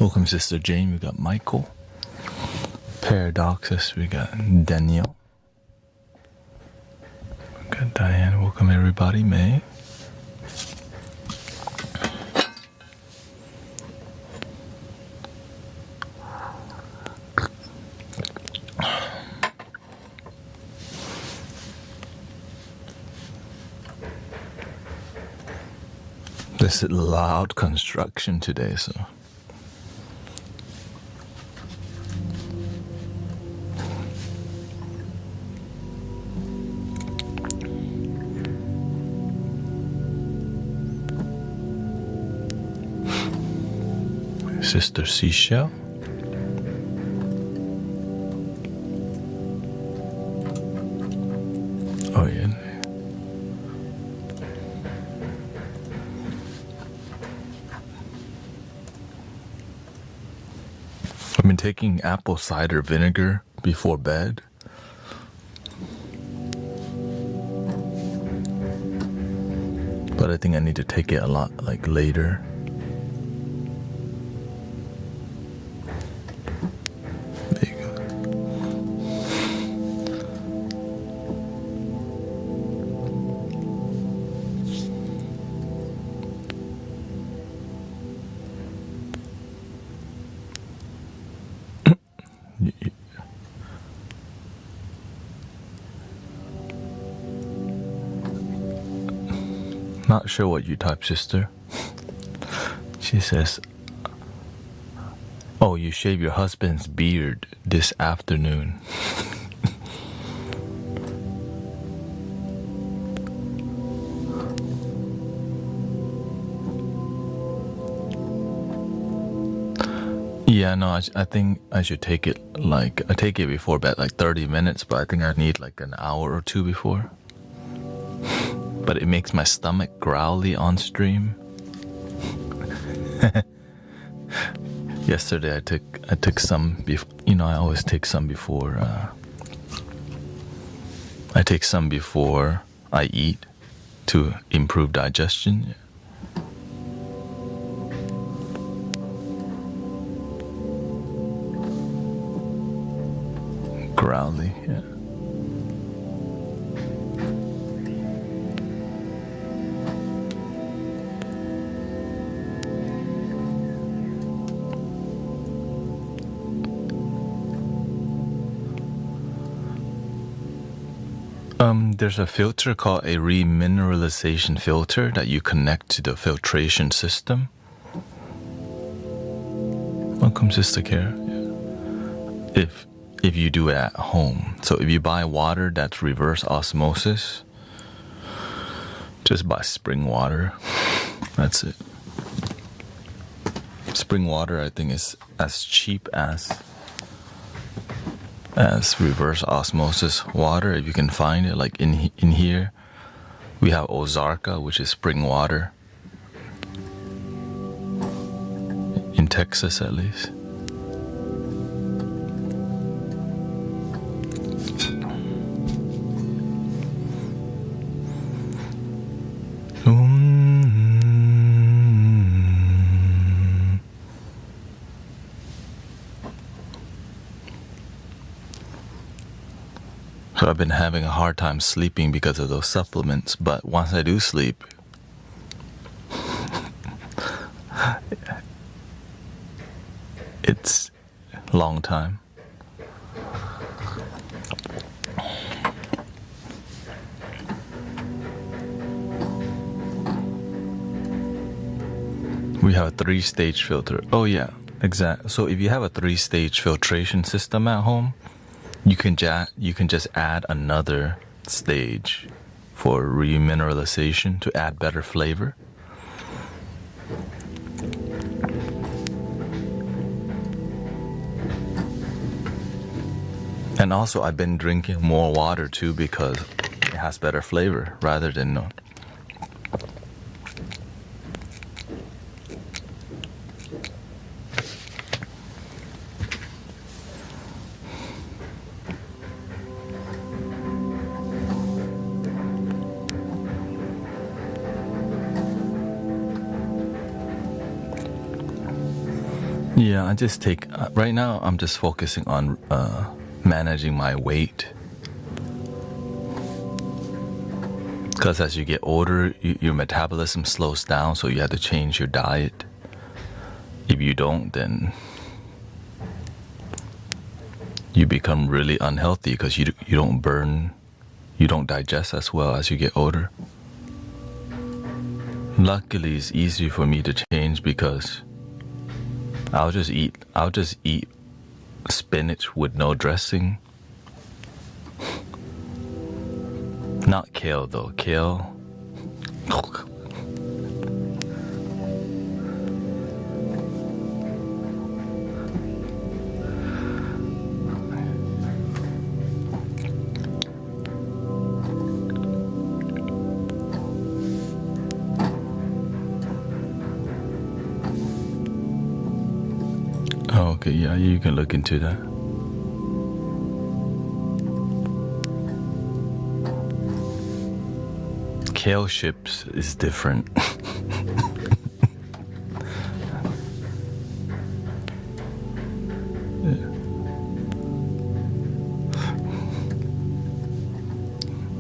Welcome, Sister Jane. We got Michael. Paradoxus. We got Daniel. We got Diane. Welcome, everybody. May. This is loud construction today, so. Sister Seashell. Oh, yeah. I've been taking apple cider vinegar before bed. But I think I need to take it a lot later. There you go. Not sure what you type, sister. She says, oh, you shave your husband's beard this afternoon. Yeah, no, I think I should take it I take it before bed 30 minutes, but I think I need an hour or two before. But it makes my stomach growly on stream. Yesterday I took some. I always take some before. I take some before I eat to improve digestion. Growly, yeah. There's a filter called a remineralization filter that you connect to the filtration system. Welcome, Sister Kara. Yeah. If you do it at home. So if you buy water that's reverse osmosis, just buy spring water. That's it. Spring water, I think, is as cheap as reverse osmosis water, if you can find it. In here we have Ozarka, which is spring water, in Texas at least. So I've been having a hard time sleeping because of those supplements, but once I do sleep, it's a long time. We have a 3-stage filter. Oh yeah, exactly. So if you have a 3-stage filtration system at home, you can just add another stage for remineralization to add better flavor. And also I've been drinking more water too because it has better flavor rather than Yeah, I just take right now. I'm just focusing on managing my weight, because as you get older, your metabolism slows down, so you have to change your diet. If you don't, then you become really unhealthy because you don't burn, you don't digest as well as you get older. Luckily, it's easy for me to change because I'll just eat spinach with no dressing. Not kale though. Kale. Okay, yeah, you can look into that. Kale chips is different.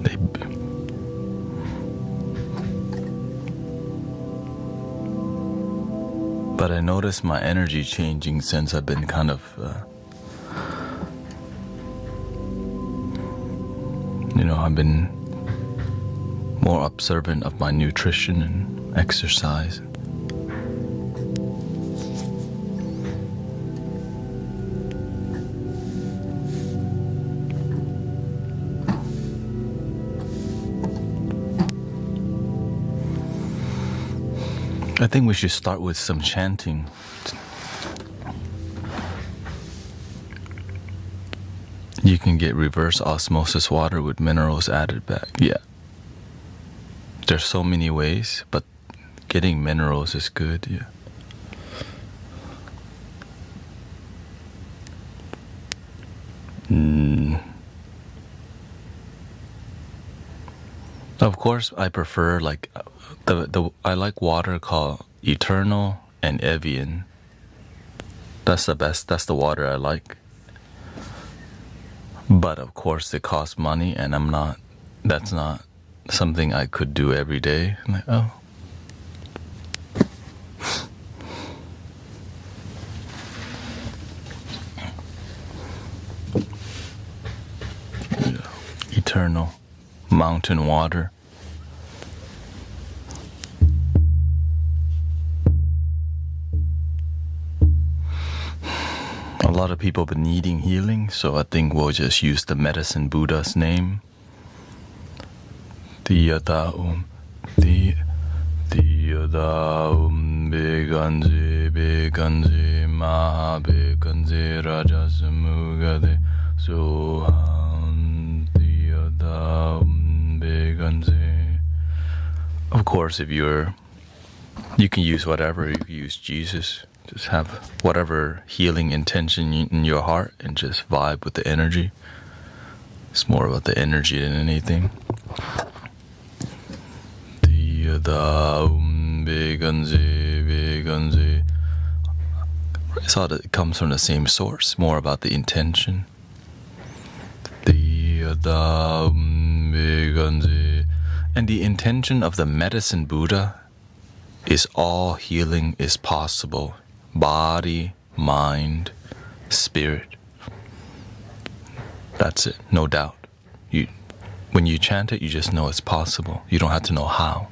They, but I noticed my energy changing since I've been kind of, I've been more observant of my nutrition and exercise. I think we should start with some chanting. You can get reverse osmosis water with minerals added back. Yeah. There's so many ways, but getting minerals is good, yeah. Of course, I prefer I like water called Eternal and Evian. That's the best. That's the water I like. But of course, it costs money, and that's not something I could do every day. I'm like, oh. Yeah. Eternal mountain water. A lot of people have been needing healing, so I think we'll just use the medicine Buddha's name. Tiyata beganze maha beganze rajasamugade soham tiyata beganze. Of course, you can use whatever. You can use Jesus. Just have whatever healing intention in your heart and just vibe with the energy. It's more about the energy than anything. I saw that it comes from the same source, more about the intention. And the intention of the medicine Buddha is all healing is possible. Body, mind, spirit. That's it, no doubt. When you chant it, you just know it's possible. You don't have to know how.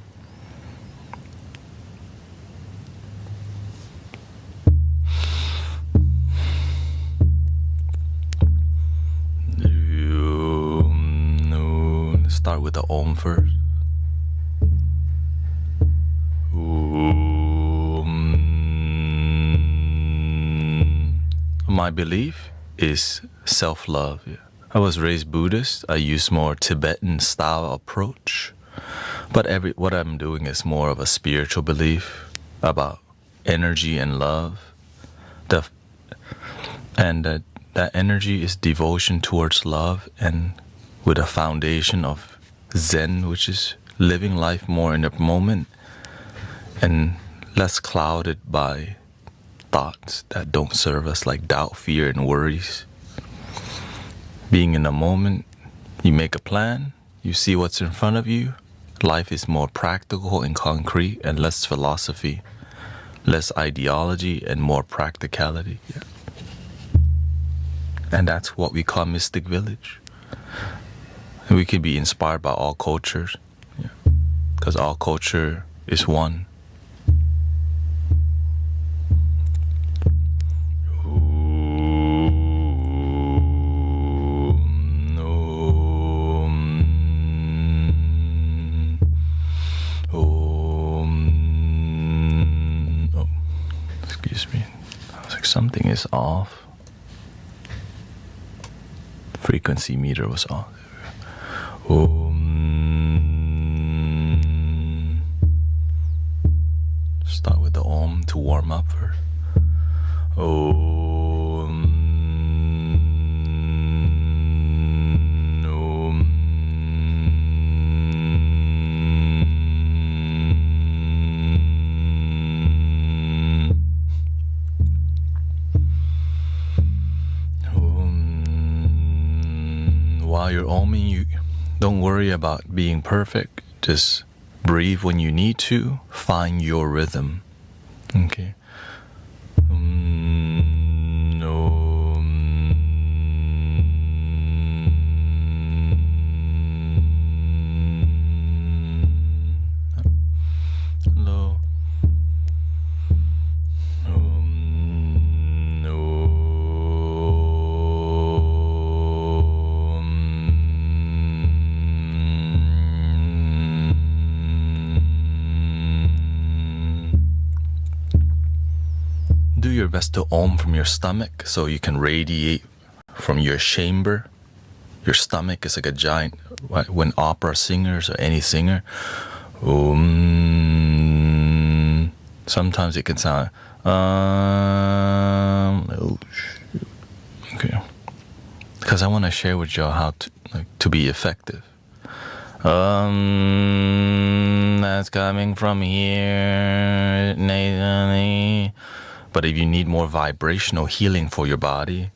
Start with the Om first. My belief is self-love. Yeah. I was raised Buddhist. I use more Tibetan style approach. But what I'm doing is more of a spiritual belief about energy and love. That energy is devotion towards love, and with a foundation of Zen, which is living life more in the moment and less clouded by thoughts that don't serve us, like doubt, fear, and worries. Being in the moment, you make a plan, you see what's in front of you. Life is more practical and concrete and less philosophy, less ideology and more practicality. Yeah. And that's what we call Mystic Village. And we can be inspired by all cultures, because all culture is one. Excuse me. I was like, something is off. The frequency meter was off. Start with the Om to warm up first. While you're oming, you don't worry about being perfect. Just breathe when you need to. Find your rhythm. Okay. Hello. Do your best to om from your stomach so you can radiate from your chamber. Your stomach is like a giant, when opera singers or any singer, sometimes it can sound, okay. Because I want to share with y'all how to be effective. That's coming from here, nasally. But if you need more vibrational healing for your body,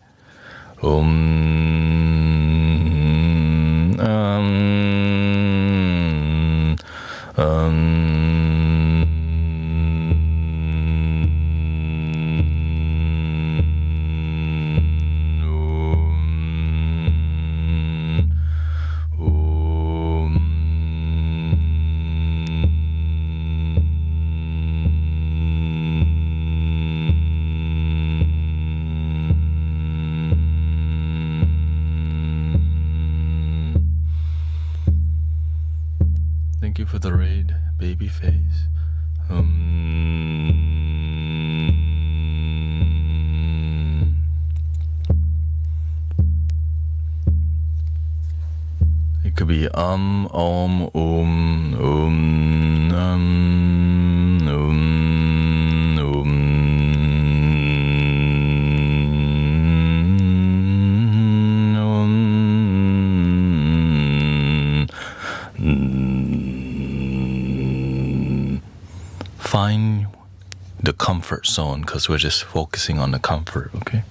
Thank you for the raid, baby face. It could be Find the comfort zone, because we're just focusing on the comfort, okay?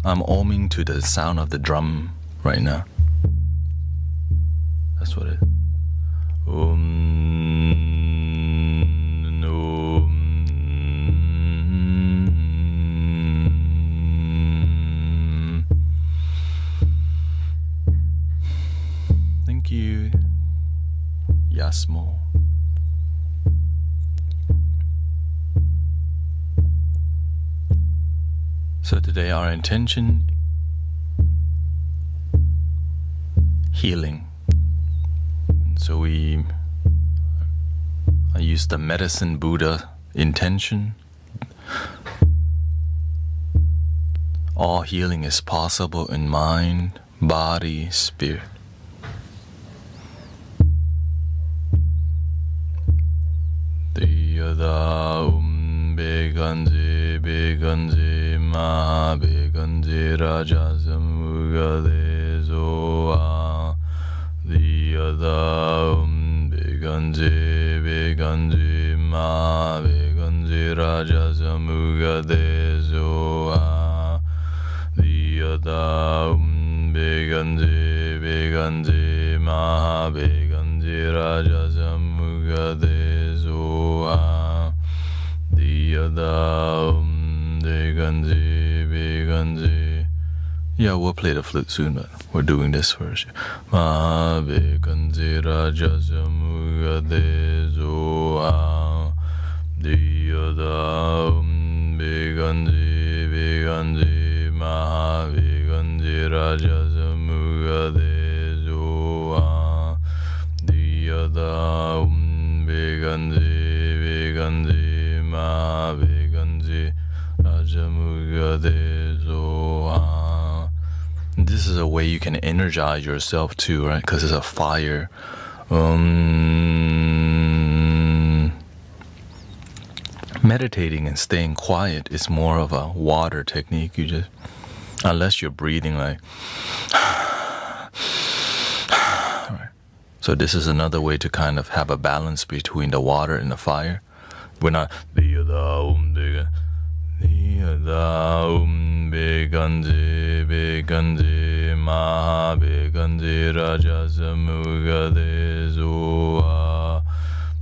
I'm oming to the sound of the drum right now. That's what it is. Thank you, Yasmo. So today our intention, healing. So I use the medicine Buddha intention. All healing is possible in mind, body, spirit. Beganze ma beganze raja samugade zoa Beganzi, Beganzi, Ma, Beganzi, Raja Samuga Desoa, Diyada, Beganzi, Beganzi, Ma, Beganzi, Raja Samuga Desoa, Diyada, Beganzi, Beganzi. Yeah, we'll play the flute soon, but we're doing this first. Ma Beganzi Raja Samuga Desoa, Diyada, Beganzi, Beganzi, Ma Beganzi Raja Samuga Desoa, Diyada, Beganzi, Beganzi, Ma Beganzi Raja Samuga Desoa. This is a way you can energize yourself too, right? Because it's a fire. Meditating and staying quiet is more of a water technique. You just, unless you're breathing like, right. So this is another way to kind of have a balance between the water and the fire. We're not Beganzi, Beganzi, Ma Beganzi, Raja Samuga Desoa,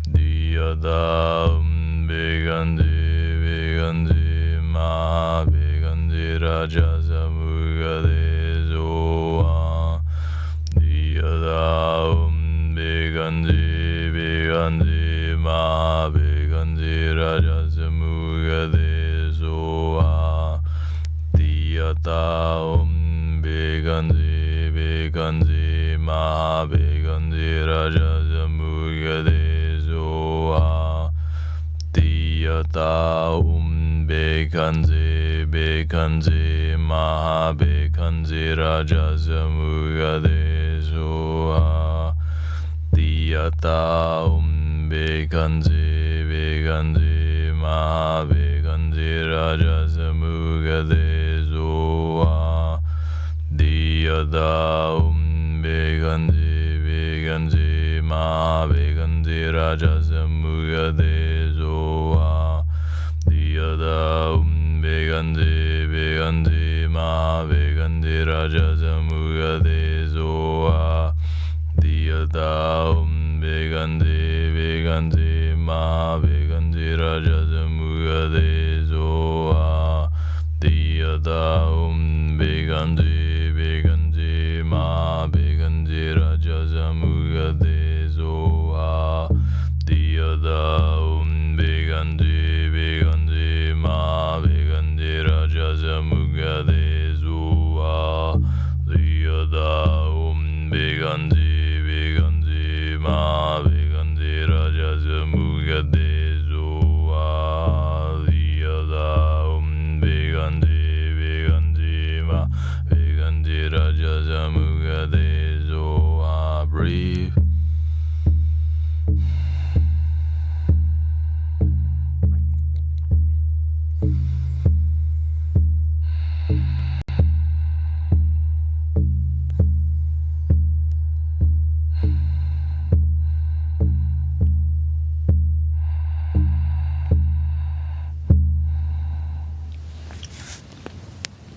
Diyada, Beganzi, Beganzi, Ma Beganzi, Raja Samuga Desoa, Diyada, Beganzi, Beganzi, Ma Beganzi, Raja Samuga Desoa, Diyada, Beganzi, Beganzi, Ma Beganzi, Raja Samuga Desoa, Diyada, Beganzi, Beganzi, Ma Beganzi, Raja Samuga Desoa, Diyada, Beganzi, Beganzi, Ma Beganzi, Raja Samuga Desoa, Diyada, Beganzi, Beganzi, Ma Beganzi, Raja Samuga Desoa, Diyada, Beganzi, Beganzi, Ma Beganzi, Raja Samuga Desoa, Diyada, Beganzi, Beganzi, Ma Beganzi, Raja Samuga Desoa, Diyada, Beganzi, Beganzi, Ma Beganzi, Raja Samuga Desoa, Diyada, Beganzi, Beganzi, Ma Beganzi, Raja Samuga Desoa, Diyada, Beganzi, Beganzi, Ma Beganzi, Raja Samuga Desoa, Diyada, Beganzi, Beganzi, Ma Beganzi, Raja Samuga Desoa. Breathe.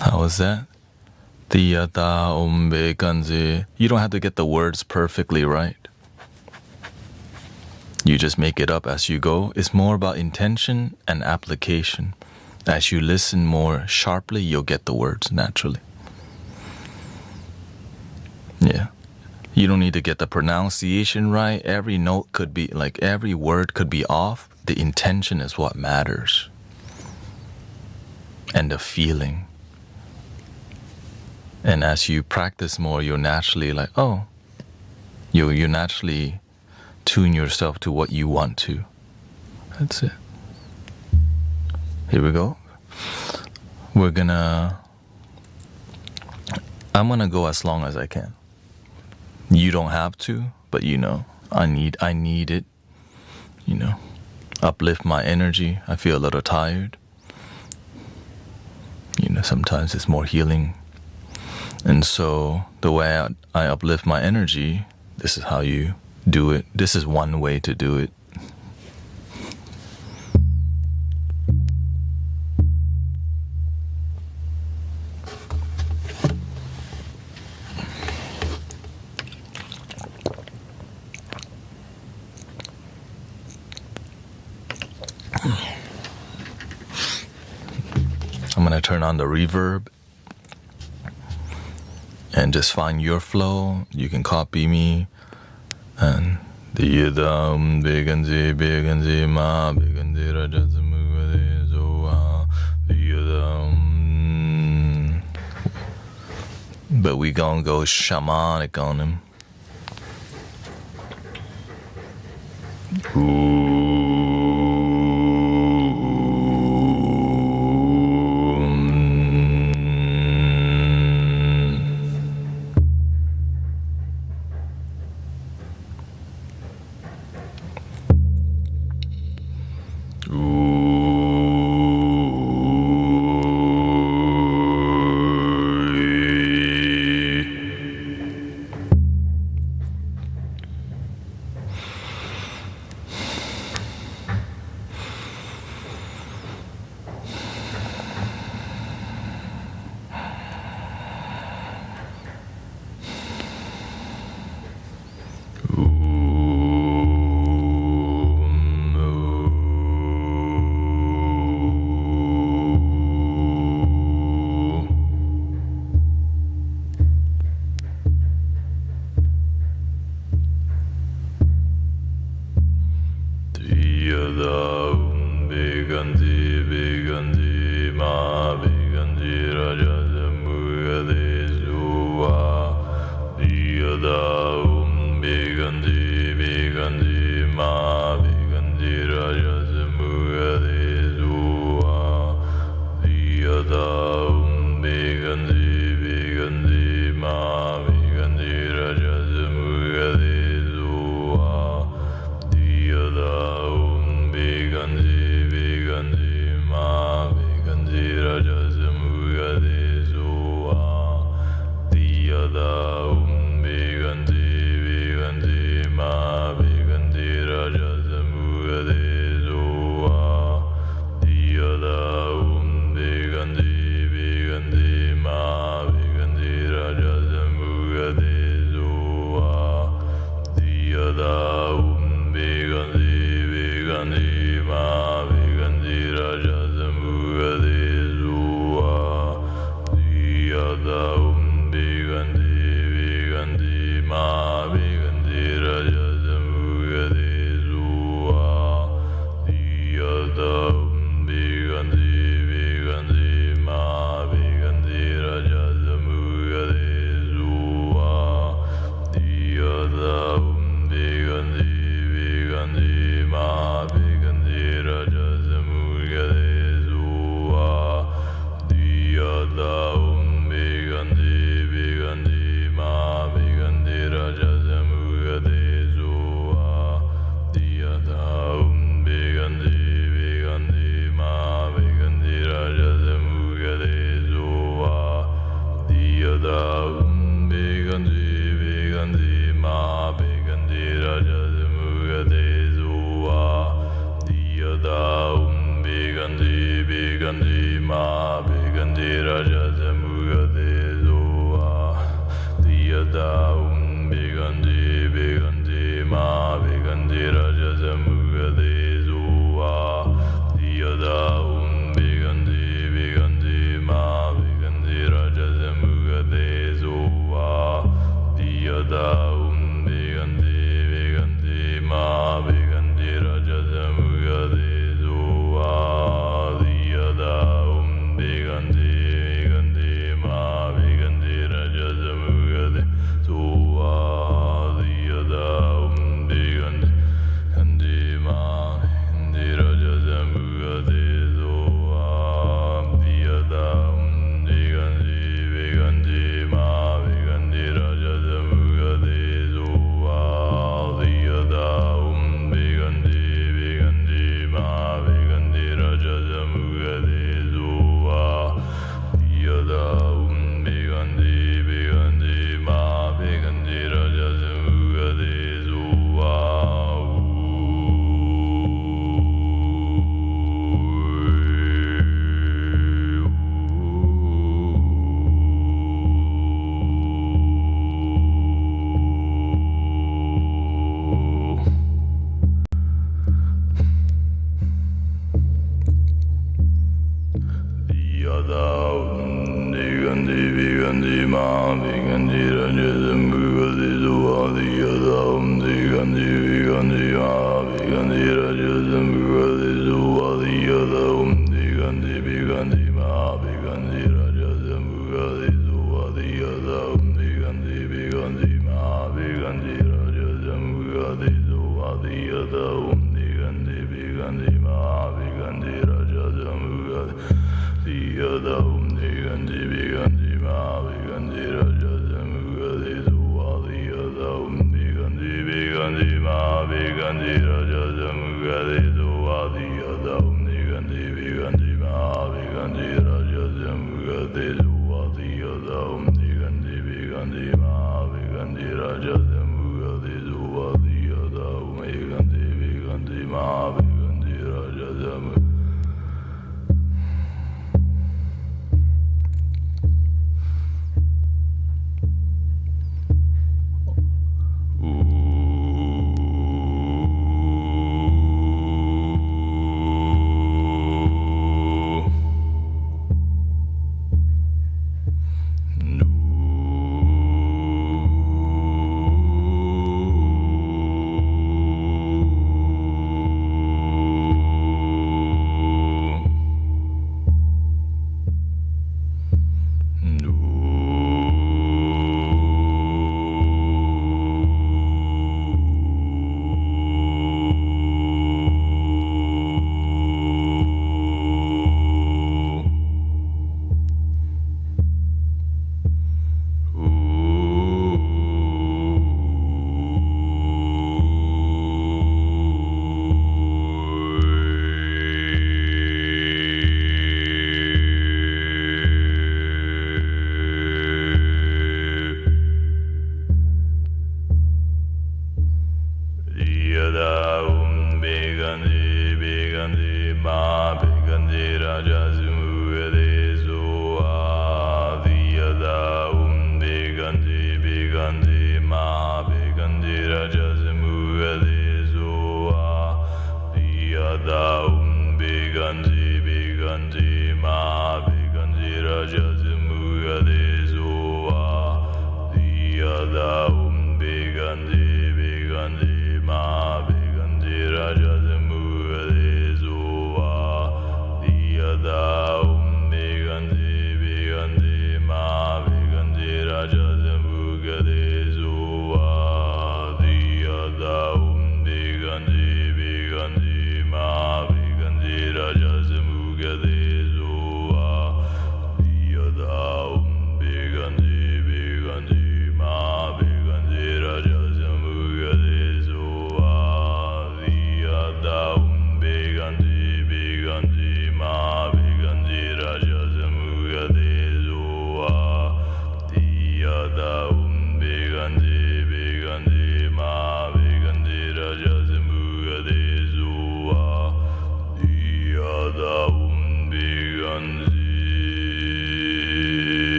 How was that? Diyada, Beganzi. You don't have to get the words perfectly right. You just make it up as you go. It's more about intention and application. As you listen more sharply, you'll get the words naturally. Yeah. You don't need to get the pronunciation right. Every note could be, like every word could be off. The intention is what matters. And the feeling. And as you practice more, you're naturally like, oh, you naturally tune yourself to what you want to. That's it. Here we go. I'm gonna go as long as I can. You don't have to, but you know, I need it, you know, uplift my energy. I feel a little tired. You know, sometimes it's more healing. And so the way I uplift my energy, this is how you do it. This is one way to do it. I'm gonna turn on the reverb and just find your flow. You can copy me and the yidam beganzi ma beganzi rajazamu zoa the yidam. But we gonna go shamanic on him.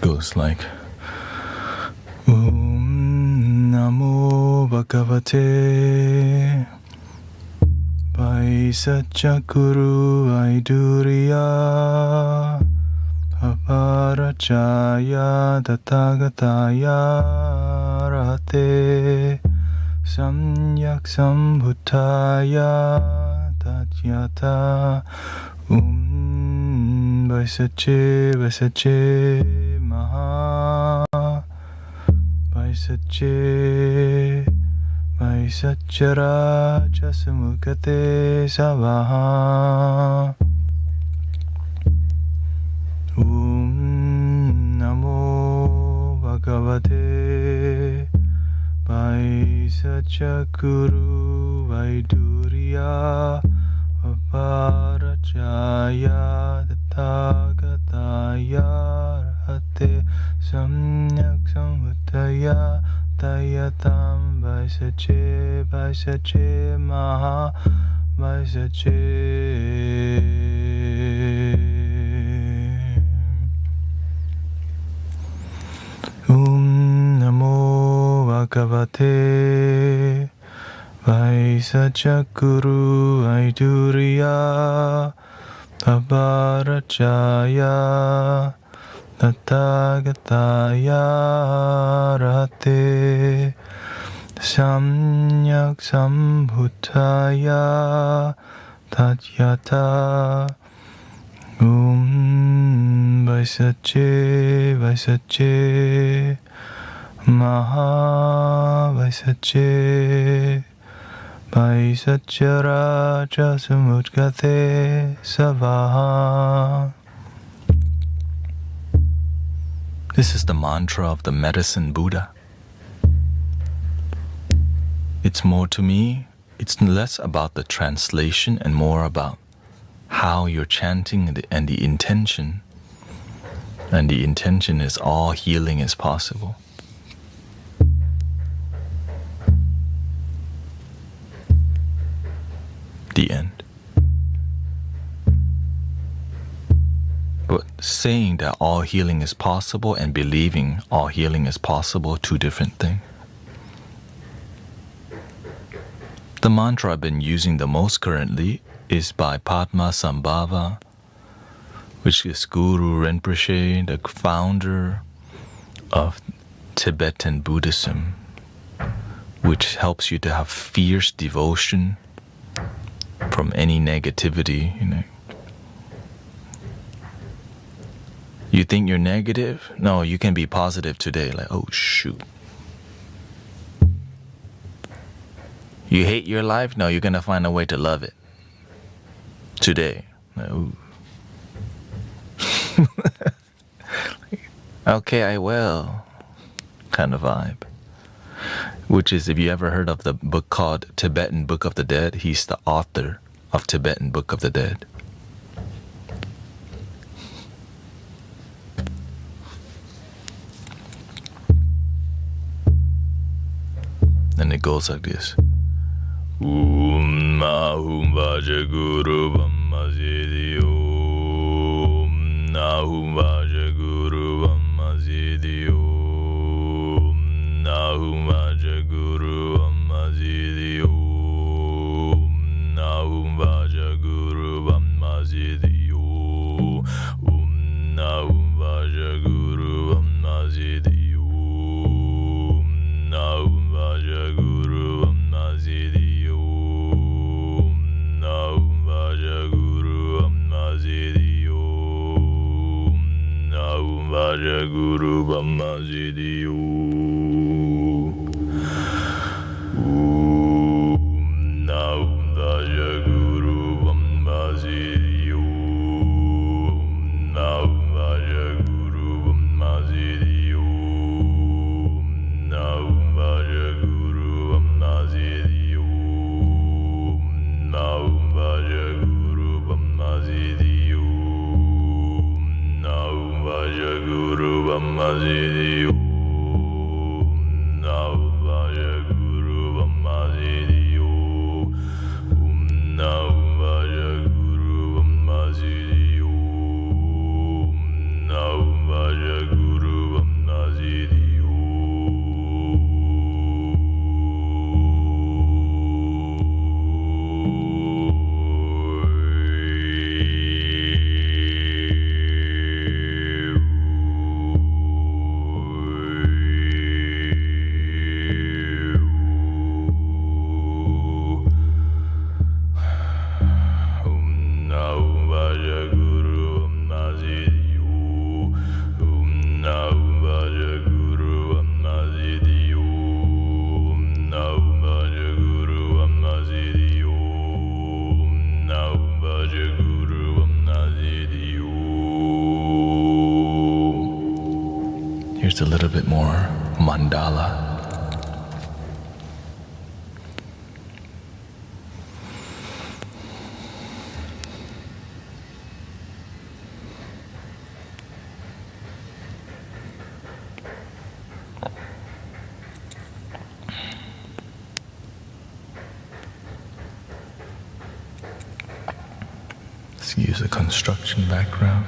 Goes like Namo Bhagavate Vaisacchakuru Vaiduriya Aparachaya Tathagataya Rahate Samyak Sambhutaya Tatyata Vaisacche Maha Vaisacchara Chasamukate Savaha Namo Bhagavate Vaisacchakuru Vaiduriya Aparachaya Tathagataya Rahate Samyak Sambhutaya Tayatam Vaisacche Maha Vaisacche Namo Bhagavate Vaisachakuru Aiduriya Abarachaya Tathāgataya Rate Samyak Sambhutaya Tatyata Vaisache Vaisache Maha Vaisache Vaisacharaja Samudgate Savaha. This is the mantra of the medicine Buddha. It's more to me, it's less about the translation and more about how you're chanting and the intention. And the intention is all healing is possible. The end. But saying that all healing is possible and believing all healing is possible are two different things. The mantra I've been using the most currently is by Padmasambhava, which is Guru Rinpoche, the founder of Tibetan Buddhism, which helps you to have fierce devotion from any negativity, You think you're negative? No, you can be positive today. Like, oh shoot. You hate your life? No, you're gonna find a way to love it. Today. Like, ooh. Okay, I will. Kind of vibe. Which is, if you ever heard of the book called Tibetan Book of the Dead, he's the author of Tibetan Book of the Dead. And it goes like this. Nahum Vaja Guru Vamazidi Om Nahum Vaja Guru Vamazidi Om Nahum Vaja Guru Vamazidi Om Nahum Vaja Guru Vamazidi Om Nahum Vaja Guru Vamazidi Om Nahum Vaja Guru Vamazidi Vaja Guru Vamazidi Om Nahum Vaja Guru Vamazidi Om Nahum Vaja Guru Vamazidi Om Nahum Vaja Guru Vamazidi Om Nahum Vaja Guru Vamazidi Vaja Guru Vamazidi Om Nahum Vaja Guru Vamazidi Om Nahum Vaja Guru Vamazidi Om Nahum Vaja Guru Vamazidi Here's a little bit more mandala. Let's use a construction background.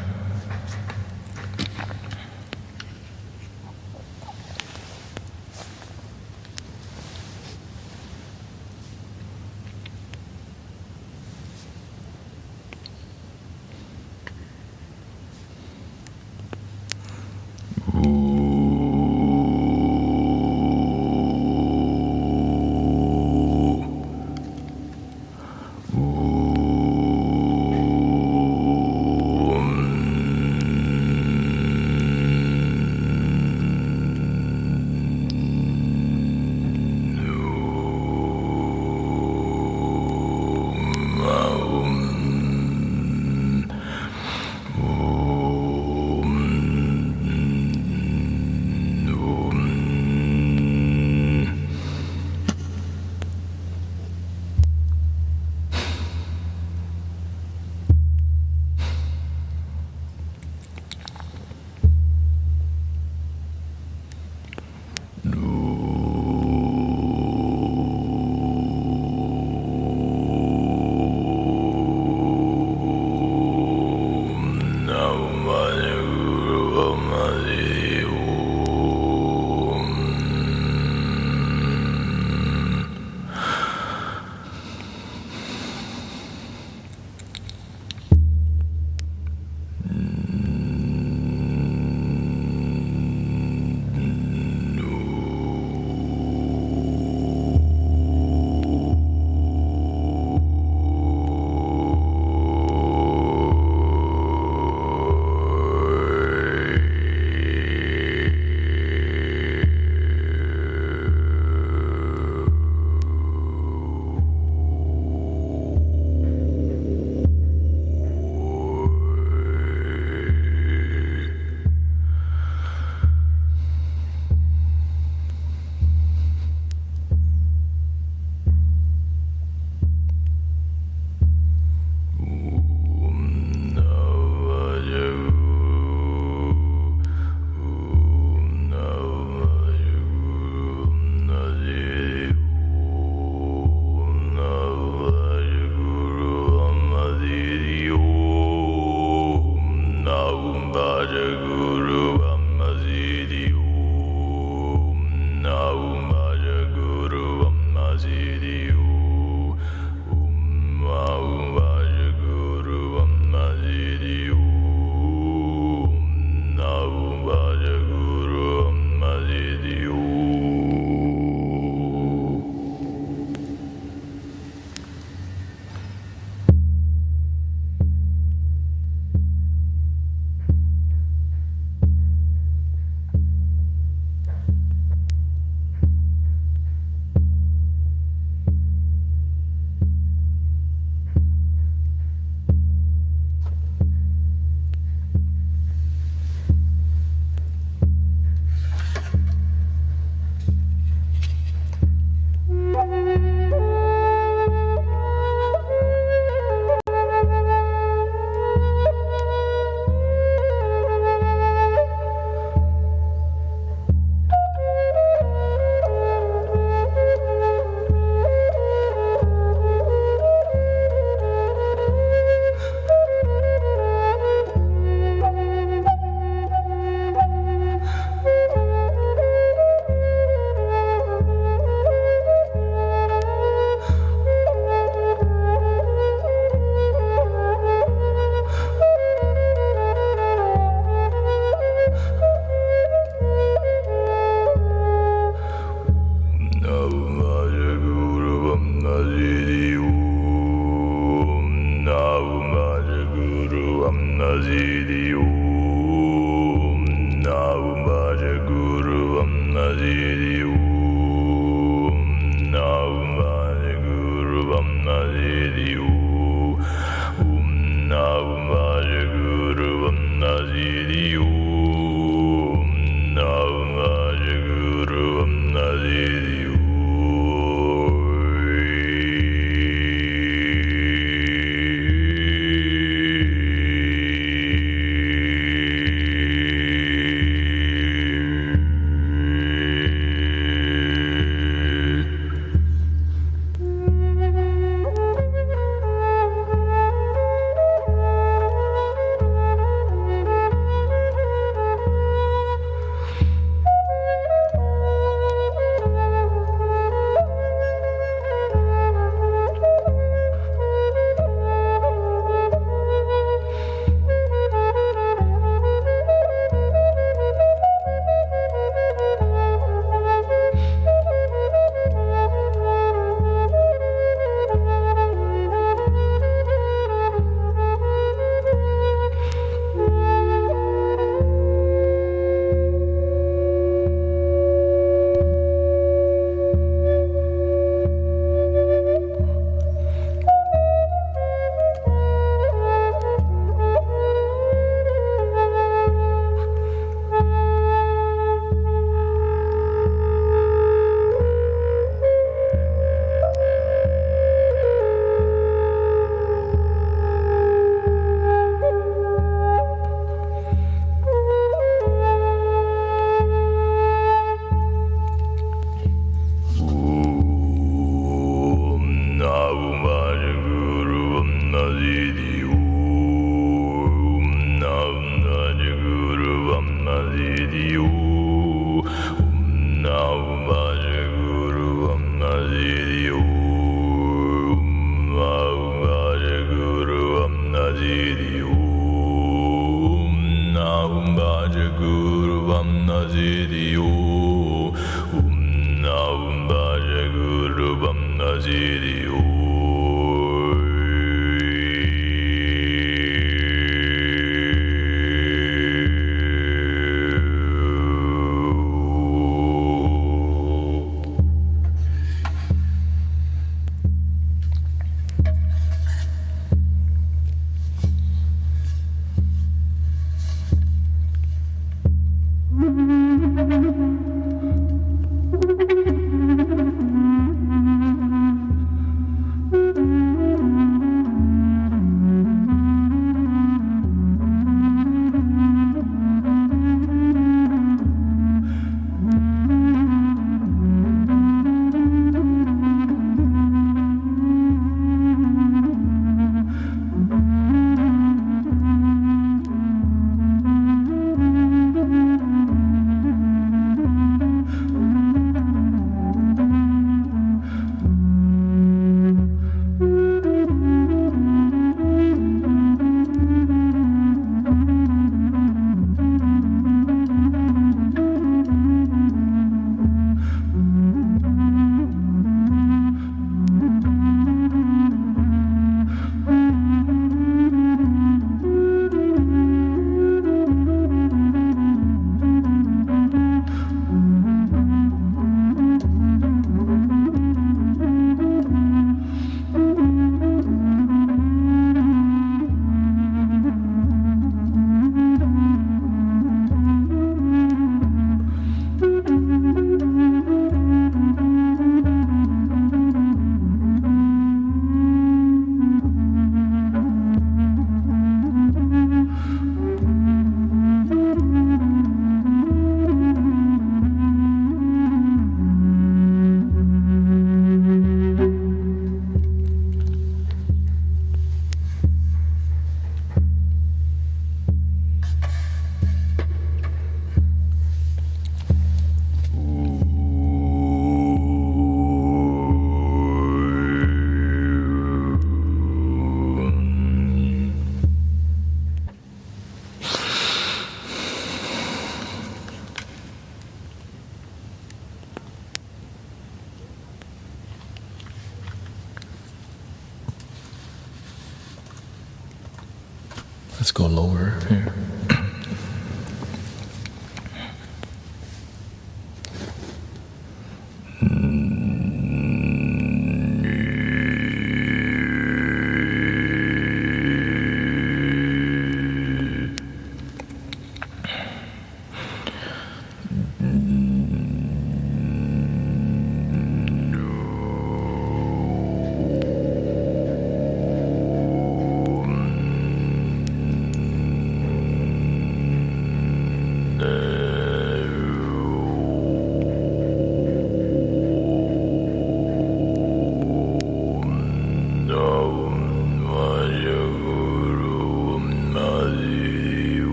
Let's go lower here.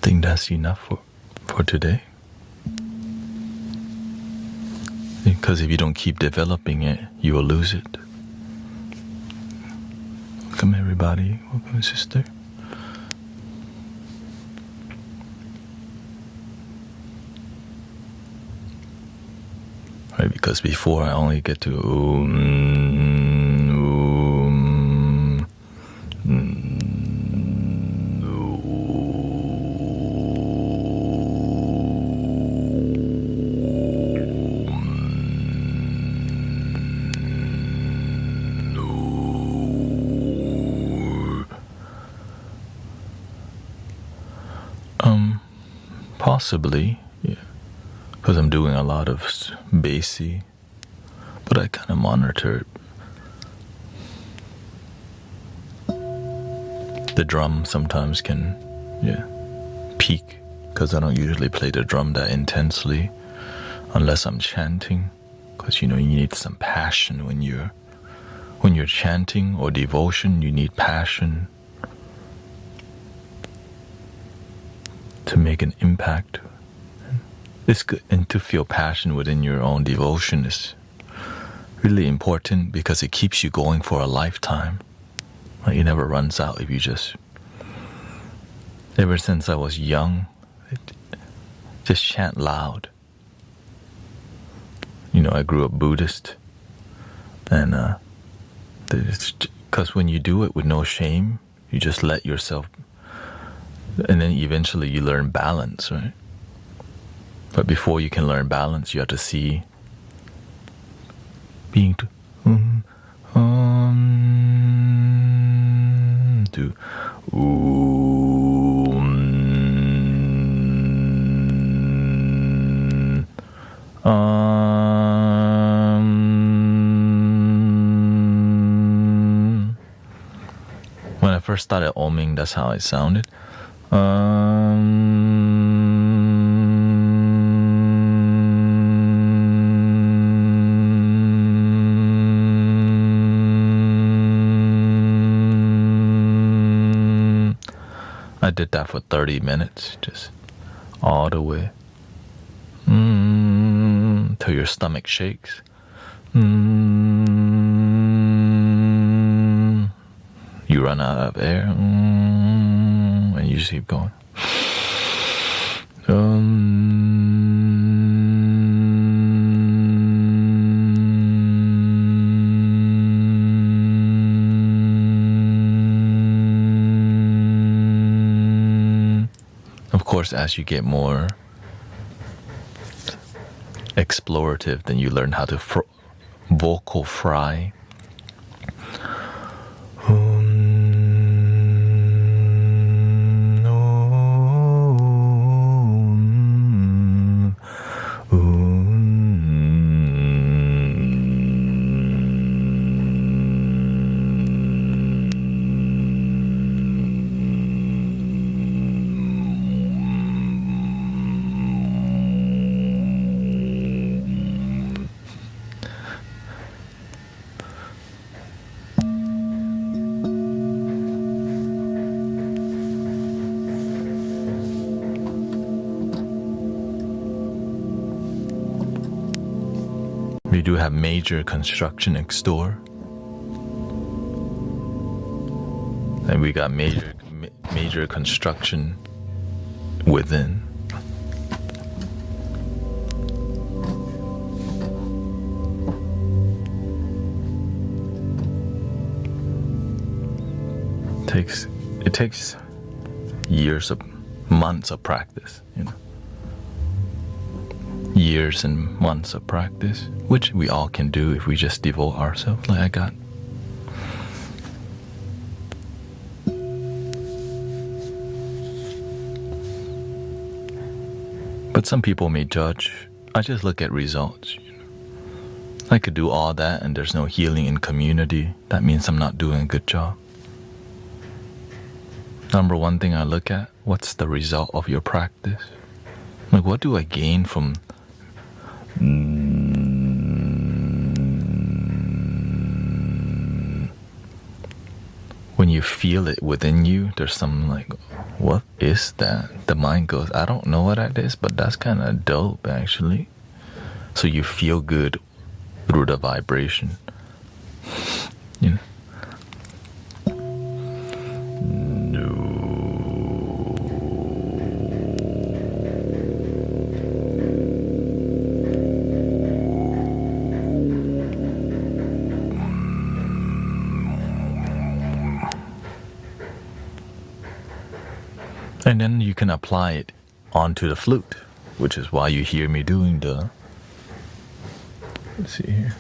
think that's enough for today. Because if you don't keep developing it, you will lose it. Welcome everybody. Welcome sister. Right, because before I only get to possibly, yeah, because I'm doing a lot of bassy, but I kind of monitor it. The drum sometimes can, yeah, peak, because I don't usually play the drum that intensely unless I'm chanting, because you need some passion when you're chanting or devotion. You need passion to make an impact. It's good, and to feel passion within your own devotion is really important because it keeps you going for a lifetime. Like, it never runs out if you just. Ever since I was young, just chant loud. I grew up Buddhist, and because when you do it with no shame, you just let yourself. And then eventually you learn balance, right? But before you can learn balance, you have to see being to when I first started oming, that's how it sounded. I did that for 30 minutes, just all the way, till your stomach shakes. You run out of air, and you just keep going. Of course, as you get more explorative, then you learn how to vocal fry. We do have major construction next door, and we got major construction within. It takes months of practice, years and months of practice, which we all can do if we just devote ourselves like I got. But some people may judge. I just look at results. I could do all that and there's no healing in community. That means I'm not doing a good job. Number one thing I look at, what's the result of your practice? Like, what do I gain from when you feel it within you, there's some like, what is that? The mind goes, I don't know what that is, but that's kind of dope actually. So you feel good through the vibration. You know? And then you can apply it onto the flute, which is why you hear me doing the, let's see here.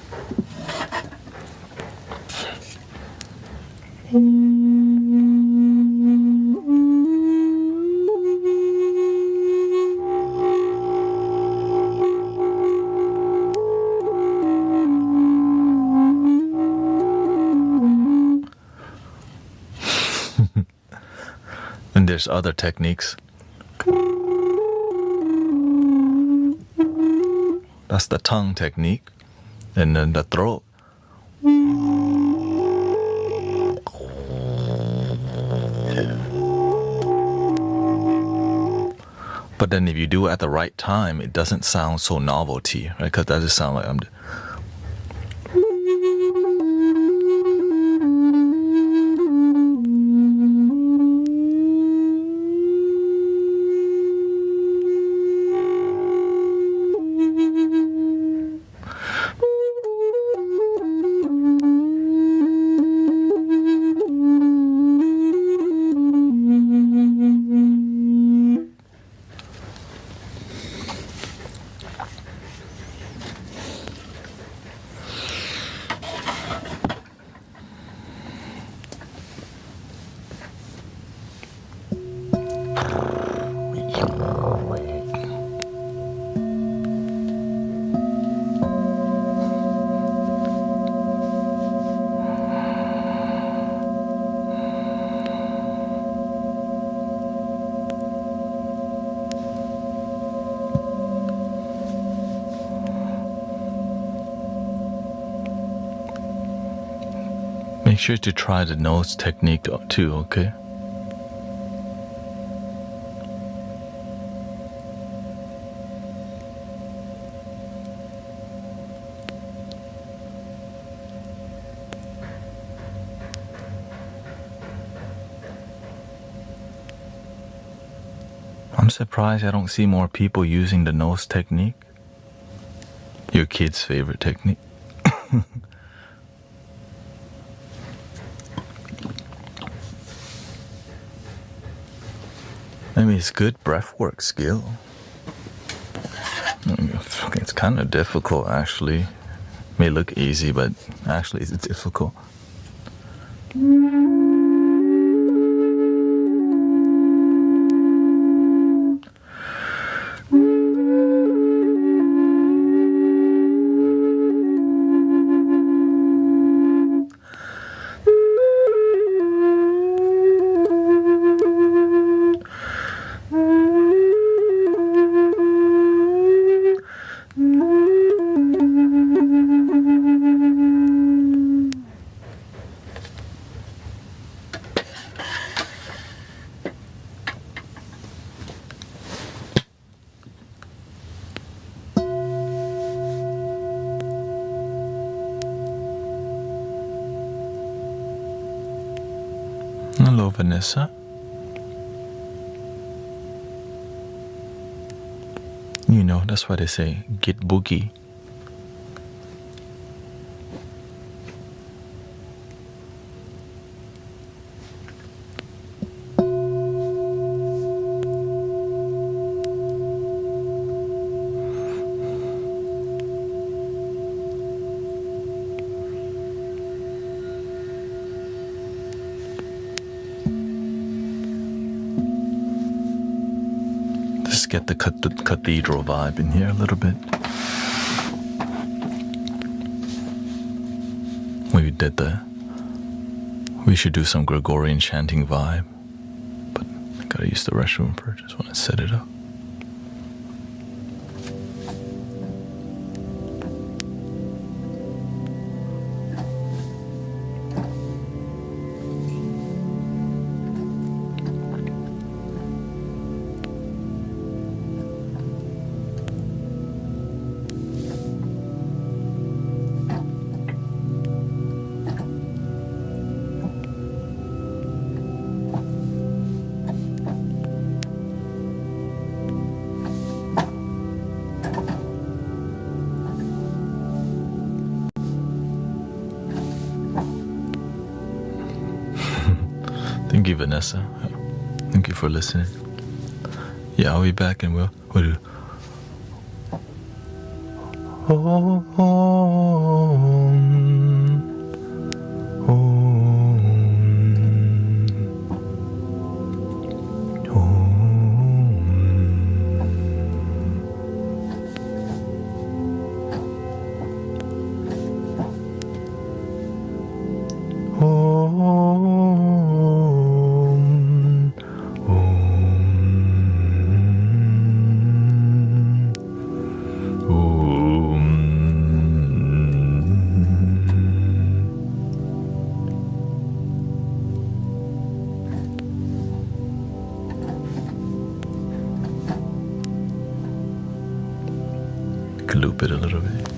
And there's other techniques. That's the tongue technique. And then the throat. But then if you do it at the right time, it doesn't sound so novelty, right? Because that just sound like I'm... Make sure to try the nose technique too, okay? I'm surprised I don't see more people using the nose technique. Your kid's favorite technique. I mean, it's good breathwork skill. It's kind of difficult, actually. May look easy, but actually it's difficult. Hello, Vanessa. You know, that's why they say, get boogie. Just get the cathedral vibe in here a little bit. We should do some Gregorian chanting vibe, but I gotta use the restroom first. Just want to set it up. you, Vanessa. Thank you for listening. Yeah, I'll be back and we'll do. Loop it a little bit.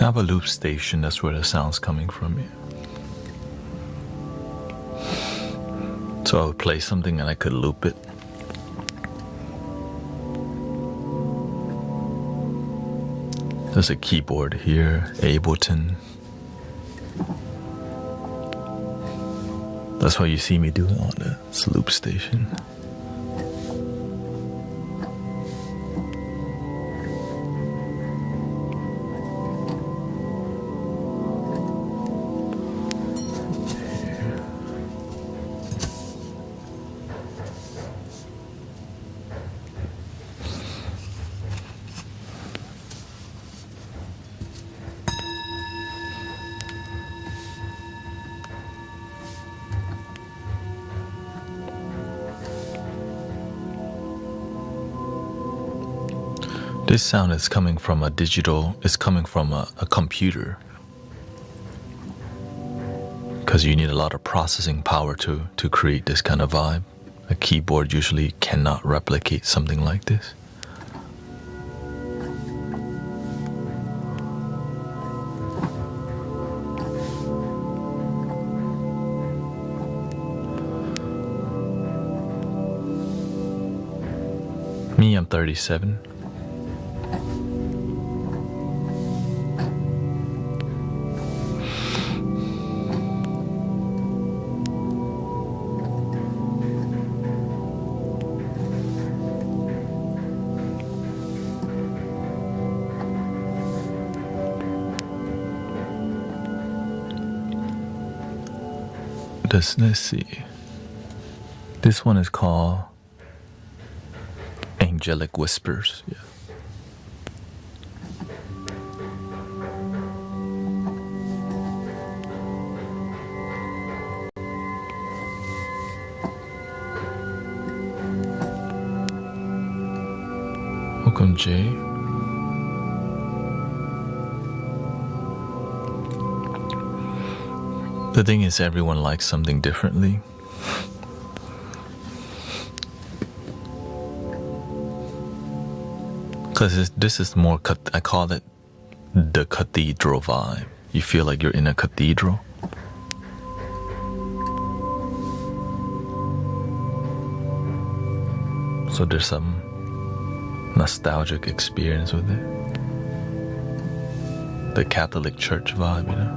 I have a loop station, that's where the sound's coming from. Yeah. So I would play something and I could loop it. There's a keyboard here, Ableton. That's why you see me do it on the loop station. This sound is coming from it's coming from a computer. Because you need a lot of processing power to create this kind of vibe. A keyboard usually cannot replicate something like this. Me, I'm 37. Let's see. This one is called Angelic Whispers. Yeah. Welcome, Jay. The thing is, everyone likes something differently. Because this is more, I call it the cathedral vibe. You feel like you're in a cathedral. So there's some nostalgic experience with it. The Catholic Church vibe, you know.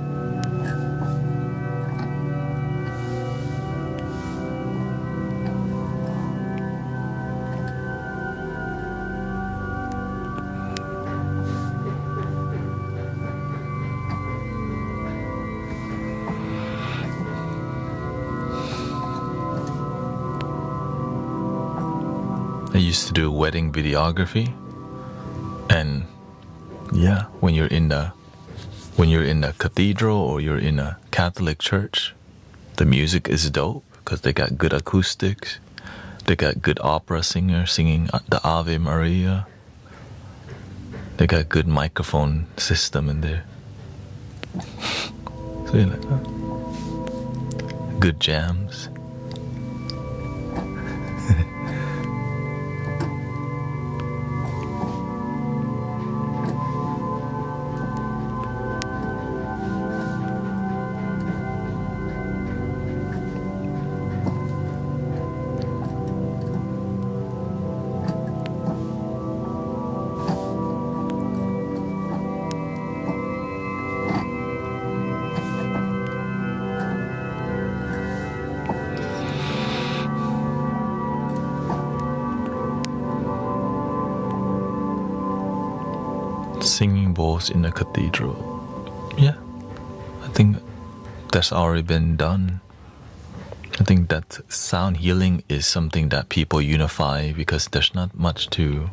I used to do wedding videography, and yeah, when you're in a cathedral or you're in a Catholic church, the music is dope because they got good acoustics, they got good opera singers singing the Ave Maria, they got good microphone system in there. So you know, good jams. Singing bowls in a cathedral. Yeah, I think that's already been done. I think that sound healing is something that people unify because there's not much to.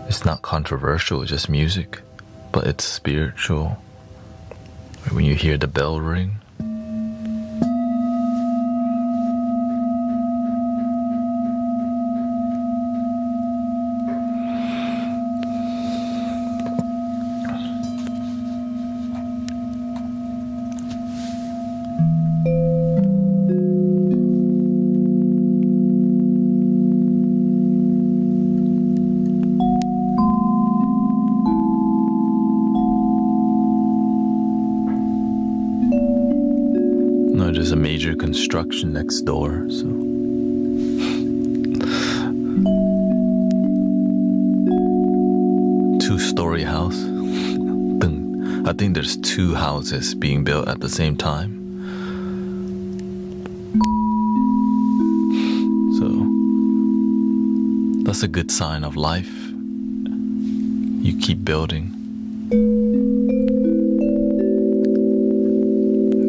It's not controversial, it's just music, but it's spiritual. When you hear the bell ring. No, there's a major construction next door, so. Two-story house. I think there's two houses being built at the same time. So that's a good sign of life. You keep building.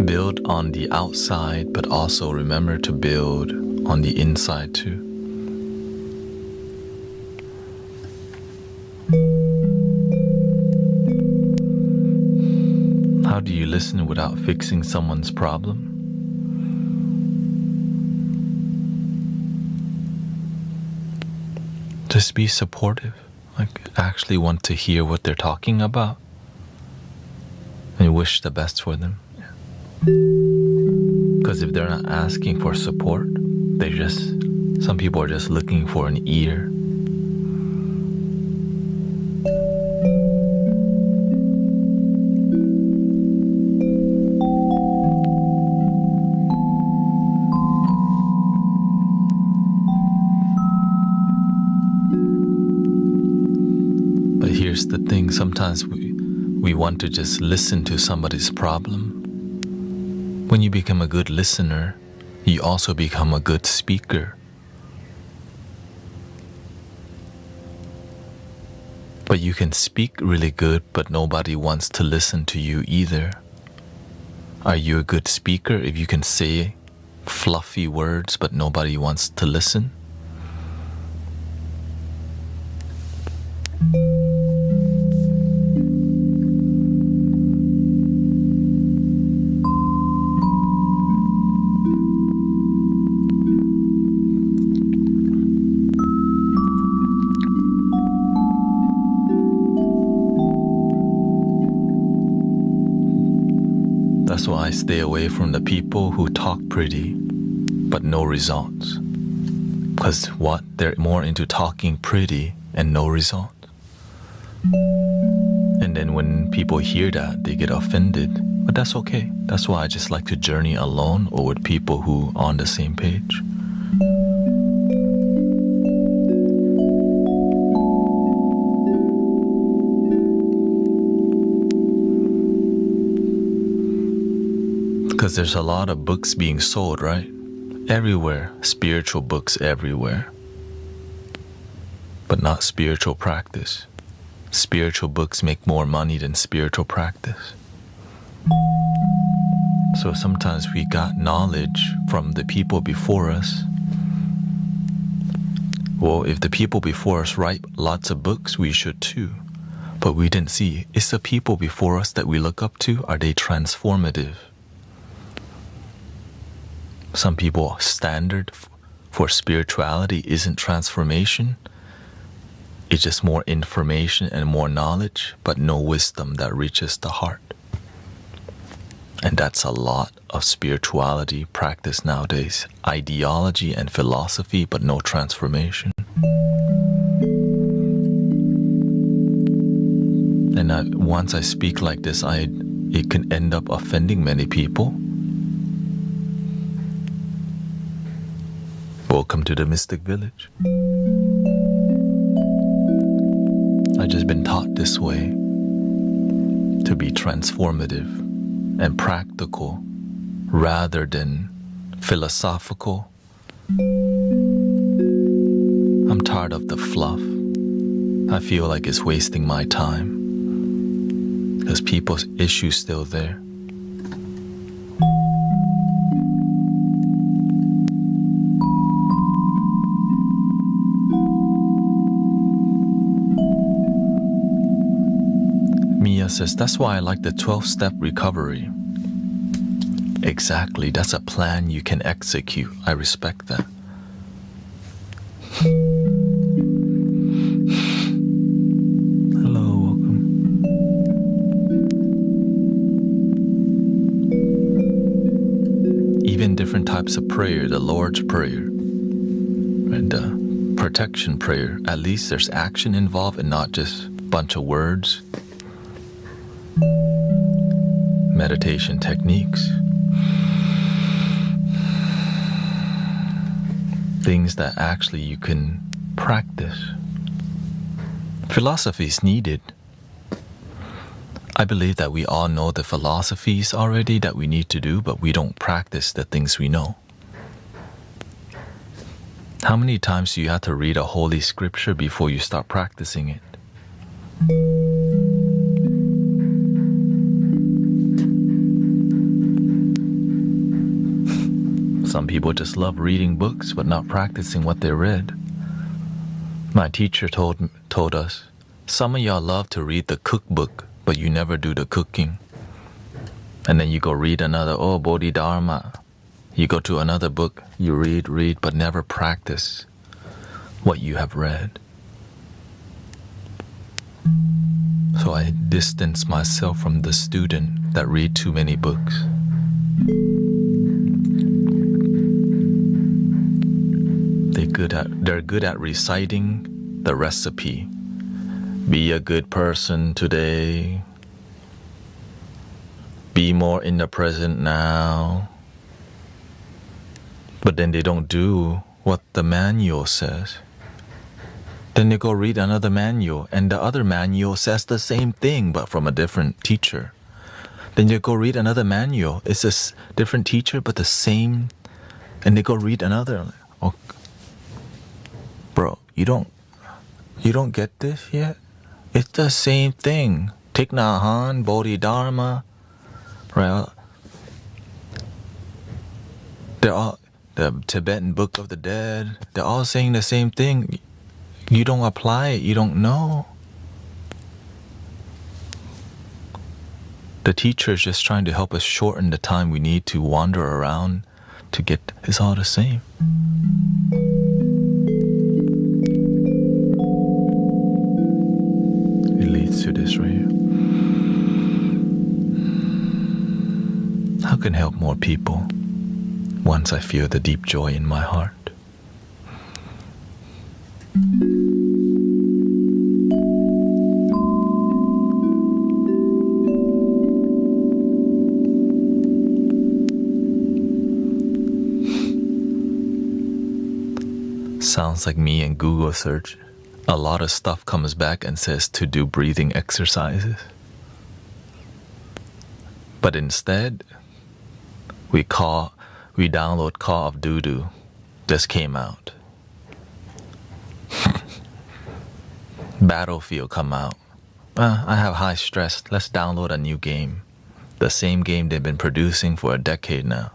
Build on the outside, but also remember to build on the inside too. How do you listen without fixing someone's problem? Just be supportive. Like, actually want to hear what they're talking about. And wish the best for them. Because if they're not asking for support, some people are just looking for an ear. But here's the thing, sometimes we want to just listen to somebody's problem. When you become a good listener, you also become a good speaker. But you can speak really good, but nobody wants to listen to you either. Are you a good speaker if you can say fluffy words, but nobody wants to listen? That's why I stay away from the people who talk pretty, but no results. Because what? They're more into talking pretty and no result. And then when people hear that, they get offended. But that's okay. That's why I just like to journey alone or with people who are on the same page. Because there's a lot of books being sold, right? Everywhere. Spiritual books everywhere. But not spiritual practice. Spiritual books make more money than spiritual practice. So sometimes we got knowledge from the people before us. Well, if the people before us write lots of books, we should too. But we didn't see, is the people before us that we look up to, are they transformative? Some people standard for spirituality isn't transformation. It's just more information and more knowledge, but no wisdom that reaches the heart. And that's a lot of spirituality practice nowadays. Ideology and philosophy, but no transformation. And once I speak like this, it can end up offending many people. Welcome to the Mystic Village. I've just been taught this way to be transformative and practical rather than philosophical. I'm tired of the fluff. I feel like it's wasting my time because people's issues still there. Mia says, that's why I like the 12-step recovery. Exactly, that's a plan you can execute. I respect that. Hello, welcome. Even different types of prayer, the Lord's Prayer and the protection prayer, at least there's action involved and not just a bunch of words. Meditation techniques, things that actually you can practice. Philosophy is needed. I believe that we all know the philosophies already that we need to do, but we don't practice the things we know. How many times do you have to read a holy scripture before you start practicing it? Some people just love reading books but not practicing what they read. My teacher told us, some of y'all love to read the cookbook, but you never do the cooking. And then you go read another, Bodhidharma. You go to another book, you read, but never practice what you have read. So I distance myself from the student that read too many books. They're good at reciting the recipe. Be a good person today. Be more in the present now. But then they don't do what the manual says. Then they go read another manual, and the other manual says the same thing, but from a different teacher. Then you go read another manual. It's a different teacher, but the same. And they go read another. Oh, bro, you don't get this yet? It's the same thing. Thich Nhat Hanh, Bodhidharma, right? They're all the Tibetan Book of the Dead. They're all saying the same thing. You don't apply it. You don't know. The teacher is just trying to help us shorten the time we need to wander around to get. It's all the same. It leads to this right here. How can I help more people once I feel the deep joy in my heart? Sounds like me and Google search. A lot of stuff comes back and says to do breathing exercises. But instead, we download Call of Duty. Just came out. Battlefield come out. I have high stress. Let's download a new game. The same game they've been producing for a decade now.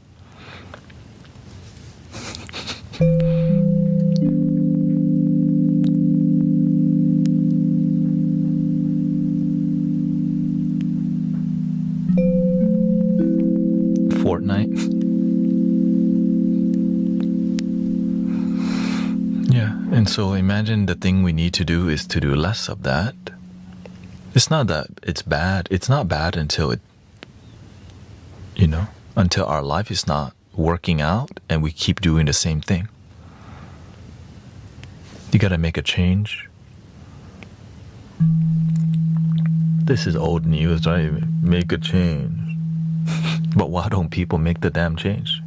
Fortnite. Yeah, and so imagine the thing we need to do is to do less of that. It's not that it's bad. It's not bad until until our life is not working out and we keep doing the same thing. You gotta make a change. This is old news, right? Make a change. But why don't people make the damn change?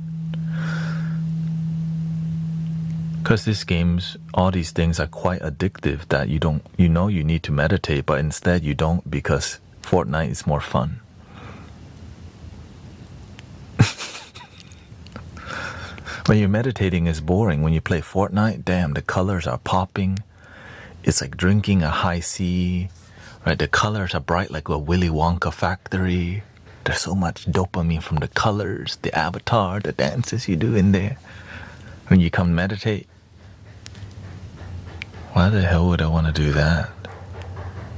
Because these games, all these things are quite addictive that you need to meditate, but instead you don't because Fortnite is more fun. When you're meditating, it's boring. When you play Fortnite, damn, the colors are popping. It's like drinking a high C, right? The colors are bright like a Willy Wonka factory. There's so much dopamine from the colors, the avatar, the dances you do in there. When you come meditate, why the hell would I want to do that?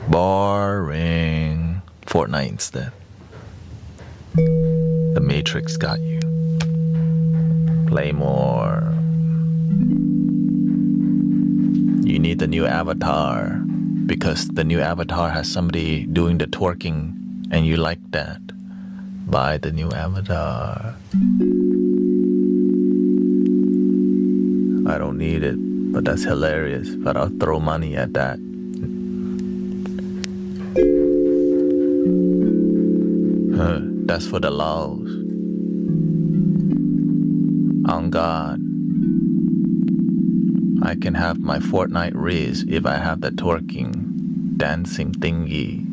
Boring. Fortnite instead. The Matrix got you. Play more. You need the new avatar because the new avatar has somebody doing the twerking and you like that. Buy the new avatar. I don't need it, but that's hilarious. But I'll throw money at that. That's for the laws. On God, I can have my Fortnite Riz if I have the twerking, dancing thingy.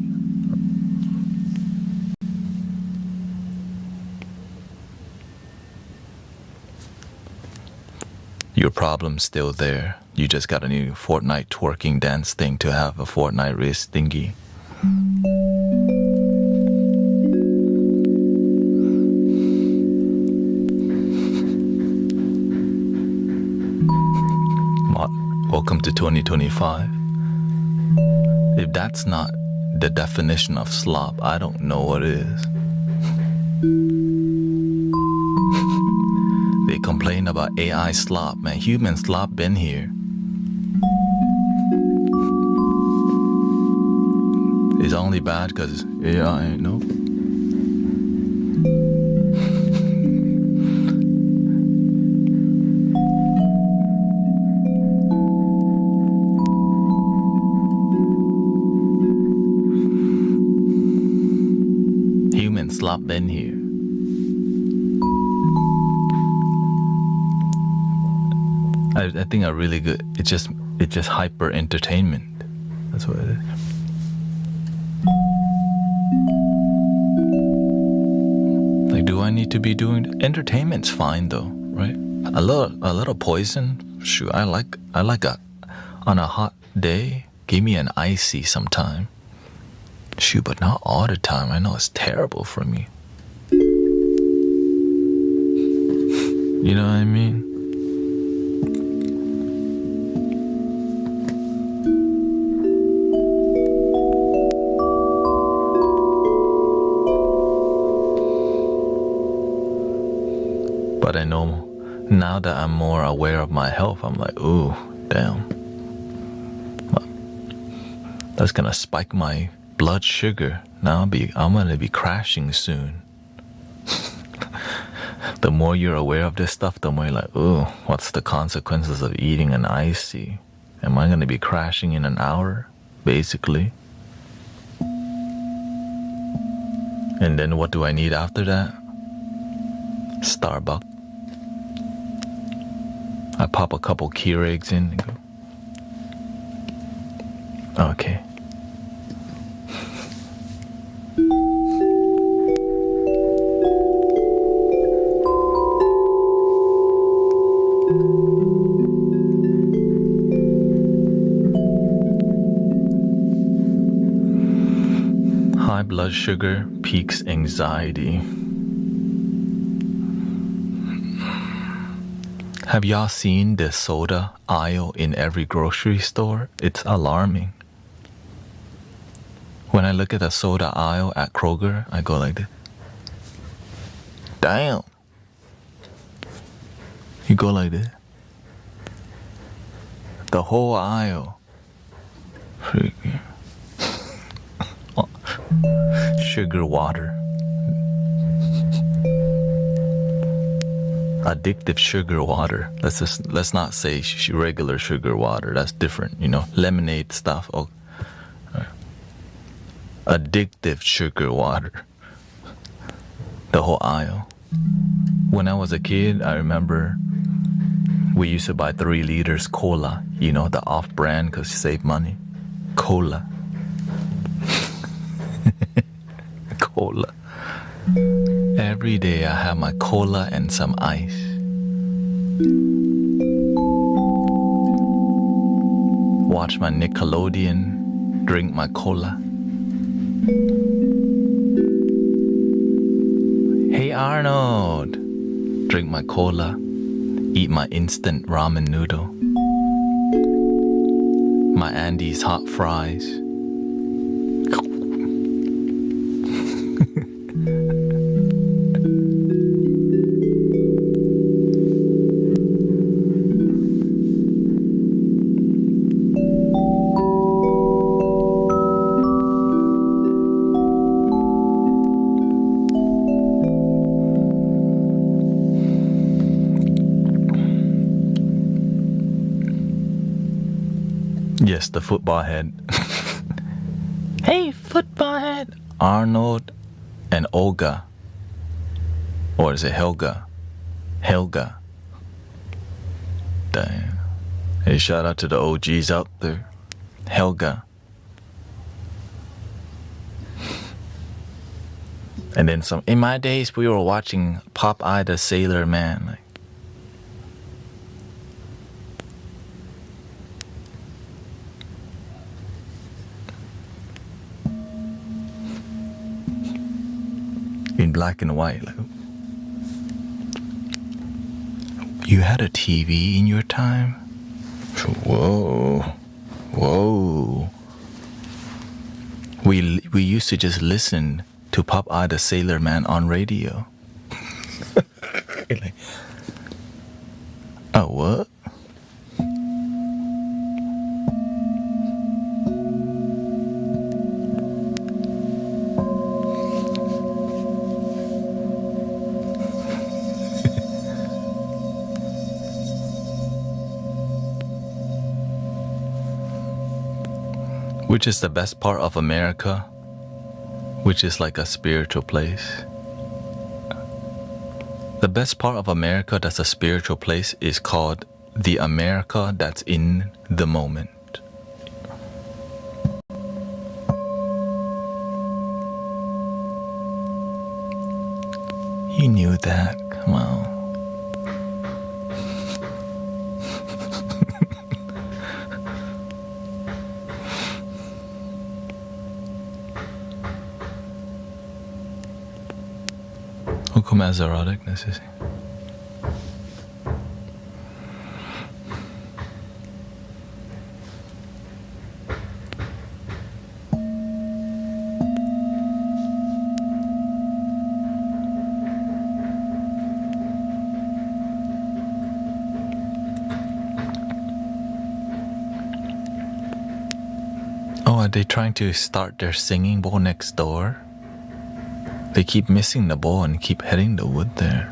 Your problem's still there. You just got a new Fortnite twerking dance thing to have a Fortnite Riz thingy. Welcome to 2025. If that's not the definition of slop, I don't know what is. They complain about AI slop. Man, human slop been here. It's only bad because, yeah, I know. Humans slop in here. I think are really good. It's just hyper entertainment. That's what it is. Like, do I need to be doing entertainment's fine though, right? A little poison. Shoot, I like on a hot day, give me an icy sometime. Shoot, but not all the time. I know it's terrible for me. You know what I mean? But I know now that I'm more aware of my health, I'm like, ooh, damn. That's gonna spike my blood sugar. Now I'm gonna be crashing soon. The more you're aware of this stuff, the more you're like, ooh, what's the consequences of eating an icy? Am I gonna be crashing in an hour, basically? And then what do I need after that? Starbucks. I pop a couple Keurigs in and go, okay. High blood sugar peaks anxiety. Have y'all seen the soda aisle in every grocery store? It's alarming. When I look at the soda aisle at Kroger, I go like this. Damn. You go like this. The whole aisle. Freaking. Sugar water. Addictive sugar water. Let's not say regular sugar water. That's different, you know. Lemonade stuff. Oh, addictive sugar water. The whole aisle. When I was a kid, I remember we used to buy 3 liters cola. You know, the off-brand because you save money. Cola. Cola. Every day I have my cola and some ice. Watch my Nickelodeon, drink my cola. Hey Arnold, drink my cola, eat my instant ramen noodle, my Andy's hot fries. Yes, the football head. Hey, football head. Arnold and Olga. Or is it Helga? Helga. Damn. Hey, shout out to the OGs out there. Helga. And then some. In my days, we were watching Popeye the Sailor Man. Like, in black and white. Like, you had a TV in your time? Whoa. We used to just listen to Popeye the Sailor Man on radio. Like, oh, what? Which is the best part of America, which is like a spiritual place. The best part of America that's a spiritual place is called the America that's in the moment. You knew that, come on. Hukum as eroticness is. Oh, are they trying to start their singing bowl next door? They keep missing the ball and keep hitting the wood there.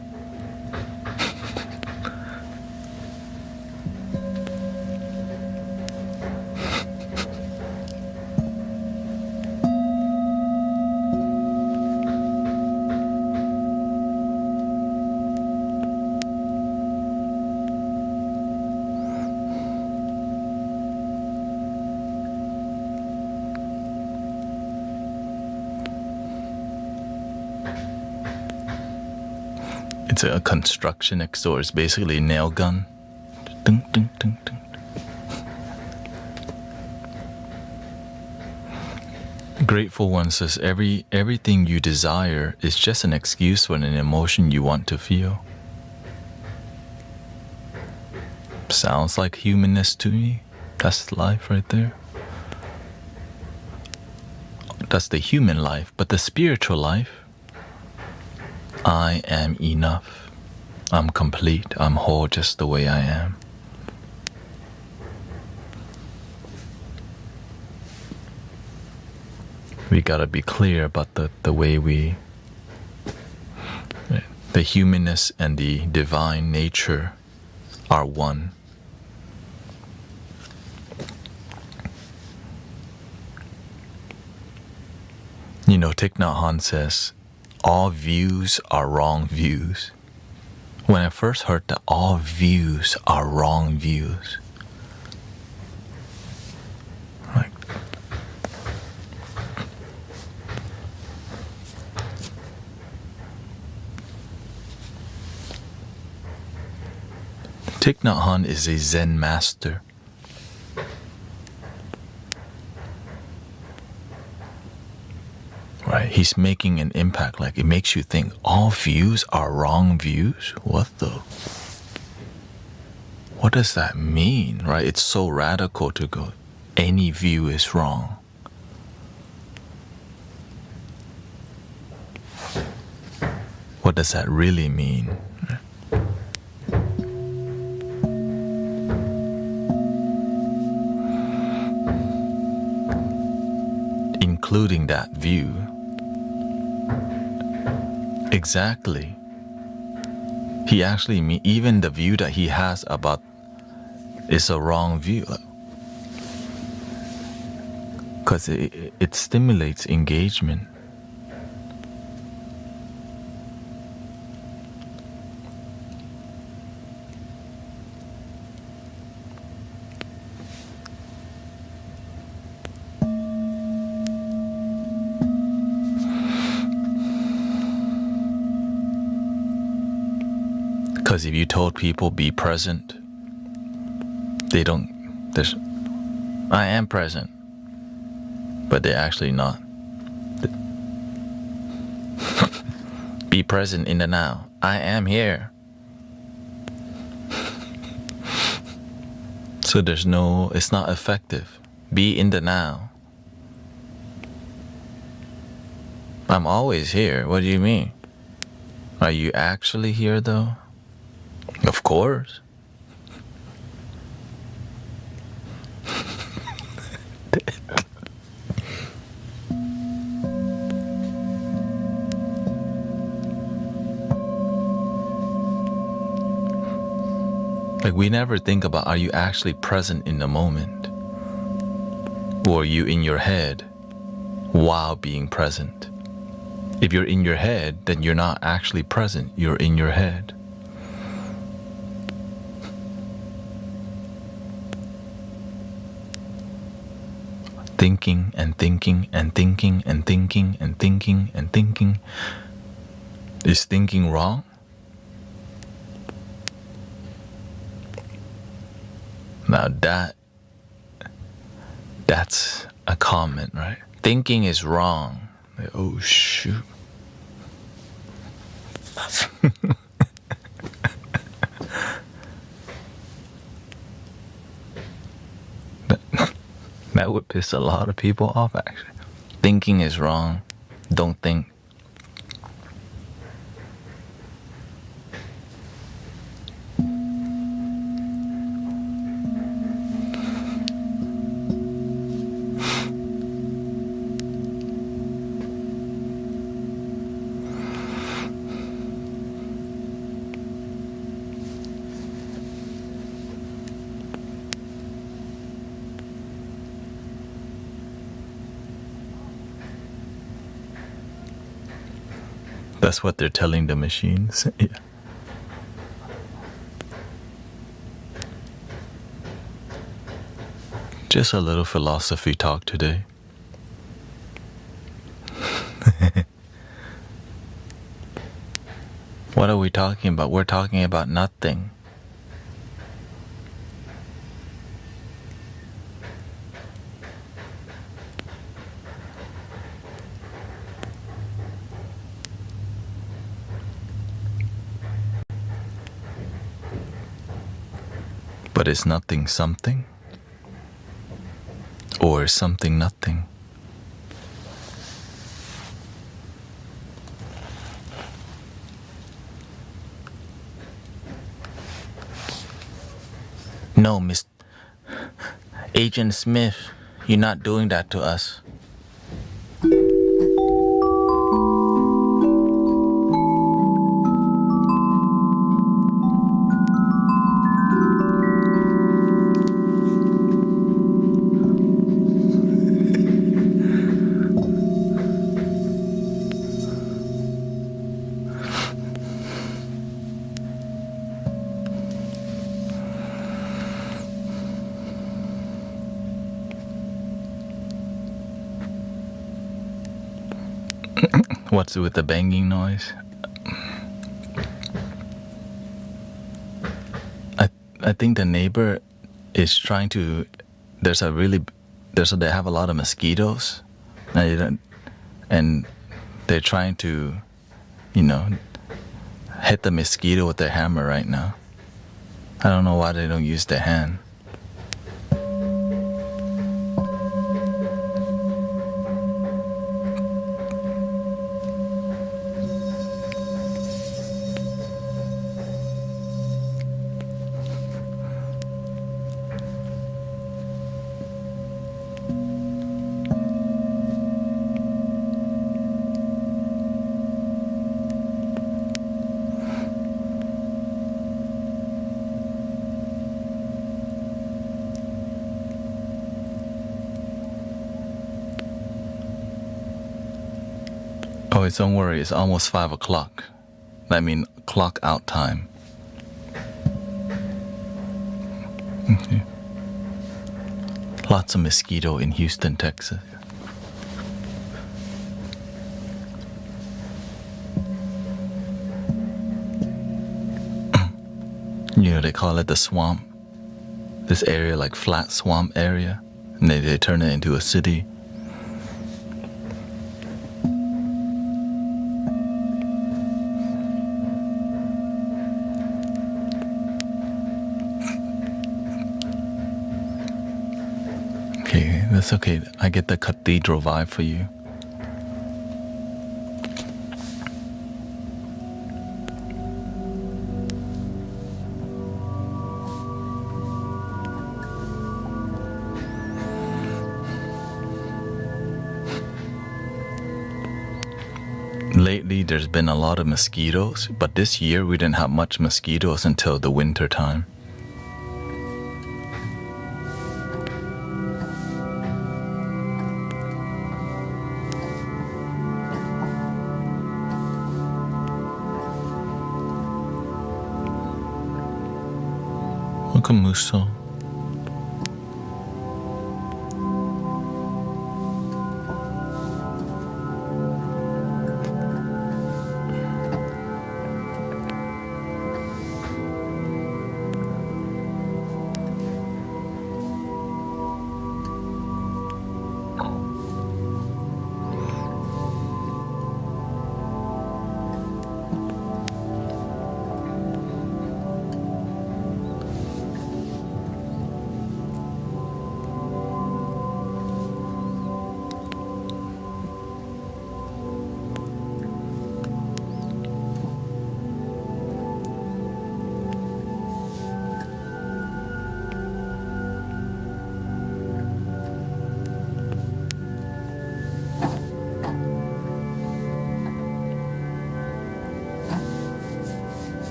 It's a construction next door. It's basically a nail gun. Ding, ding, ding, ding. Grateful One says everything you desire is just an excuse for an emotion you want to feel. Sounds like humanness to me. That's life right there. That's the human life, but the spiritual life, I am enough. I'm complete. I'm whole just the way I am. We gotta be clear about the way we, the humanness and the divine nature are one. You know, Thich Nhat Hanh says, all views are wrong views. When I first heard that all views are wrong views, like, Thich Nhat Hanh is a Zen master. Right, he's making an impact. Like, it makes you think all views are wrong views. What does that mean? Right, it's so radical to go, any view is wrong. What does that really mean? Including that view. Exactly. He actually even the view that he has about is a wrong view, because it stimulates engagement. Because if you told people be present, they don't, I am present, but they're actually not. Be present in the now. I am here. So it's not effective. Be in the now. I'm always here. What do you mean? Are you actually here though? Of course. Like, we never think about, are you actually present in the moment? Or you in your head while being present. If you're in your head, then you're not actually present. You're in your head. Thinking and thinking and thinking and thinking and thinking and thinking. Is thinking wrong? Now that's a comment, right? Thinking is wrong. Oh shoot. That would piss a lot of people off, actually. Thinking is wrong. Don't think. That's what they're telling the machines. Yeah. Just a little philosophy talk today. What are we talking about? We're talking about nothing. But is nothing something? Or is something nothing? No, Miss Agent Smith, you're not doing that to us. What's with the banging noise? I think the neighbor is trying to. They have a lot of mosquitoes, and they're trying to, hit the mosquito with their hammer right now. I don't know why they don't use their hand. Oh, don't worry, it's almost 5 o'clock. I mean, clock out time. Okay. Lots of mosquito in Houston, Texas. They call it the swamp. This area, like flat swamp area. And they turn it into a city. Okay, that's okay. I get the cathedral vibe for you. Lately, there's been a lot of mosquitoes, but this year we didn't have much mosquitoes until the winter time. Welcome, Muso.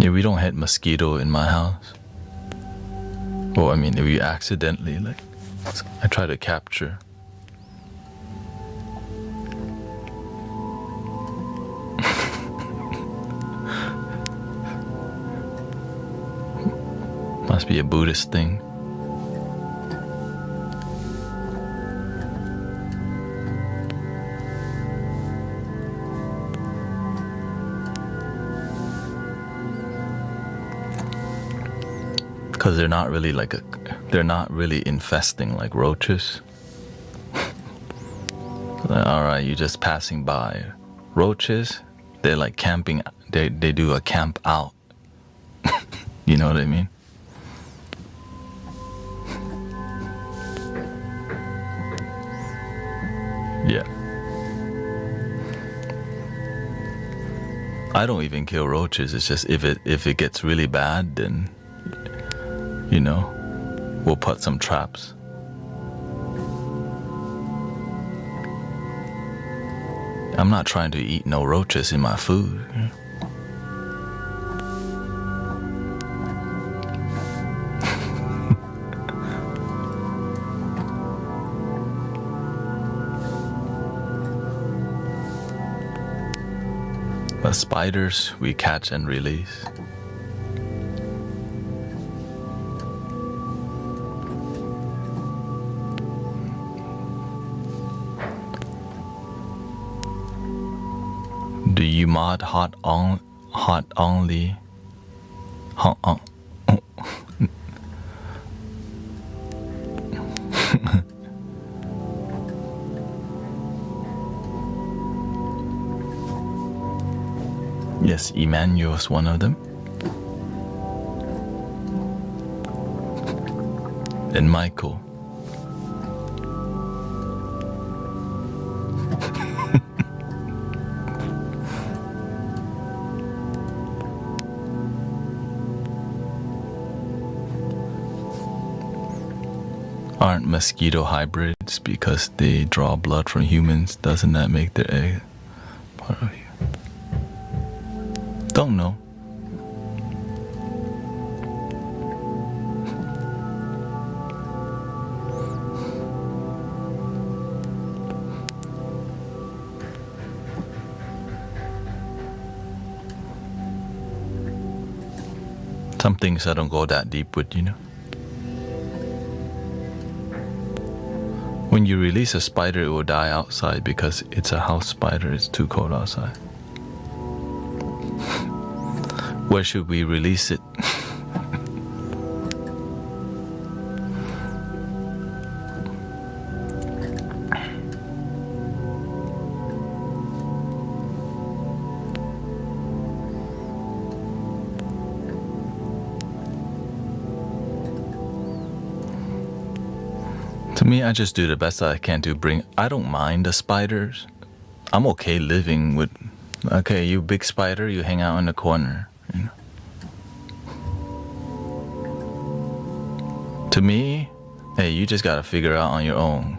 Yeah, we don't hit mosquito in my house. Well, I mean, if you accidentally, like, I try to capture. Must be a Buddhist thing. Because they're not really they're not really infesting like roaches. Alright, you're just passing by. Roaches, they're like camping, they do a camp out. You know what I mean? Yeah. I don't even kill roaches. It's just if it gets really bad, then you know, we'll put some traps. I'm not trying to eat no roaches in my food. But spiders, we catch and release. Do you mod hot only? Yes, Emmanuel's one of them. And Michael. Aren't mosquito hybrids because they draw blood from humans? Doesn't that make their egg part of you? Don't know. Some things I don't go that deep with, you know. When you release a spider, it will die outside because it's a house spider. It's too cold outside. Where should we release it? To me, I just do the best that I can to I don't mind the spiders. I'm okay living with, okay, you big spider, you hang out in the corner. You know? To me, hey, you just gotta figure out on your own.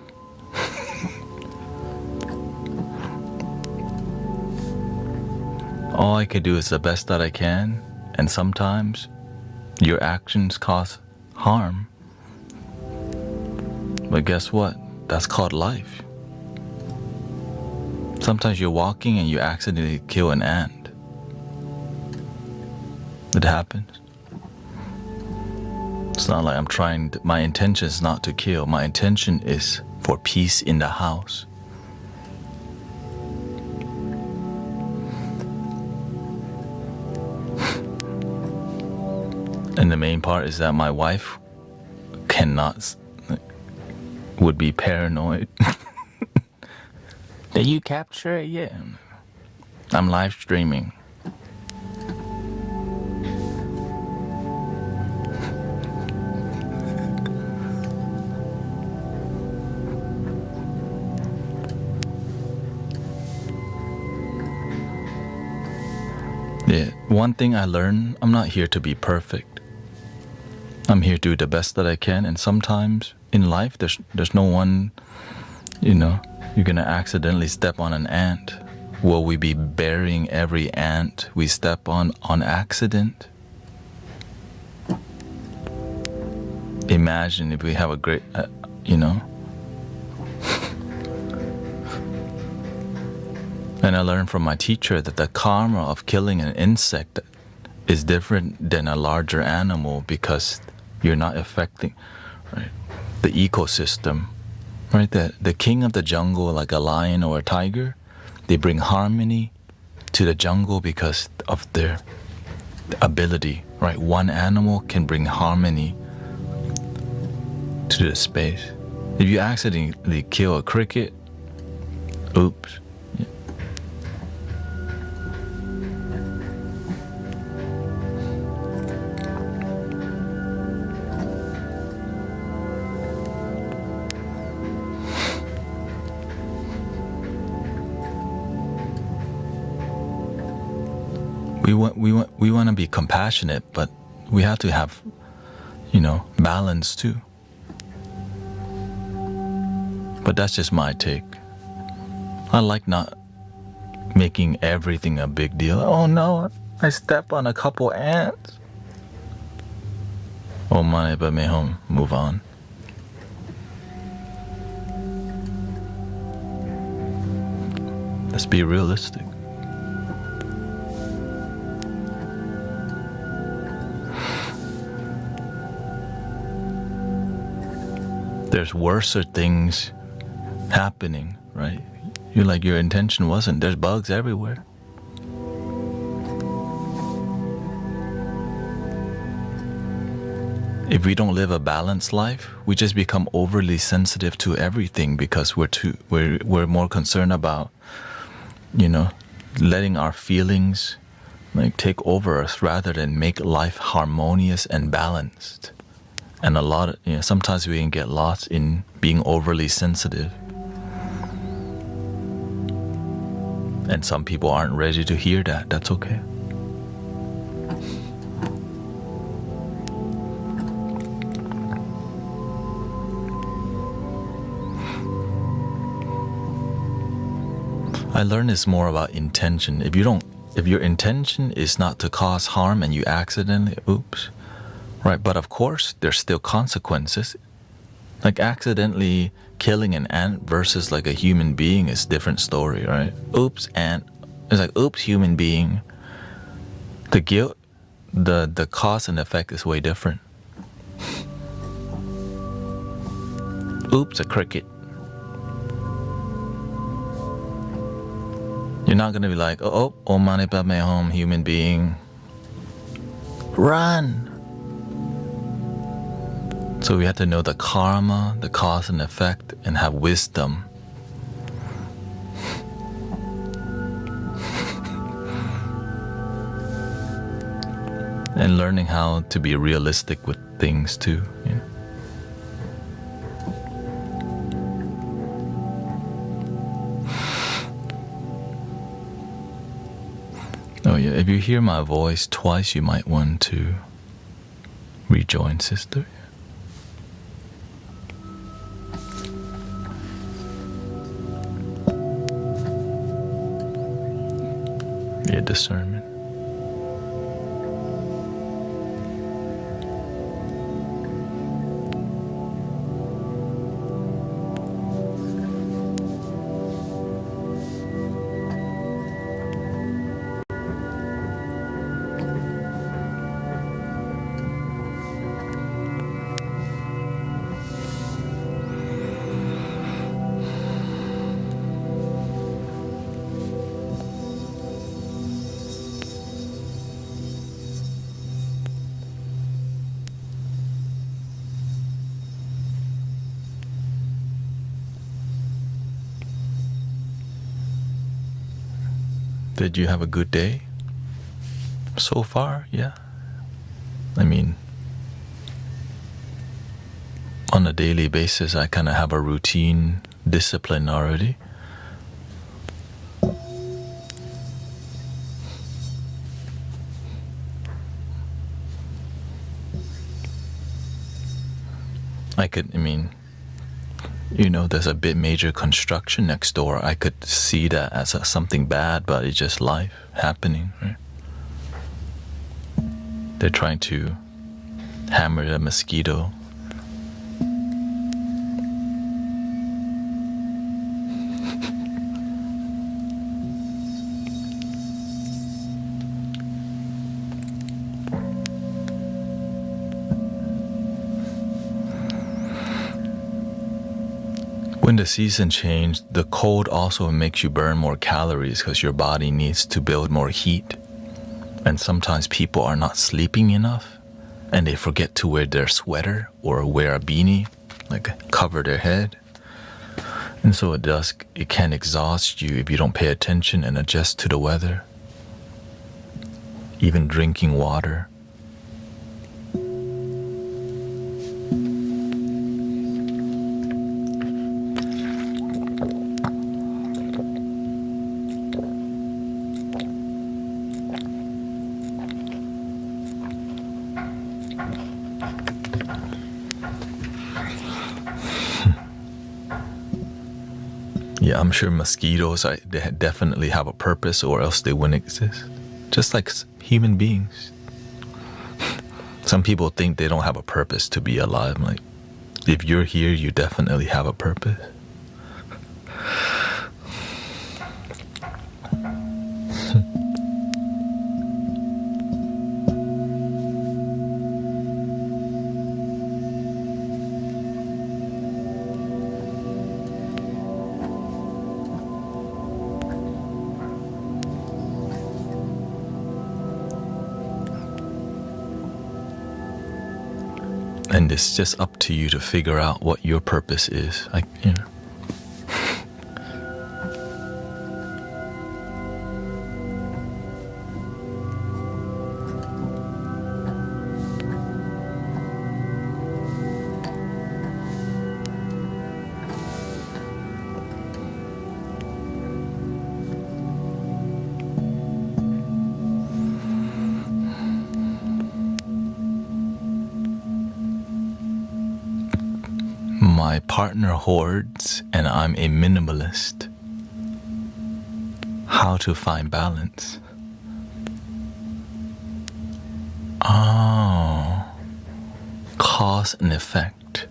All I can do is the best that I can, and sometimes your actions cause harm. But guess what? That's called life. Sometimes you're walking and you accidentally kill an ant. It happens. It's not like I'm trying to, my intention is not to kill. My intention is for peace in the house. And the main part is that my wife would be paranoid. Did you capture it? Yeah. I'm live streaming. Yeah, one thing I learned, I'm not here to be perfect. I'm here to do the best that I can, and sometimes in life there's no one, you're gonna accidentally step on an ant. Will we be burying every ant we step on accident? Imagine if we have a great, And I learned from my teacher that the karma of killing an insect is different than a larger animal because you're not affecting, right, the ecosystem. Right? The king of the jungle, like a lion or a tiger, they bring harmony to the jungle because of their ability. Right? One animal can bring harmony to the space. If you accidentally kill a cricket, oops. We want to be compassionate, but we have to have, balance too. But that's just my take. I like not making everything a big deal. Oh no, I stepped on a couple ants. Oh my, but may home, move on. Let's be realistic. There's worser things happening, right? You're like, your intention wasn't. There's bugs everywhere. If we don't live a balanced life, we just become overly sensitive to everything because we're more concerned about, letting our feelings take over us rather than make life harmonious and balanced. And sometimes we can get lost in being overly sensitive. And some people aren't ready to hear that. That's okay. I learned it's more about intention. If your intention is not to cause harm and you accidentally, oops. Right, but of course, there's still consequences. Like accidentally killing an ant versus like a human being is a different story, right? Oops, ant. It's like, oops, human being. The guilt, the cause and effect is way different. Oops, a cricket. You're not gonna be like, oh, mani padme hum, human being. Run! So we have to know the karma, the cause and effect, and have wisdom. And learning how to be realistic with things too. Oh yeah, if you hear my voice twice, you might want to rejoin, sister. Yeah, discernment. Did you have a good day? So far, yeah. I mean, on a daily basis, I kind of have a routine discipline already. There's a bit major construction next door. I could see that as something bad, but it's just life happening, right? They're trying to hammer the mosquito. When the season changes, the cold also makes you burn more calories because your body needs to build more heat. And sometimes people are not sleeping enough and they forget to wear their sweater or wear a beanie, like cover their head. And so it can exhaust you if you don't pay attention and adjust to the weather. Even drinking water. Yeah, I'm sure mosquitoes, they definitely have a purpose or else they wouldn't exist. Just like human beings. Some people think they don't have a purpose to be alive. I'm like, if you're here, you definitely have a purpose. And it's just up to you to figure out what your purpose is. My partner hoards and I'm a minimalist. How to find balance? Oh, cause and effect.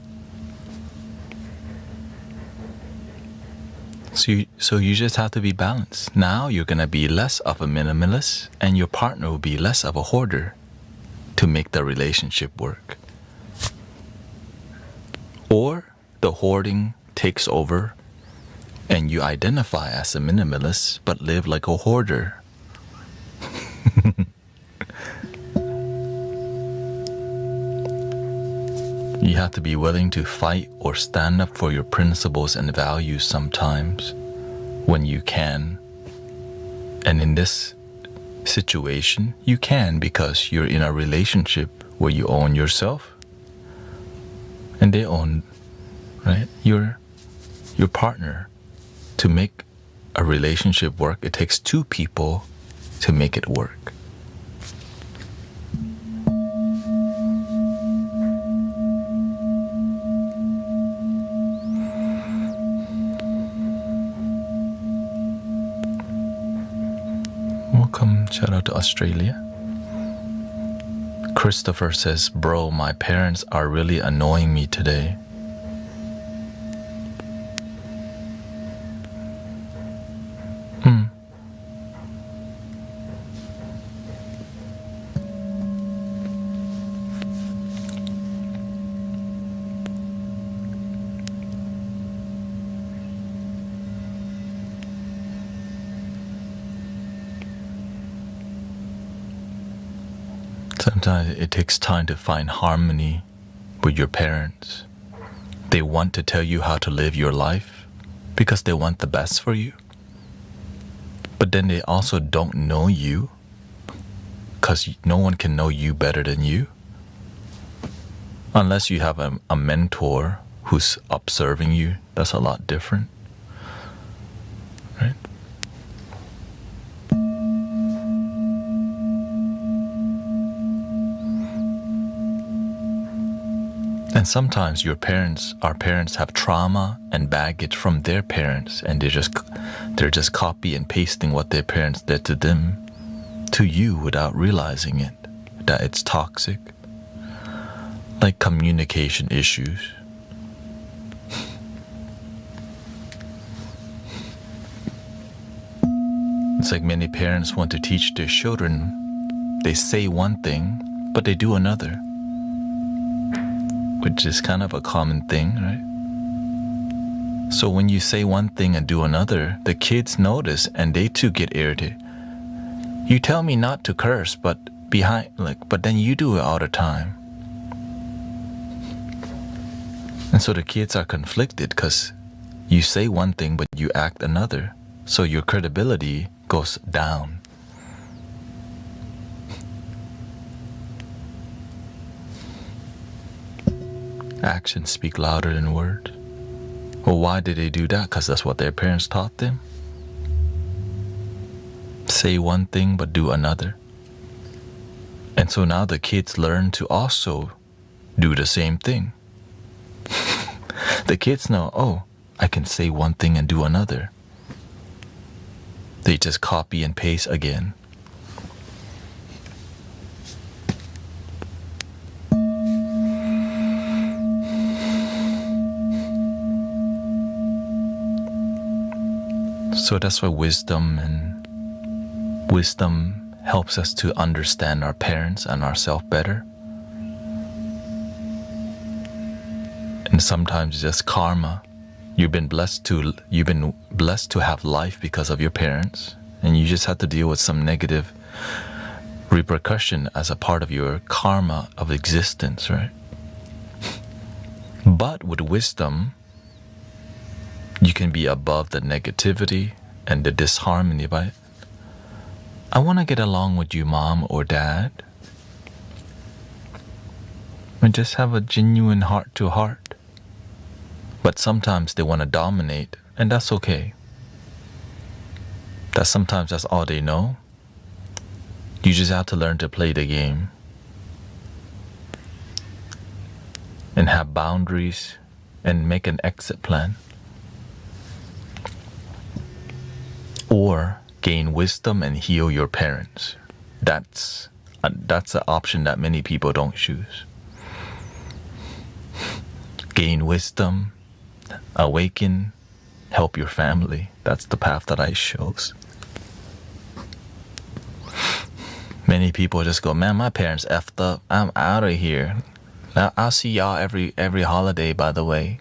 So you just have to be balanced. Now you're gonna be less of a minimalist and your partner will be less of a hoarder to make the relationship work. Or the hoarding takes over and you identify as a minimalist but live like a hoarder. You have to be willing to fight or stand up for your principles and values sometimes when you can. And in this situation, you can because you're in a relationship where you own yourself and they own, right? Your partner. To make a relationship work, it takes two people to make it work. Welcome, shout out to Australia. Christopher says, bro, my parents are really annoying me today. Sometimes it takes time to find harmony with your parents. They want to tell you how to live your life because they want the best for you. But then they also don't know you, because no one can know you better than you. Unless you have a mentor who's observing you, that's a lot different, right? And sometimes our parents have trauma and baggage from their parents, and they're just copy and pasting what their parents did to them to you without realizing it, that it's toxic. Like communication issues. It's like many parents want to teach their children. They say one thing, but they do another, which is kind of a common thing, right? So when you say one thing and do another, the kids notice and they too get irritated. You tell me not to curse, but then you do it all the time. And so the kids are conflicted because you say one thing but you act another. So your credibility goes down. Actions speak louder than words. Well, why did they do that? Because that's what their parents taught them. Say one thing but do another. And so now the kids learn to also do the same thing. The kids know, oh, I can say one thing and do another. They just copy and paste again. So that's why wisdom helps us to understand our parents and ourselves better. And sometimes it's just karma. You've been blessed to have life because of your parents, and you just have to deal with some negative repercussion as a part of your karma of existence, right? But with wisdom, you can be above the negativity and the disharmony by it. I want to get along with you, mom or dad. And just have a genuine heart to heart. But sometimes they want to dominate, and that's okay. Sometimes that's all they know. You just have to learn to play the game. And have boundaries and make an exit plan. Or gain wisdom and heal your parents. That's an option that many people don't choose. Gain wisdom, awaken, help your family. That's the path that I chose. Many people just go, man, my parents effed up. I'm out of here. I'll see y'all every holiday, by the way.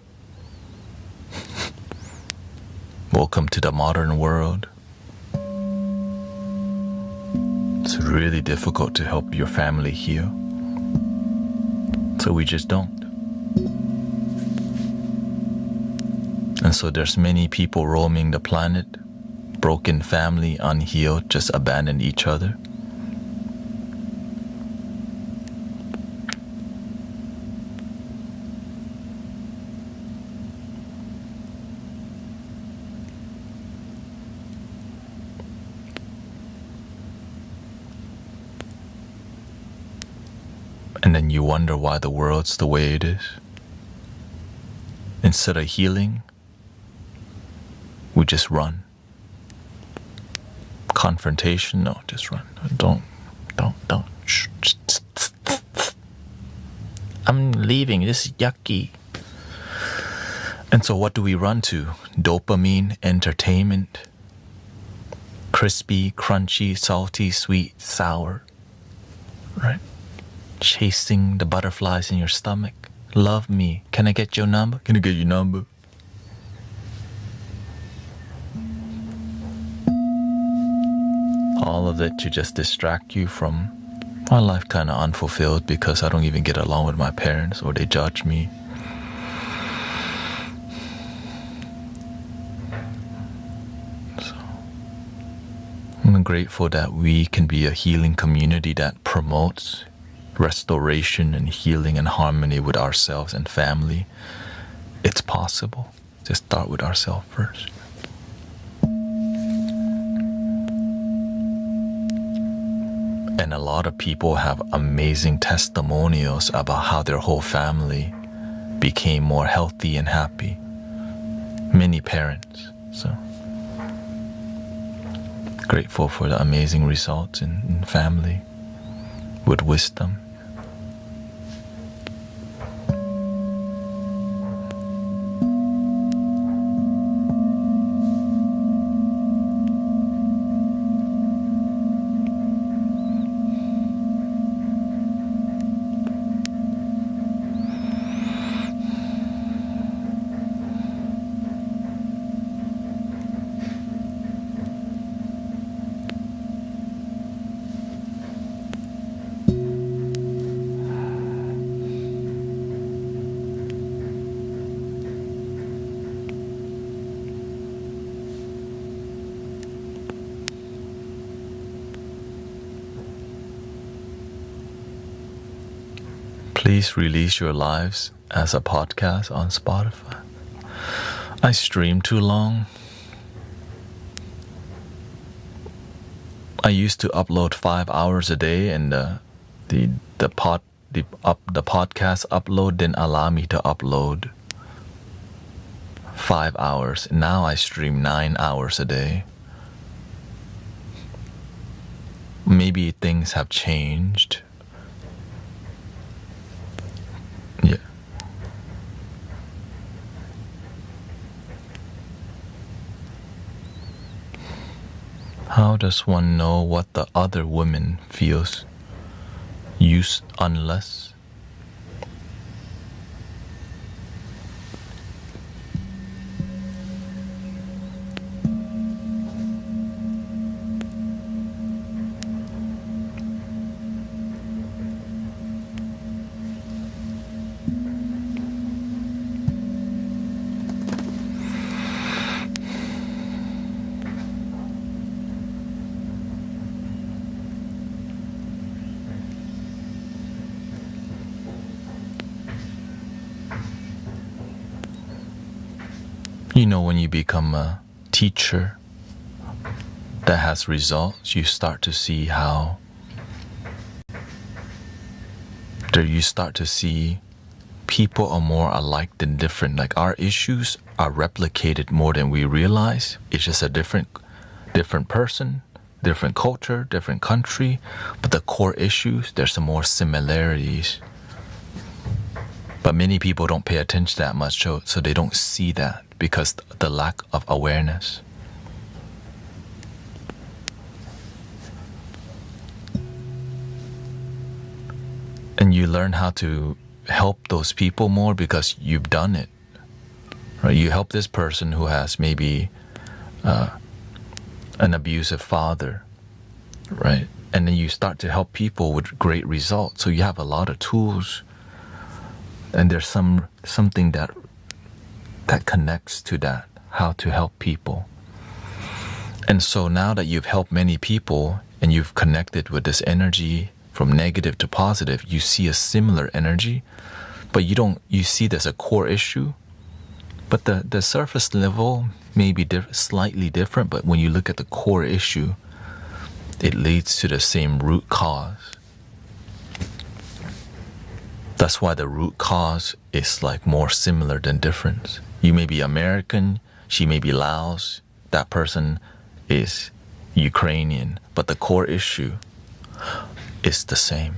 Welcome to the modern world. It's really difficult to help your family heal. So we just don't. And so there's many people roaming the planet, broken family, unhealed, just abandon each other. And then you wonder why the world's the way it is. Instead of healing, we just run. Confrontation, no, just run. Don't. I'm leaving, this is yucky. And so what do we run to? Dopamine, entertainment, crispy, crunchy, salty, sweet, sour, right? Chasing the butterflies in your stomach. Love me. Can I get your number? Can I get your number? All of that to just distract you from my life kind of unfulfilled because I don't even get along with my parents or they judge me. So I'm grateful that we can be a healing community that promotes restoration and healing and harmony with ourselves and family. It's possible. Just start with ourselves first. And a lot of people have amazing testimonials about how their whole family became more healthy and happy. Many parents. So grateful for the amazing results in family with wisdom. Please release your lives as a podcast on Spotify. I stream too long. I used to upload 5 hours a day, and the podcast upload didn't allow me to upload 5 hours. Now I stream 9 hours a day. Maybe things have changed. Yeah. How does one know what the other woman feels? Unless when you become a teacher that has results, you start to see how you start to see people are more alike than different. Like our issues are replicated more than we realize. It's just a different person, different culture, different country, but the core issues, there's some more similarities. But many people don't pay attention that much, so they don't see that because the lack of awareness. And you learn how to help those people more because you've done it. Right? You help this person who has maybe an abusive father, right? And then you start to help people with great results. So you have a lot of tools. And there's something that connects to that, how to help people. And so now that you've helped many people and you've connected with this energy from negative to positive, you see a similar energy, but you see there's a core issue, but the surface level may be slightly different, but when you look at the core issue, it leads to the same root cause. That's why the root cause is like more similar than different. You may be American, she may be Laos, that person is Ukrainian, but the core issue is the same.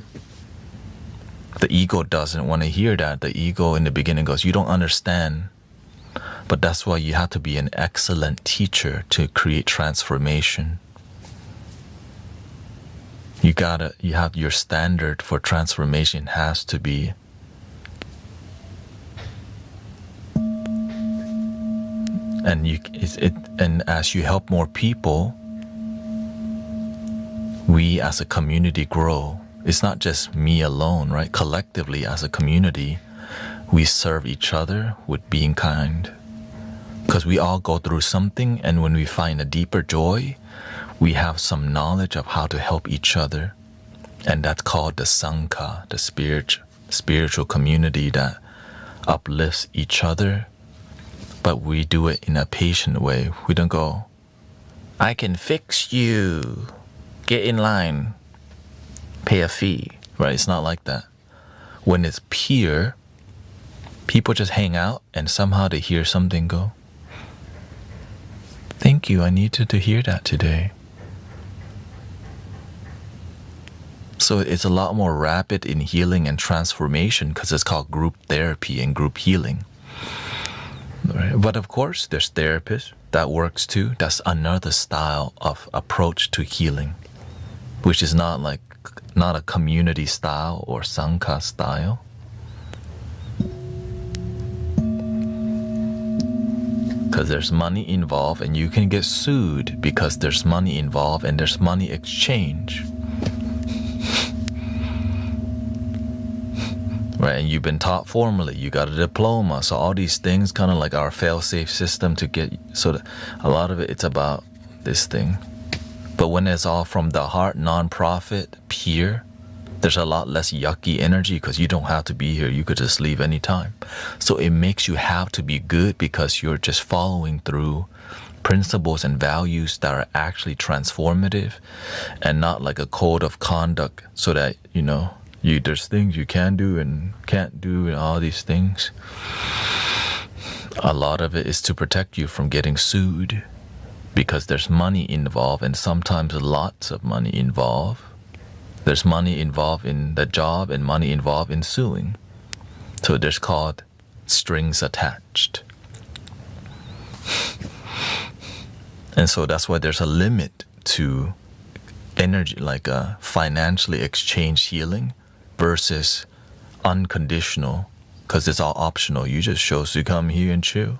The ego doesn't want to hear that. The ego in the beginning goes, you don't understand. But that's why you have to be an excellent teacher to create transformation. You have your standard for transformation has to be and as you help more people, we as a community grow. It's not just me alone, right? Collectively as a community, we serve each other with being kind. Because we all go through something, and when we find a deeper joy, We have some knowledge of how to help each other. And that's called the Sangha, the spiritual community that uplifts each other. But we do it in a patient way. We don't go, I can fix you. Get in line. Pay a fee. Right? It's not like that. When it's peer, people just hang out and somehow they hear something go, thank you, I needed to hear that today. So it's a lot more rapid in healing and transformation because it's called group therapy and group healing. Right? But of course, there's therapists. That works too. That's another style of approach to healing, which is not a community style or Sangha style. Because there's money involved and you can get sued because there's money involved and there's money exchange. Right, and you've been taught formally, you got a diploma, so all these things kind of like our fail-safe system to get, so that a lot of it's about this thing. But when it's all from the heart, non-profit, peer, there's a lot less yucky energy because you don't have to be here, you could just leave anytime. So it makes you have to be good because you're just following through principles and values that are actually transformative and not like a code of conduct so that, there's things you can do and can't do and all these things. A lot of it is to protect you from getting sued because there's money involved and sometimes lots of money involved. There's money involved in the job and money involved in suing. So there's called strings attached. And so that's why there's a limit to energy, like a financially exchanged healing versus unconditional, because it's all optional. You just chose to come here and chill.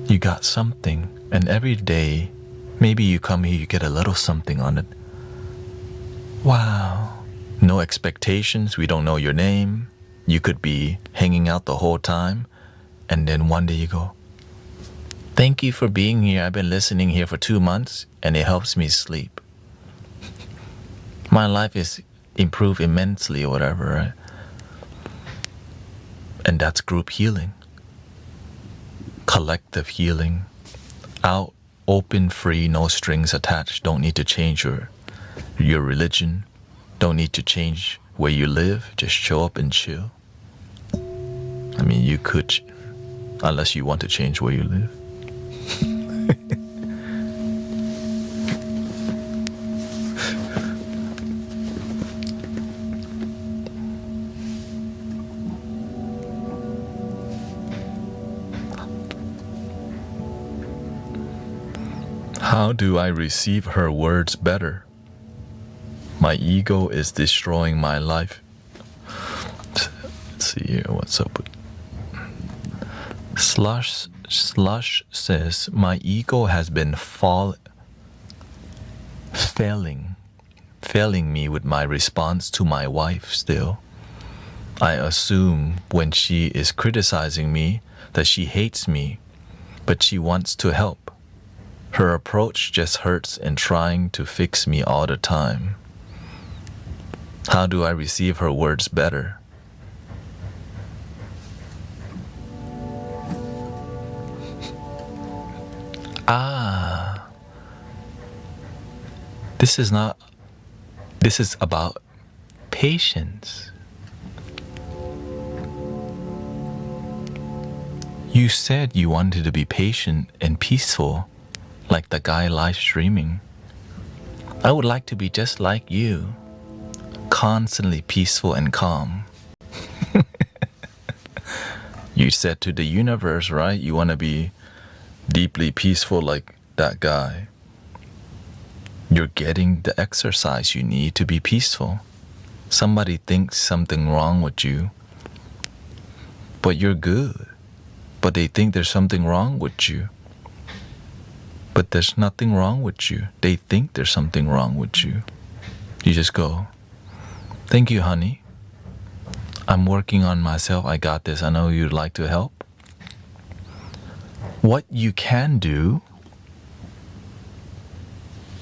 You got something, and every day, maybe you come here, you get a little something on it. Wow. No expectations. We don't know your name. You could be hanging out the whole time, and then one day you go, thank you for being here. I've been listening here for 2 months, and it helps me sleep. My life is improved immensely or whatever, right? And that's group healing. Collective healing. Out, open, free, no strings attached. Don't need to change your religion. Don't need to change where you live. Just show up and chill. I mean, you could, unless you want to change where you live. How do I receive her words better? My ego is destroying my life. Let's see here, what's up with Slush says, my ego has been failing me with my response to my wife still. I assume when she is criticizing me that she hates me, but she wants to help. Her approach just hurts and trying to fix me all the time. How do I receive her words better? This is about patience. You said you wanted to be patient and peaceful, like the guy live streaming. I would like to be just like you, constantly peaceful and calm. You said to the universe, right? You want to be deeply peaceful like that guy. You're getting the exercise you need to be peaceful. Somebody thinks something wrong with you, but you're good. But they think there's something wrong with you. But there's nothing wrong with you. They think there's something wrong with you. You just go, thank you, honey. I'm working on myself. I got this. I know you'd like to help. What you can do,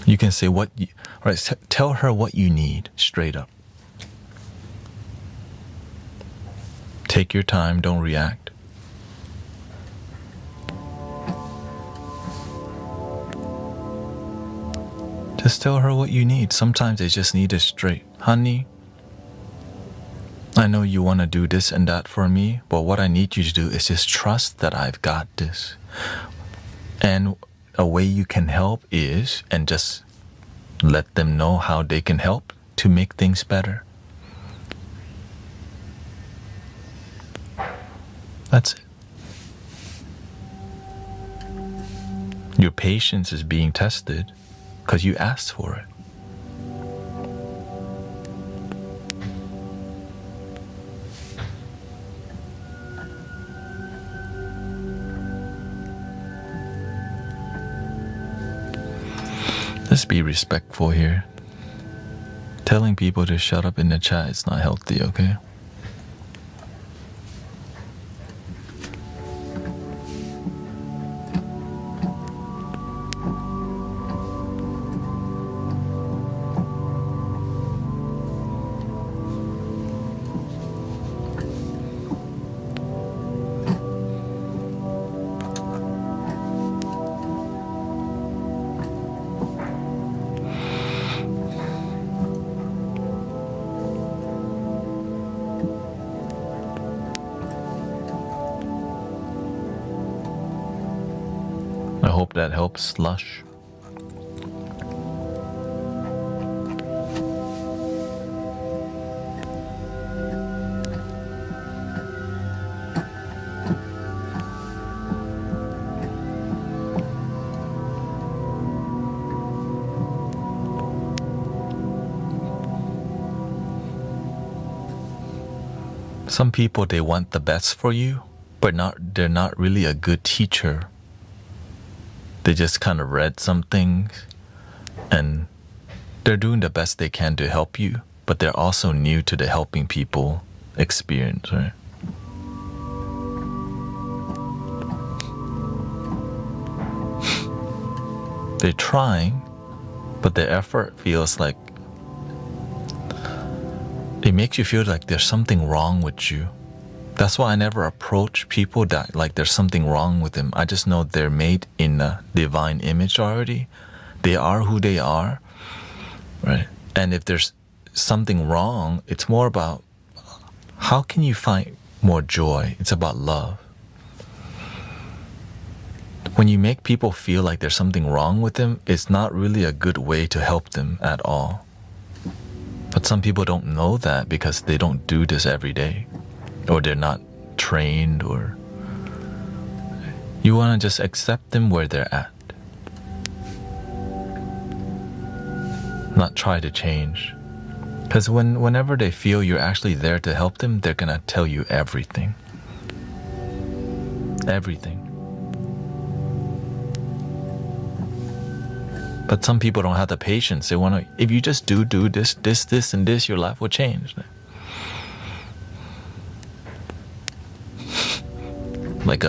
you can say tell her what you need straight up. Take your time, don't react. Just tell her what you need. Sometimes they just need it straight. Honey, I know you want to do this and that for me, but what I need you to do is just trust that I've got this. And a way you can help is, and just let them know how they can help to make things better. That's it. Your patience is being tested because you asked for it. Let's be respectful here. Telling people to shut up in the chat is not healthy, okay? I hope that helps, Slush. Some people, they want the best for you, but they're not really a good teacher. They just kind of read some things and they're doing the best they can to help you, but they're also new to the helping people experience, right? They're trying, but their effort feels like it makes you feel like there's something wrong with you. That's why I never approach people that like there's something wrong with them. I just know they're made in a divine image already. They are who they are, right? And if there's something wrong, it's more about how can you find more joy? It's about love. When you make people feel like there's something wrong with them, it's not really a good way to help them at all. But some people don't know that because they don't do this every day. Or they're not trained, or you want to just accept them where they're at. Not try to change. Because whenever they feel you're actually there to help them, they're going to tell you everything. Everything. But some people don't have the patience. They want to, if you just do this, and this, your life will change. Like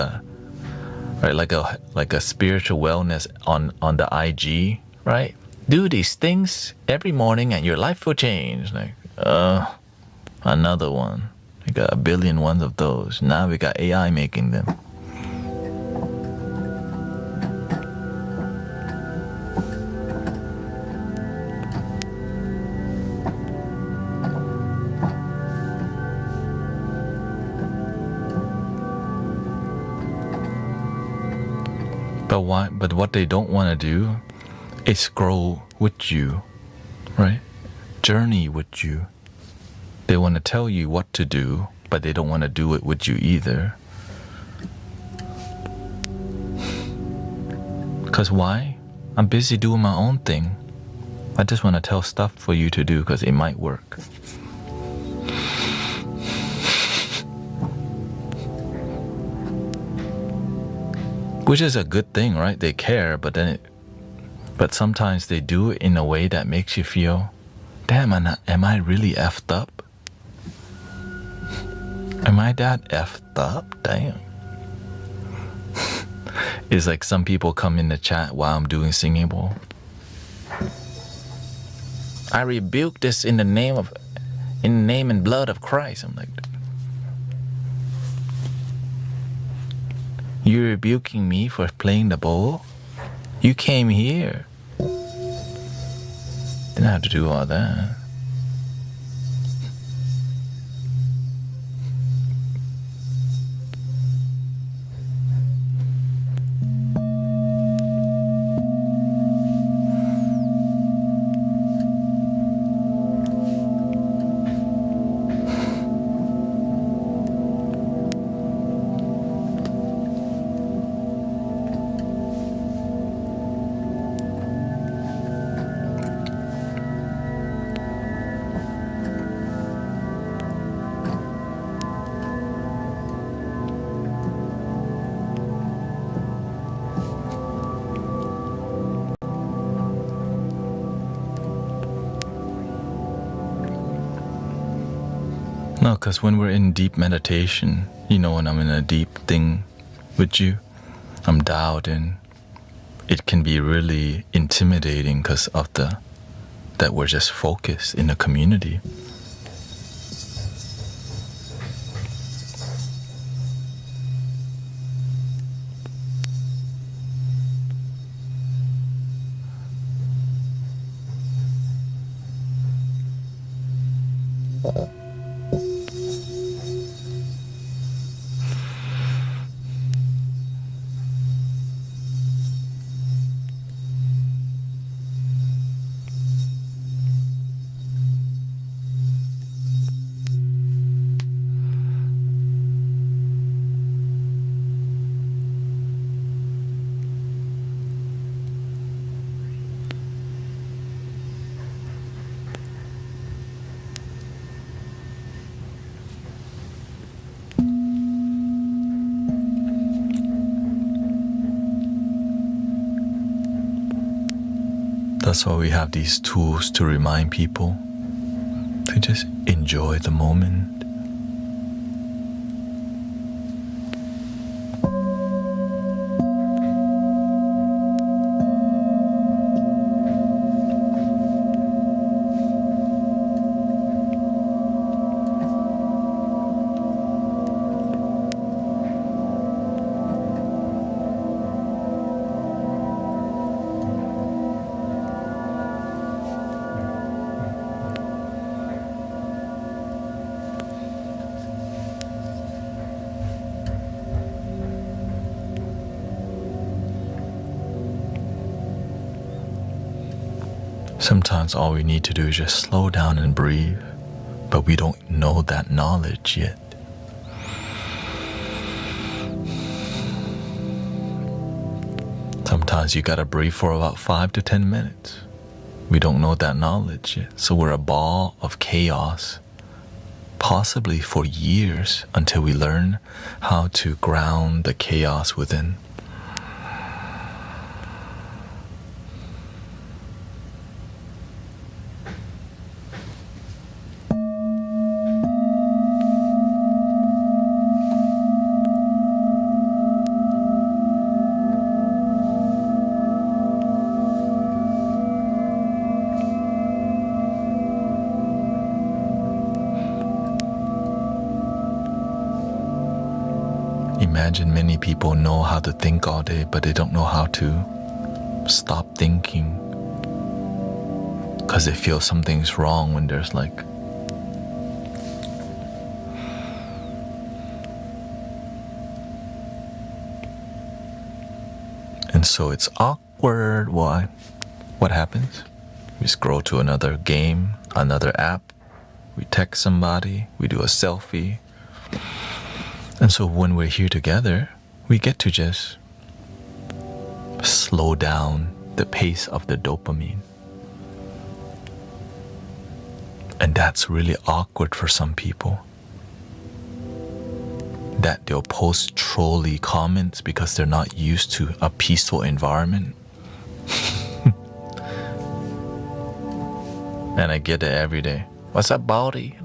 a spiritual wellness on the IG, right? Do these things every morning and your life will change. Like, another one. We got 1 billion ones of those. Now we got AI making them. But what they don't want to do is grow with you, right? Journey with you. They want to tell you what to do, but they don't want to do it with you either. Because why? I'm busy doing my own thing. I just want to tell stuff for you to do because it might work. Which is a good thing, right? They care, but sometimes they do it in a way that makes you feel, damn, am I really effed up? Am I that effed up? Damn. It's like some people come in the chat while I'm doing singing bowl. I rebuke this in the name and blood of Christ. I'm like, you're rebuking me for playing the bowl? You came here. Didn't have to do all that. No, because when we're in deep meditation, when I'm in a deep thing with you, I'm dialed in. It can be really intimidating because of that we're just focused in a community. That's why we have these tools to remind people to just enjoy the moment. Sometimes all we need to do is just slow down and breathe, but we don't know that knowledge yet. Sometimes you gotta breathe for about 5 to 10 minutes. We don't know that knowledge yet, so we're a ball of chaos, possibly for years until we learn how to ground the chaos within. Imagine many people know how to think all day, but they don't know how to stop thinking because they feel something's wrong when there's and so it's awkward. Why? What happens? We scroll to another game, another app, we text somebody, we do a selfie. And so when we're here together, we get to just slow down the pace of the dopamine. And that's really awkward for some people. That they'll post trolly comments because they're not used to a peaceful environment. And I get it every day. What's up, Baldy?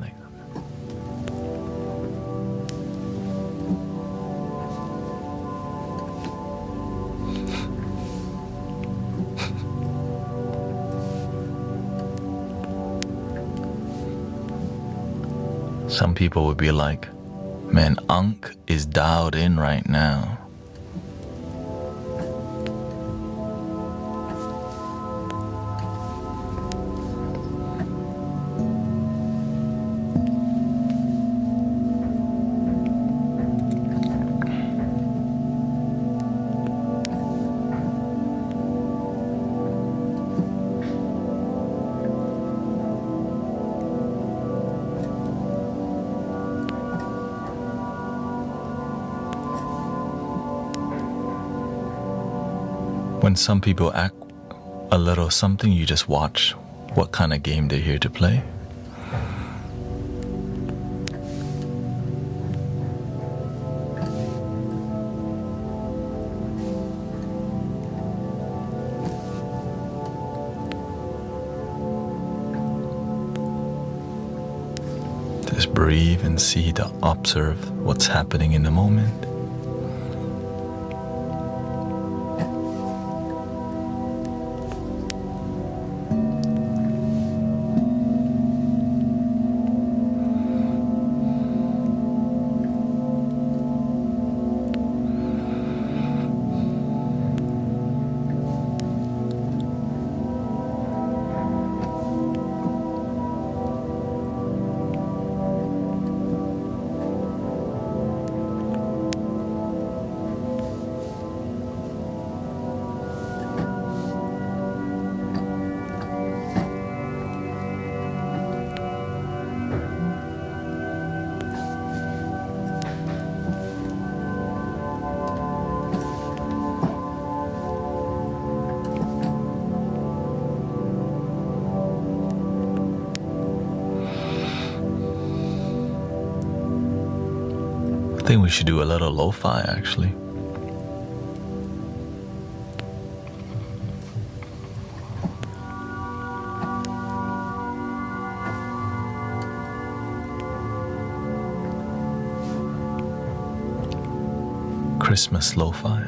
Some people would be like, man, Ankh is dialed in right now. When some people act a little something, you just watch what kind of game they're here to play. Just breathe and observe what's happening in the moment. I think we should do a little lo-fi actually. Christmas lo-fi.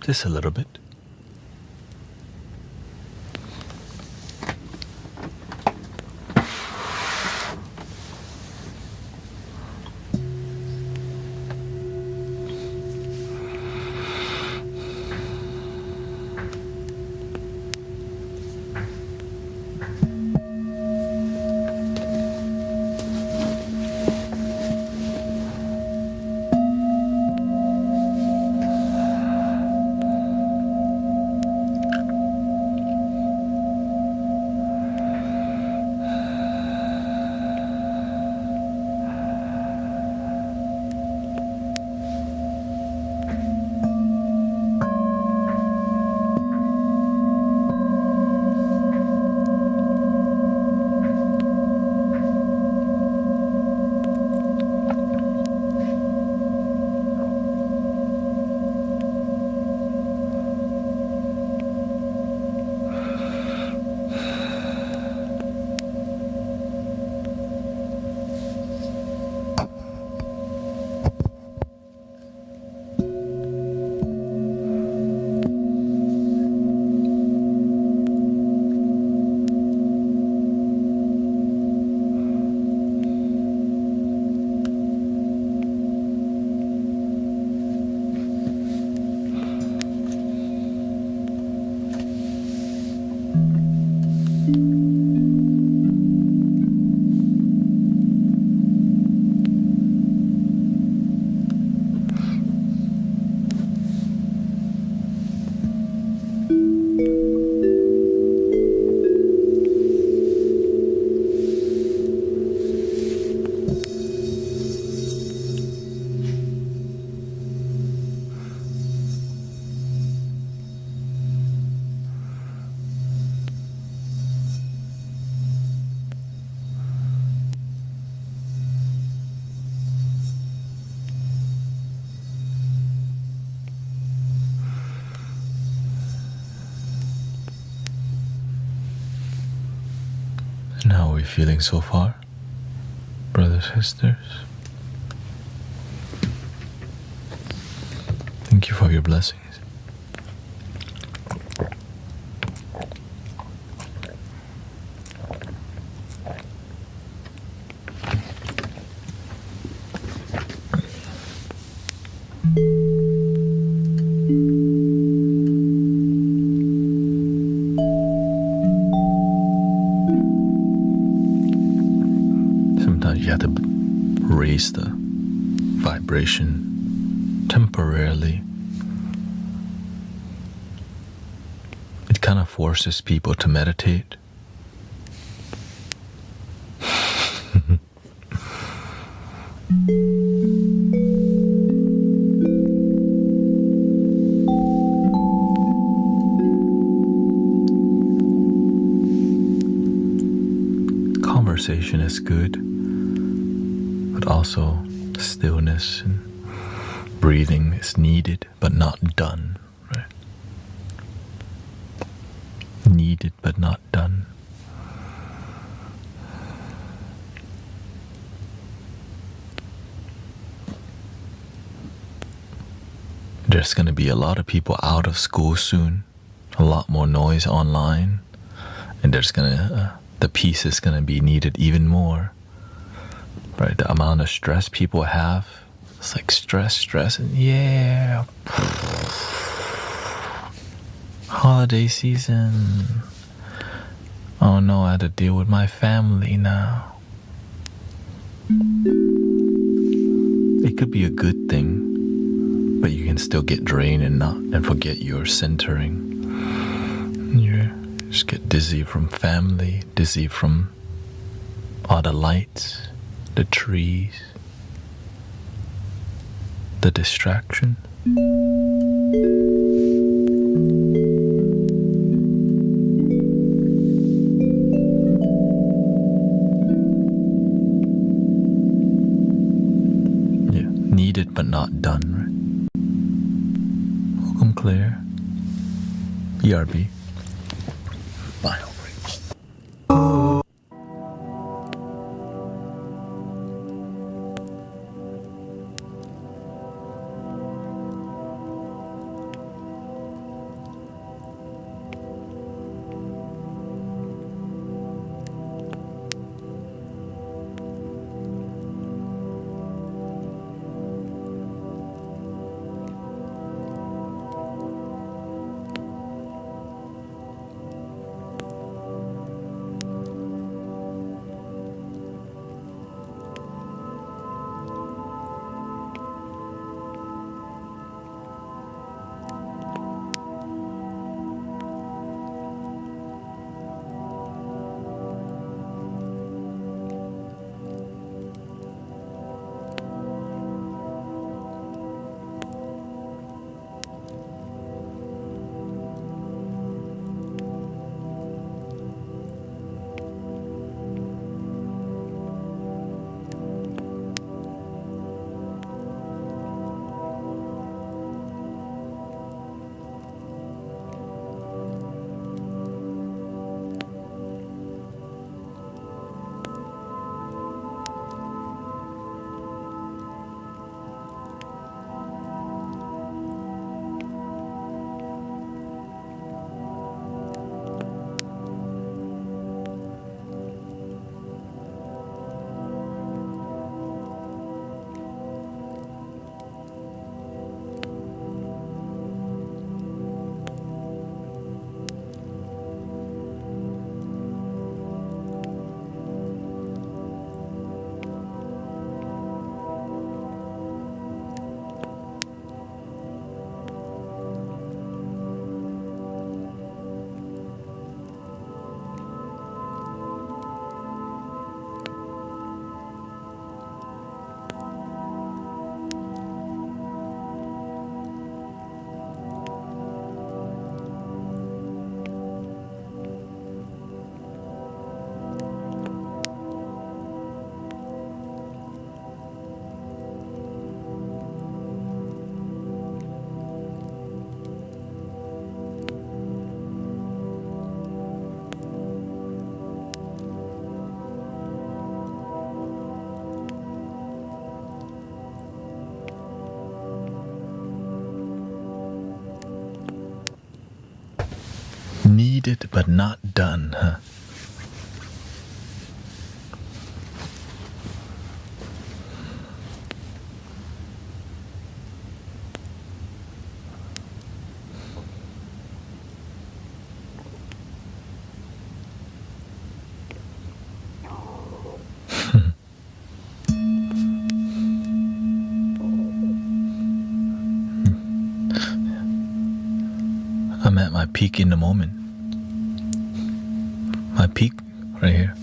this a little bit. And how are we feeling so far, brothers, sisters? Thank you for your blessings. Sometimes you have to raise the vibration temporarily. It kind of forces people to meditate. Conversation is good, but also stillness and breathing is needed, but not done, right? Needed, but not done. There's going to be a lot of people out of school soon, a lot more noise online, and the peace is going to be needed even more, right? The amount of stress people have, it's like stress, and yeah, holiday season. Oh no, I had to deal with my family now. It could be a good thing, but you can still get drained and forget your centering. You just get dizzy from family, dizzy from all the lights, the trees, the distraction. Yeah, needed but not done, right? Welcome, Claire. BRB. Bye. Needed but not done, huh? I'm at my peak in the moment. My peak right here.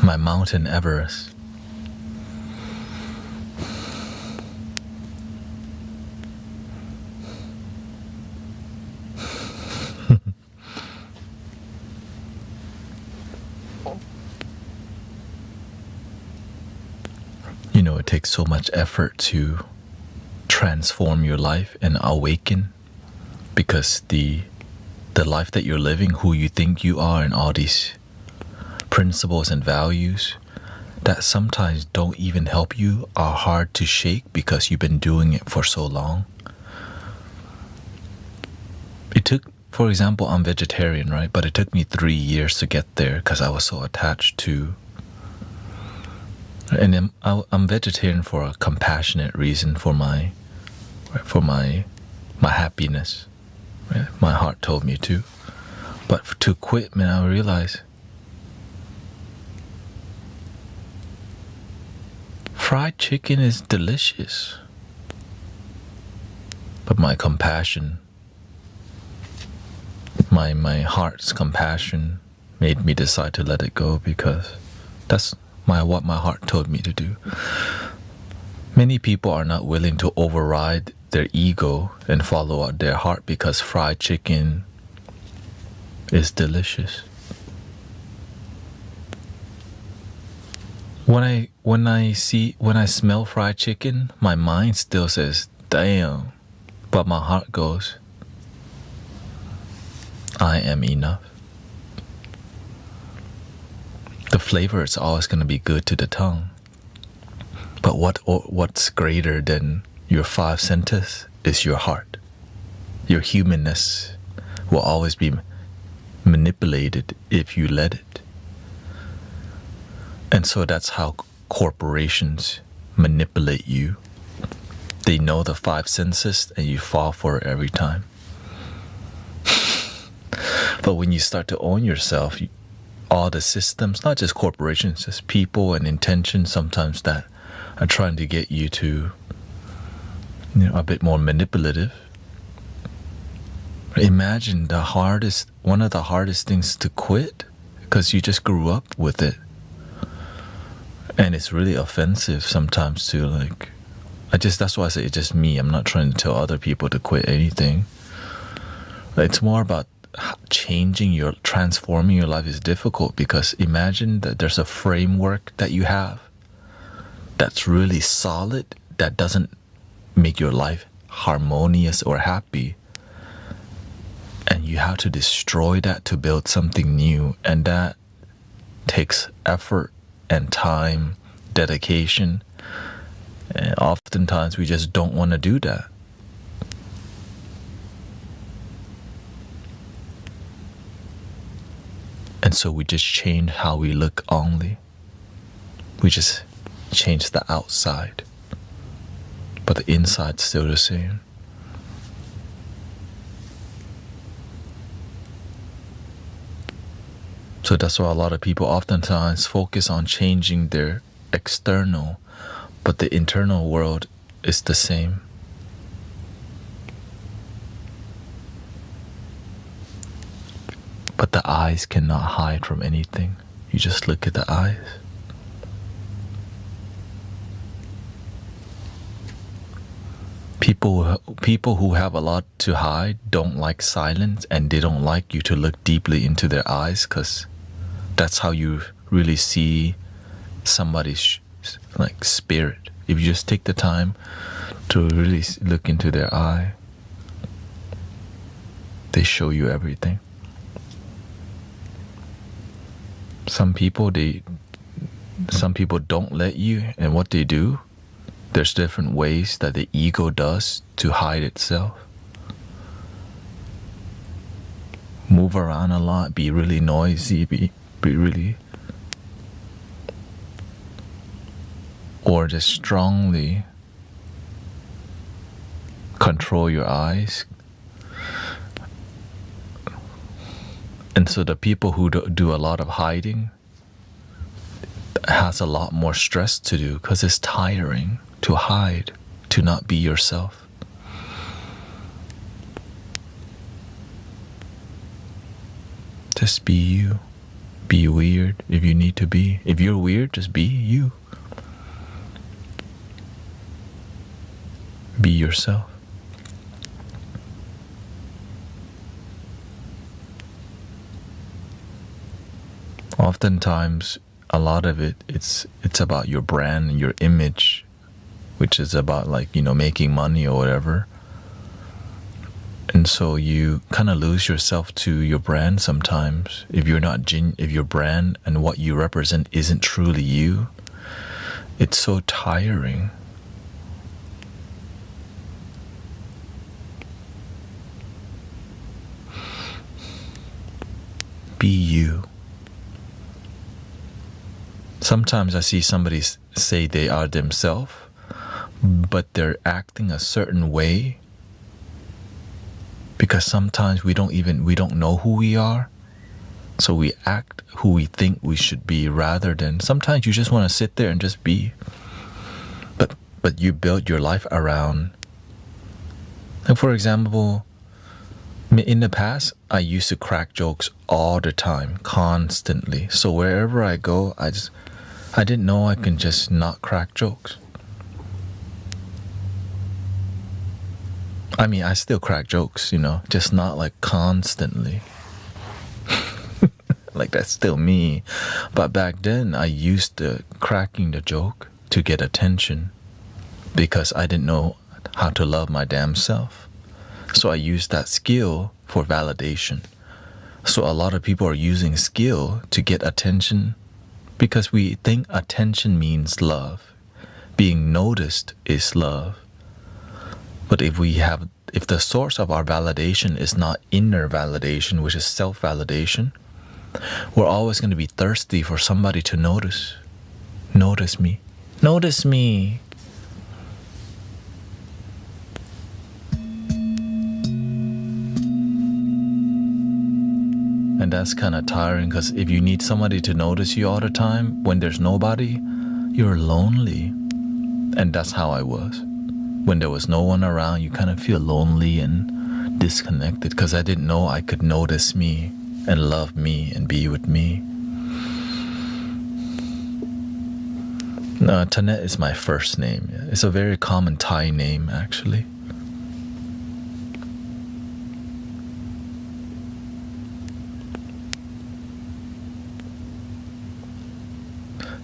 My mountain Everest. You know, it takes so much effort to transform your life and awaken, because the life that you're living, who you think you are, and all these principles and values that sometimes don't even help you are hard to shake because you've been doing it for so long. It took, for example, I'm vegetarian, right? But it took me 3 years to get there because I was so attached to. And I'm vegetarian for a compassionate reason, for my happiness. Right? My heart told me to. But to quit, man, I realized fried chicken is delicious. But my compassion, my heart's compassion made me decide to let it go, because that's what my heart told me to do. Many people are not willing to override their ego and follow out their heart because fried chicken is delicious. When I smell fried chicken, my mind still says, damn, but my heart goes, I am enough. The flavor is always going to be good to the tongue. But what's greater than your 5 senses is your heart. Your humanness will always be manipulated if you let it. And so that's how corporations manipulate you. They know the 5 senses and you fall for it every time. But when you start to own yourself, all the systems, not just corporations, just people and intentions sometimes that are trying to get you to, a bit more manipulative. Imagine one of the hardest things to quit, because you just grew up with it. And it's really offensive sometimes to that's why I say it's just me. I'm not trying to tell other people to quit anything. It's more about transforming your life is difficult, because imagine that there's a framework that you have that's really solid, that doesn't make your life harmonious or happy, and you have to destroy that to build something new, and that takes effort and time, dedication, and oftentimes we just don't want to do that. And so we just change how we look only. We just change the outside, but the inside's still the same. So that's why a lot of people oftentimes focus on changing their external, but the internal world is the same. But the eyes cannot hide from anything. You just look at the eyes. People who have a lot to hide don't like silence, and they don't like you to look deeply into their eyes, because that's how you really see somebody's spirit. If you just take the time to really look into their eye, they show you everything. Some people don't let you, and what they do, There's different ways that the ego does to hide itself. Move around a lot, be really noisy, be really, or just strongly control your eyes. And so the people who do a lot of hiding has a lot more stress to do because it's tiring to hide, to not be yourself. Just be you. Be weird if you need to be. If you're weird, just be you. Be yourself. Oftentimes, a lot of it's about your brand and your image, which is about making money or whatever. And so you kind of lose yourself to your brand sometimes. If if your brand and what you represent isn't truly you, it's so tiring. Be you. Sometimes I see somebody say they are themselves, but they're acting a certain way because sometimes we don't know who we are. So we act who we think we should be rather than sometimes you just want to sit there and just be. But you build your life around. Like for example, in the past, I used to crack jokes all the time, constantly. So wherever I go, I didn't know I can just not crack jokes. I mean, I still crack jokes, just not like constantly. Like that's still me. But back then, I used cracking the joke to get attention because I didn't know how to love my damn self. So I used that skill for validation. So a lot of people are using skill to get attention because we think attention means love. Being noticed is love. But if the source of our validation is not inner validation, which is self-validation, we're always going to be thirsty for somebody to notice. Notice me. Notice me. And that's kind of tiring because if you need somebody to notice you all the time, when there's nobody, you're lonely. And that's how I was. When there was no one around, you kind of feel lonely and disconnected because I didn't know I could notice me and love me and be with me. Tanet is my first name. It's a very common Thai name, actually.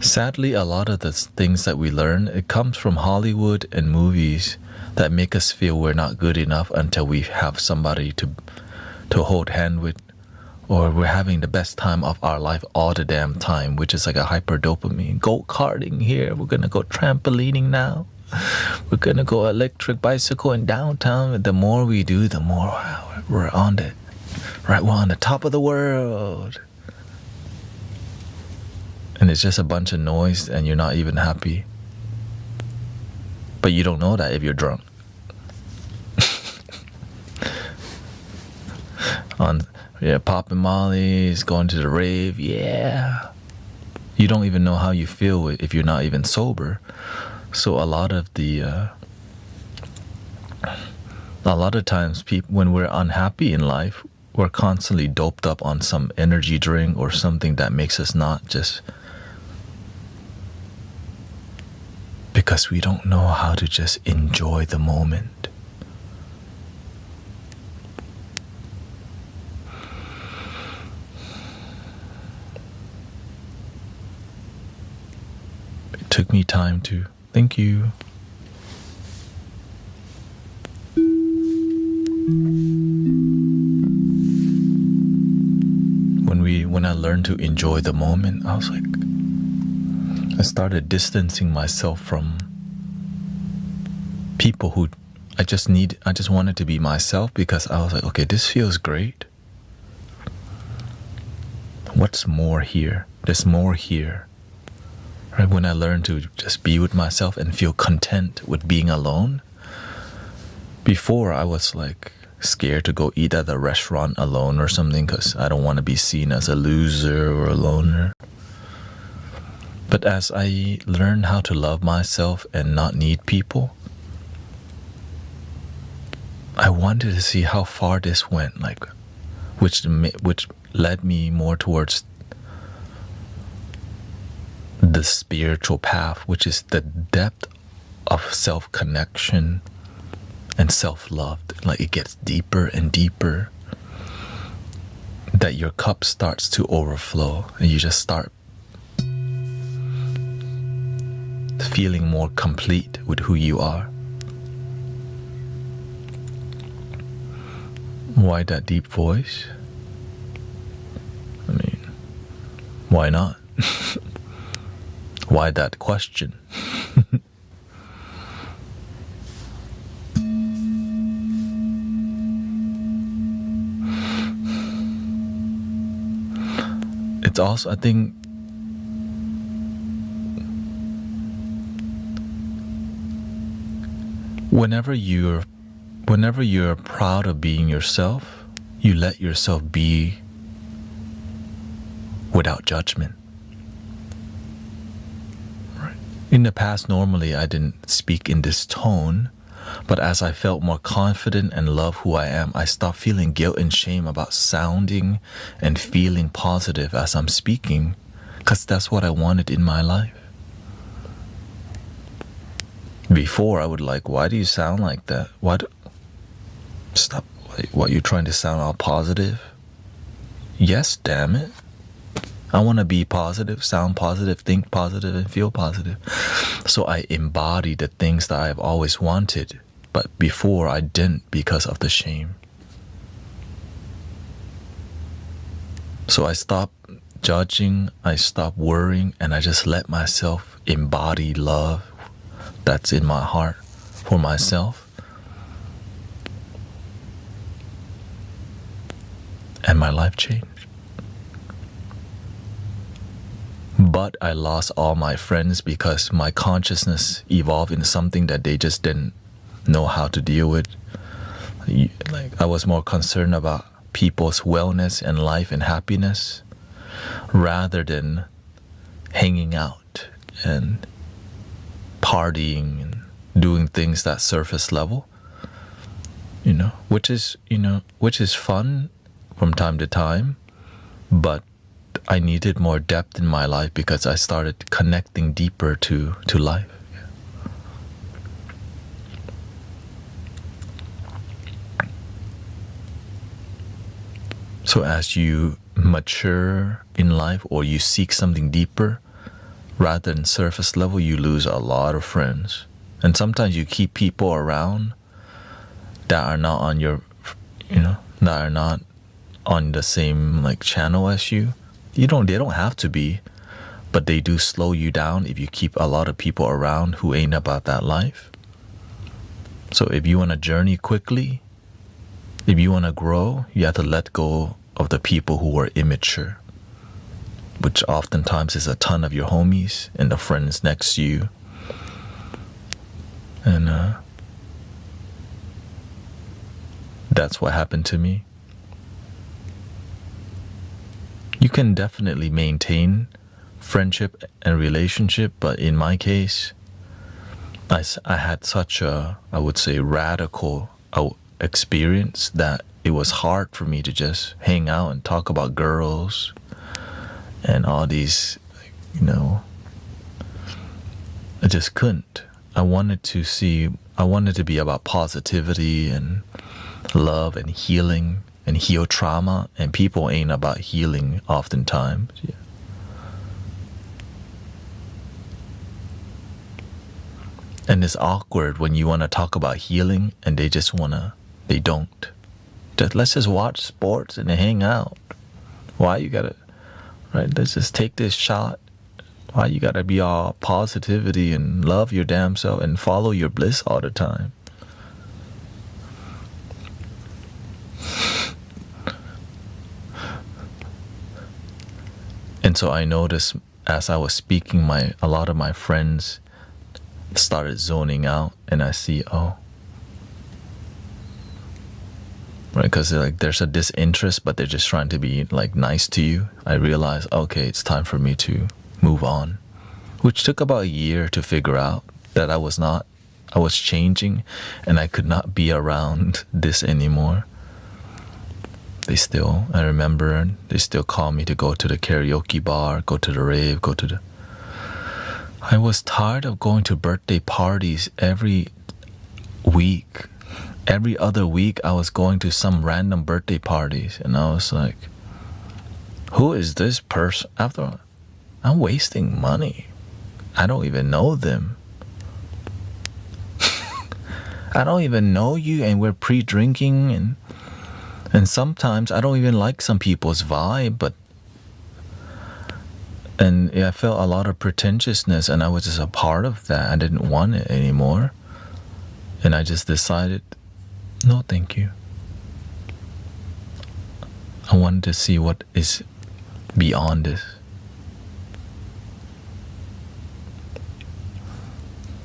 Sadly, a lot of the things that we learn, it comes from Hollywood and movies that make us feel we're not good enough until we have somebody to hold hand with, or we're having the best time of our life all the damn time, which is like a hyper dopamine. Go-karting here, we're gonna go trampolining now. We're gonna go electric bicycle in downtown. The more we do, the more we're on the top of the world. And it's just a bunch of noise and you're not even happy. But you don't know that if you're drunk. Popping mollies, going to the rave, yeah. You don't even know how you feel if you're not even sober. So a lot of times when we're unhappy in life, we're constantly doped up on some energy drink or something that makes us not just... Because we don't know how to just enjoy the moment. It took me time to... Thank you. When I learned to enjoy the moment, I was like... I started distancing myself from people who I just wanted to be myself because I was like, okay, this feels great. What's more here? There's more here. Right? When I learned to just be with myself and feel content with being alone. Before I was like scared to go eat at a restaurant alone or something because I don't want to be seen as a loser or a loner. But as I learned how to love myself and not need people, I wanted to see how far this went, like which led me more towards the spiritual path, which is the depth of self-connection and self-love. Like it gets deeper and deeper, that your cup starts to overflow and you just start feeling more complete with who you are. Why that deep voice? I mean, why not? Why that question? It's also, I think, whenever you're proud of being yourself, you let yourself be without judgment. Right. In the past, normally I didn't speak in this tone, but as I felt more confident and love who I am, I stopped feeling guilt and shame about sounding and feeling positive as I'm speaking, because that's what I wanted in my life. Before I would like, why do you sound like that? Stop. What, you're trying to sound all positive? Yes, damn it. I want to be positive, sound positive, think positive, and feel positive. So I embody the things that I've always wanted, but before I didn't because of the shame. So I stopped judging, I stopped worrying, and I just let myself embody love that's in my heart for myself. And my life changed. But I lost all my friends because my consciousness evolved into something that they just didn't know how to deal with. Like I was more concerned about people's wellness and life and happiness rather than hanging out and partying and doing things that surface level, which is fun from time to time, but I needed more depth in my life because I started connecting deeper to life. So as you mature in life or you seek something deeper, rather than surface level, you lose a lot of friends. And sometimes you keep people around that are not on your, that are not on the same like channel as you. They don't have to be, but they do slow you down if you keep a lot of people around who ain't about that life. So if you want to journey quickly, if you want to grow, you have to let go of the people who are immature, which oftentimes is a ton of your homies and the friends next to you. And that's what happened to me. You can definitely maintain friendship and relationship, but in my case, I had such a, I would say, radical experience that it was hard for me to just hang out and talk about girls and all these, I just couldn't. I wanted to be about positivity and love and healing and heal trauma, and people ain't about healing oftentimes. Yeah. And it's awkward when you want to talk about healing and they don't. Let's just watch sports and hang out. Why you gotta, right? Let's just take this shot. Why you gotta be all positivity and love your damn self and follow your bliss all the time? And so I noticed as I was speaking, a lot of my friends started zoning out, and I see, oh, right, because like there's a disinterest, but they're just trying to be like nice to you. I realized, okay, it's time for me to move on, which took about a year to figure out that I was changing, and I could not be around this anymore. I remember they still call me to go to the karaoke bar, go to the rave, I was tired of going to birthday parties every week. Every other week I was going to some random birthday parties, and I was like, who is this person? After all, I'm wasting money. I don't even know them. I don't even know you, and we're pre-drinking, and sometimes I don't even like some people's vibe, and I felt a lot of pretentiousness, and I was just a part of that. I didn't want it anymore. And I just decided, no, thank you. I wanted to see what is beyond this.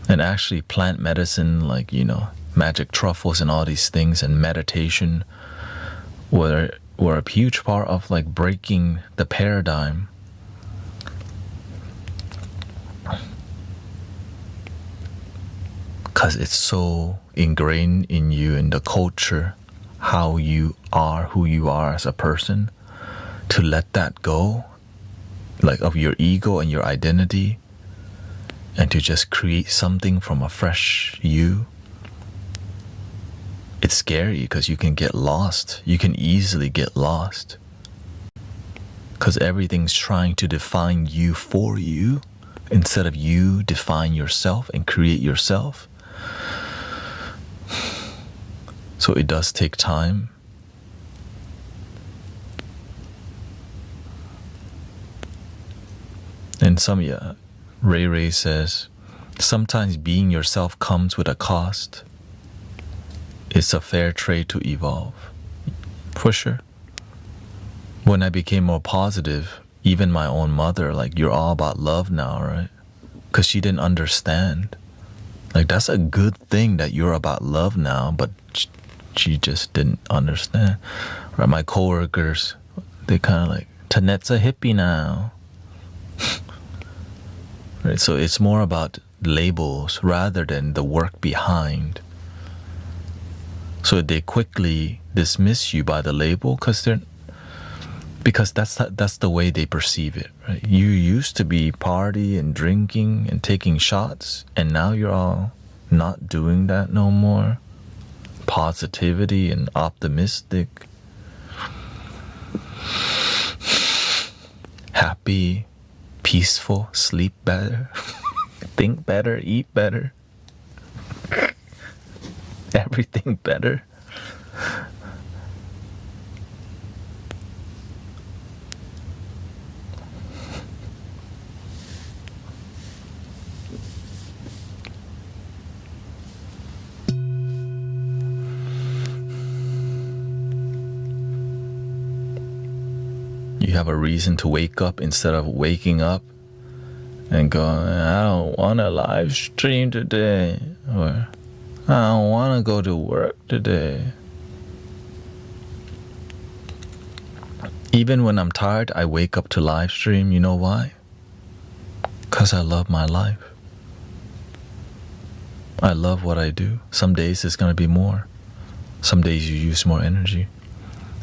And actually plant medicine, like, magic truffles and all these things, and meditation were a huge part of like breaking the paradigm. Because it's so ingrained in you, in the culture, how you are, who you are as a person, to let that go, like of your ego and your identity, and to just create something from a fresh you. It's scary because you can get lost. You can easily get lost. Because everything's trying to define you for you, instead of you define yourself and create yourself. So it does take time. And Ray says, sometimes being yourself comes with a cost. It's a fair trade to evolve. For sure. When I became more positive, even my own mother, like, you're all about love now, right? Because she didn't understand. Like, that's a good thing that you're about love now, but she just didn't understand. Right? My coworkers, they kind of like, Tanet's a hippie now. Right? So it's more about labels rather than the work behind. So they quickly dismiss you by the label because that's the way they perceive it. Right? You used to be party and drinking and taking shots, and now you're all not doing that no more. Positivity and optimistic, happy, peaceful, sleep better, think better, eat better, everything better. You have a reason to wake up instead of waking up and going, I don't want to live stream today, or I don't want to go to work today. Even when I'm tired, I wake up to live stream. You know why? Because I love my life. I love what I do. Some days it's going to be more. Some days you use more energy.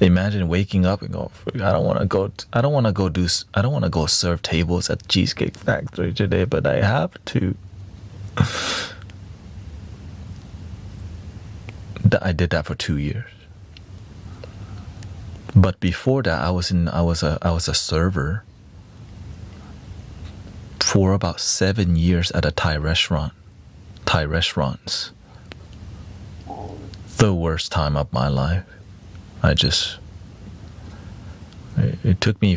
Imagine waking up and go, I don't want to go serve tables at Cheesecake Factory today, but I have to. I did that for 2 years. But before that, I was a server for about 7 years at a Thai restaurants. The worst time of my life. It took me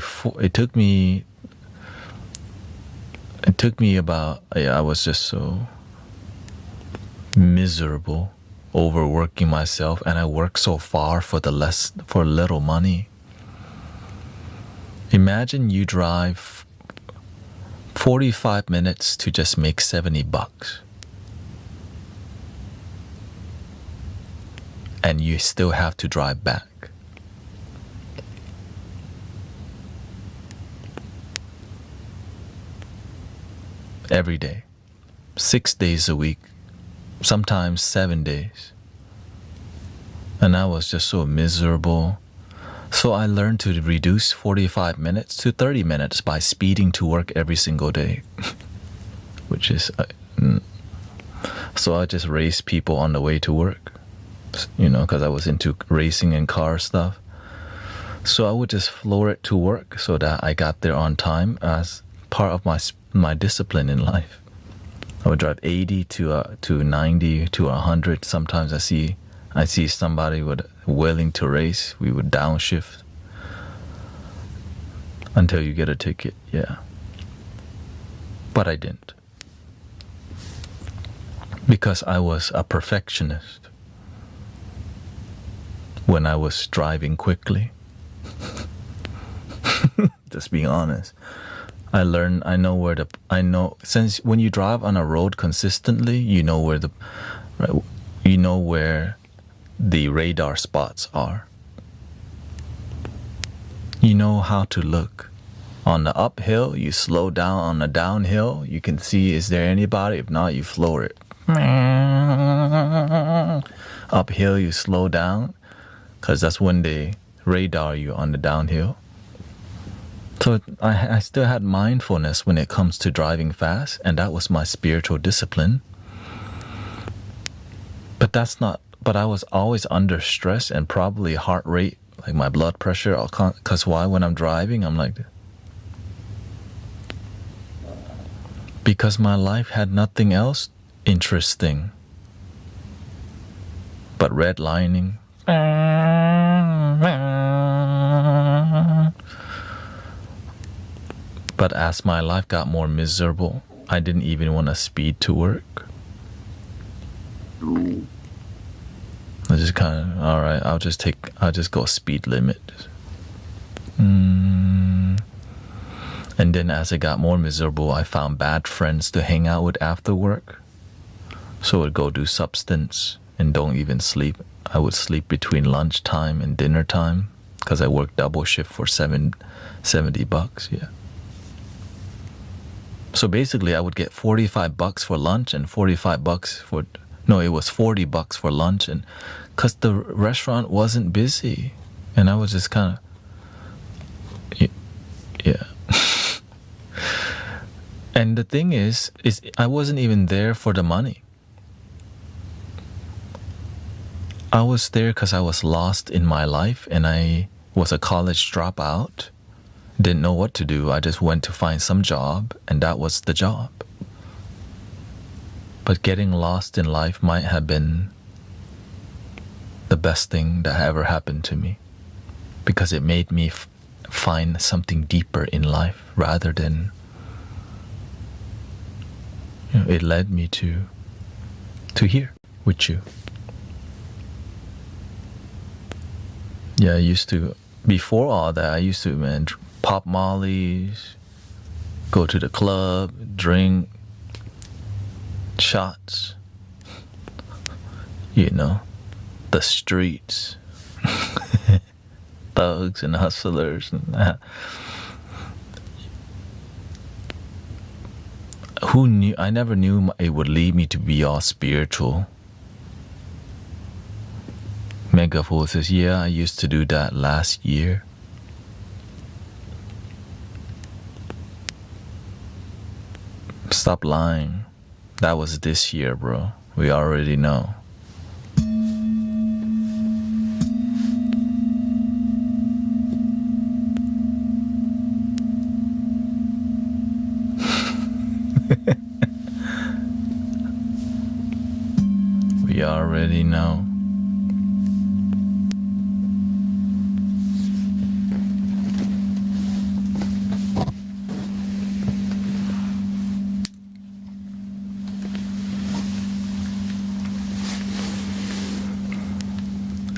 It took me about, I was just so miserable, overworking myself, and I worked so far for little money. Imagine you drive 45 minutes to just make $70. And you still have to drive back. Every day. 6 days a week. Sometimes 7 days. And I was just so miserable. So I learned to reduce 45 minutes to 30 minutes by speeding to work every single day. Which is... so I just race people on the way to work. You know, because I was into racing and car stuff. So I would just floor it to work so that I got there on time as part of my discipline in life. I would drive 80 to 90 to 100. Sometimes I see somebody willing to race. We would downshift until you get a ticket. Yeah, but I didn't because I was a perfectionist. When I was driving quickly. Just being honest. I know since when you drive on a road consistently, you know where the radar spots are. You know how to look. On the uphill, you slow down. On the downhill, you can see, is there anybody? If not, you floor it. Uphill, you slow down. Because that's when they radar you on the downhill. So I still had mindfulness when it comes to driving fast, and that was my spiritual discipline. But I was always under stress and probably heart rate, like my blood pressure. Because why? When I'm driving, I'm like... Because my life had nothing else interesting but redlining. But as my life got more miserable, I didn't even want to speed to work. I just kind of, all right, I'll just go speed limit. And then as I got more miserable, I found bad friends to hang out with after work. So I'd go do substance and don't even sleep. I would sleep between lunchtime and dinner time because I worked double shift for $70. Yeah. So basically, I would get $45 for lunch and $45 for... No, it was $40 for lunch, and because the restaurant wasn't busy. And I was just kind of... Yeah. And the thing is I wasn't even there for the money. I was there because I was lost in my life, and I was a college dropout. Didn't know what to do. I just went to find some job, and that was the job. But getting lost in life might have been the best thing that ever happened to me, because it made me find something deeper in life rather than... it led me to here with you. Yeah, before all that, I used to, pop mollies, go to the club, drink, shots, the streets, thugs and hustlers. And who knew? I never knew it would lead me to be all spiritual. Megafool says, yeah, I used to do that last year. Stop lying. That was this year, bro. We already know. We already know.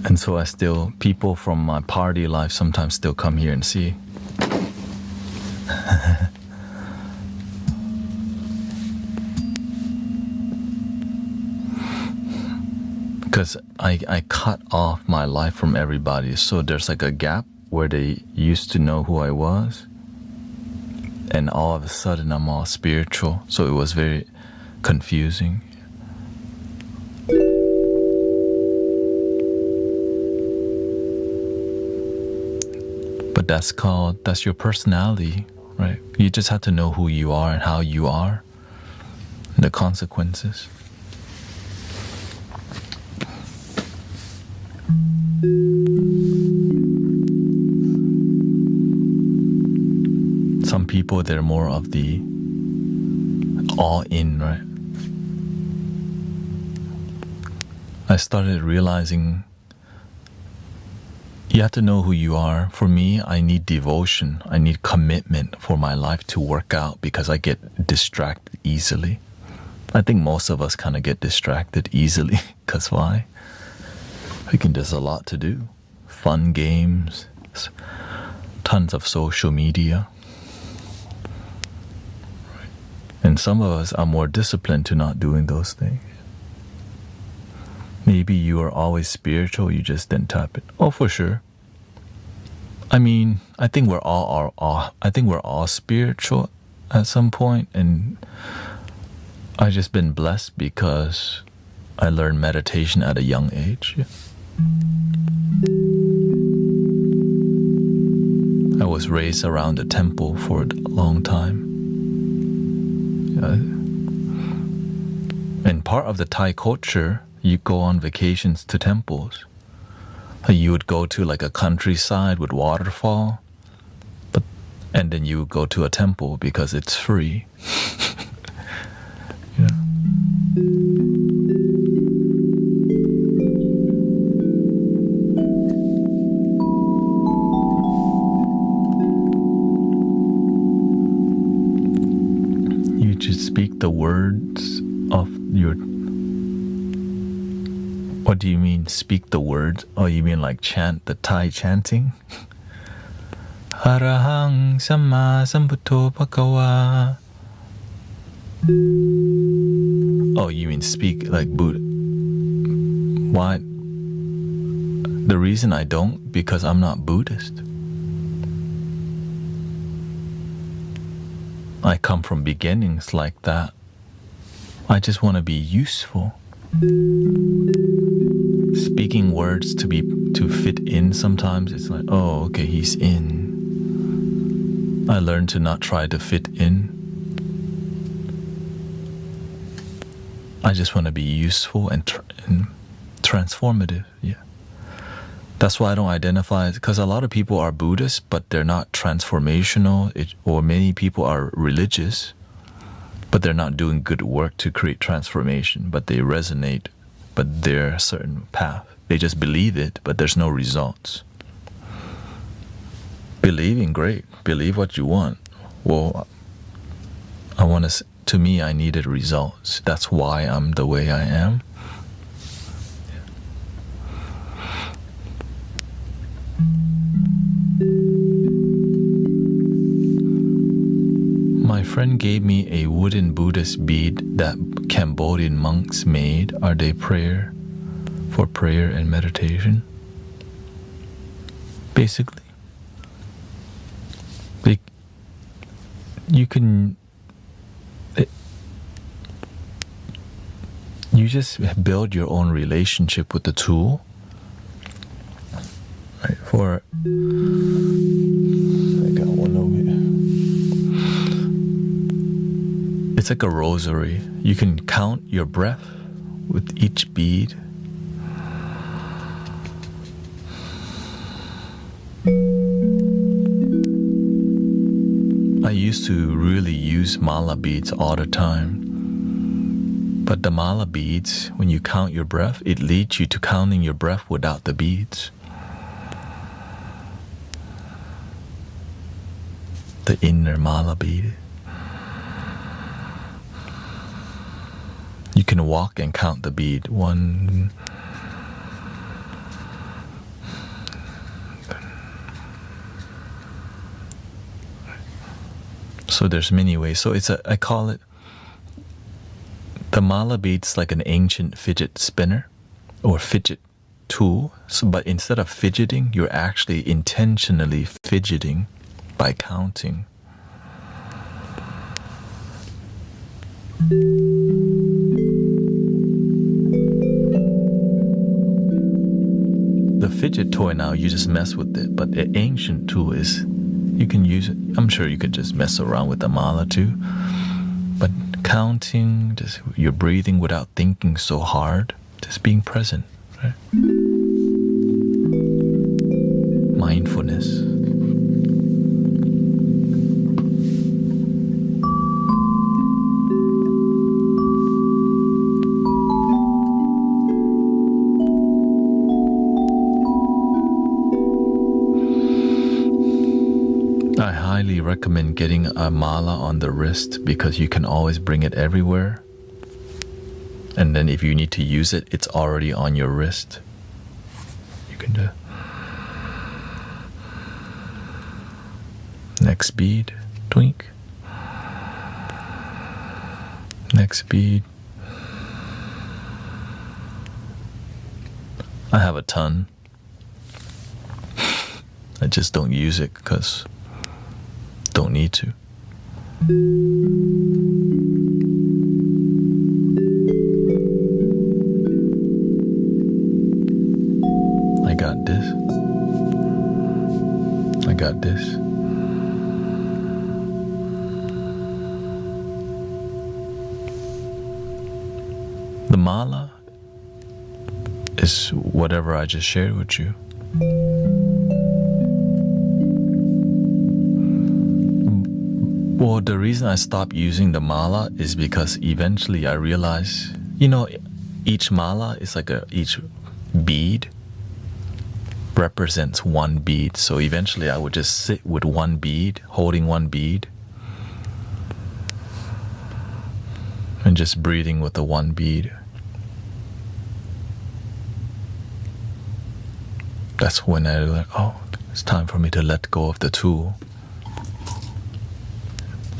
And so people from my party life sometimes still come here and see. Because I cut off my life from everybody, so there's like a gap where they used to know who I was, and all of a sudden I'm all spiritual, so it was very confusing. But that's your personality, right? You just have to know who you are and how you are, and the consequences. Some people, they're more of the all in, right? I started realizing you have to know who you are. For me, I need devotion. I need commitment for my life to work out because I get distracted easily. I think most of us kind of get distracted easily. Because why? There's a lot to do. Fun games, tons of social media. And some of us are more disciplined to not doing those things. Maybe you are always spiritual, you just didn't tap it. Oh, for sure. I mean, I think we're all spiritual at some point, and I've just been blessed because I learned meditation at a young age. I was raised around a temple for a long time. And part of the Thai culture, you go on vacations to temples. You would go to like a countryside with waterfall, and then you would go to a temple because it's free. Yeah. You just speak the words of your... What do you mean, speak the words? Oh, you mean like chant, the Thai chanting? Arahang Samma Sambuddho Bhagava. Oh, you mean speak like Buddha? Why? The reason I don't, because I'm not Buddhist. I come from beginnings like that. I just want to be useful. Speaking words to fit in sometimes, it's like, oh, okay, he's in. I learned to not try to fit in. I just want to be useful and transformative. Yeah. That's why I don't identify, because a lot of people are Buddhist, but they're not transformational, or many people are religious, but they're not doing good work to create transformation, but they resonate, but they're a certain path. They just believe it, but there's no results. Believing, great. Believe what you want. Well, to me, I needed results. That's why I'm the way I am. My friend gave me a wooden Buddhist bead that Cambodian monks made. Are they for prayer and meditation? Basically. You just build your own relationship with the tool. Right, I got one over here. It's like a rosary. You can count your breath with each bead. I used to really use mala beads all the time. But the mala beads, when you count your breath, it leads you to counting your breath without the beads. The inner mala bead. You can walk and count the bead. 1, So there's many ways. So I call it, the mala bead's like an ancient fidget spinner or fidget tool. So, but instead of fidgeting, you're actually intentionally fidgeting by counting. The fidget toy now, you just mess with it, but the ancient tool is, you can use it. I'm sure you could just mess around with the mala too, but counting, just you're breathing without thinking so hard, just being present, right? Mindfulness. I highly recommend getting a mala on the wrist because you can always bring it everywhere. And then if you need to use it, it's already on your wrist. You can do. Next bead, twink. Next bead. I have a ton. I just don't use it because don't need to. I got this. I got this. The mala is whatever I just shared with you. Well, the reason I stopped using the mala is because eventually I realized, each mala is like each bead represents one bead. So eventually I would just sit with one bead, holding one bead, and just breathing with the one bead. That's when I like, it's time for me to let go of the tool.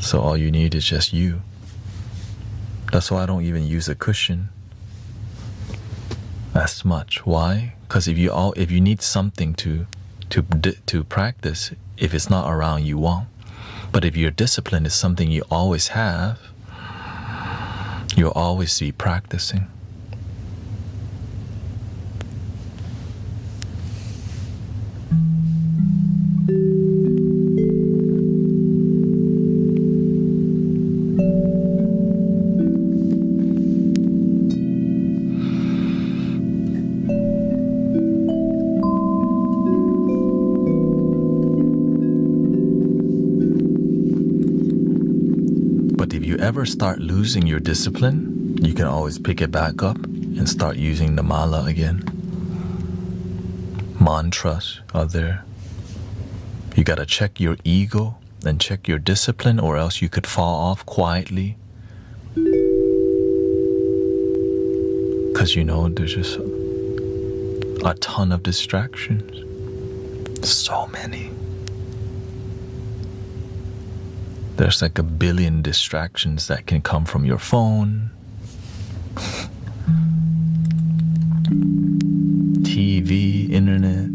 So all you need is just you. That's why I don't even use a cushion as much. Why? Because if you need something to practice, if it's not around, you won't. But if your discipline is something you always have, you'll always be practicing. Ever start losing your discipline, you can always pick it back up and start using the mala again. Mantras are there. You gotta check your ego and check your discipline, or else you could fall off quietly. Because there's just a ton of distractions. So many. There's like a billion distractions that can come from your phone, TV, internet.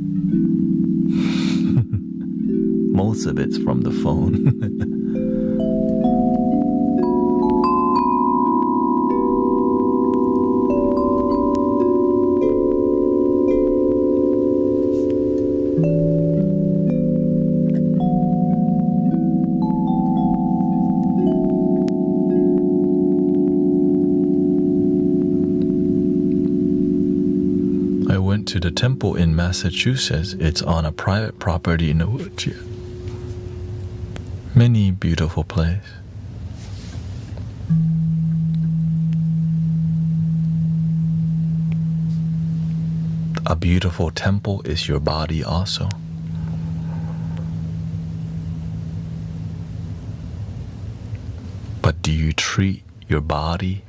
Most of it's from the phone. To the temple in Massachusetts. It's on a private property in the woods. Yeah. Many beautiful place. A beautiful temple is your body also. But do you treat your body,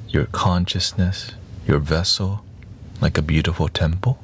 your consciousness, your vessel like a beautiful temple?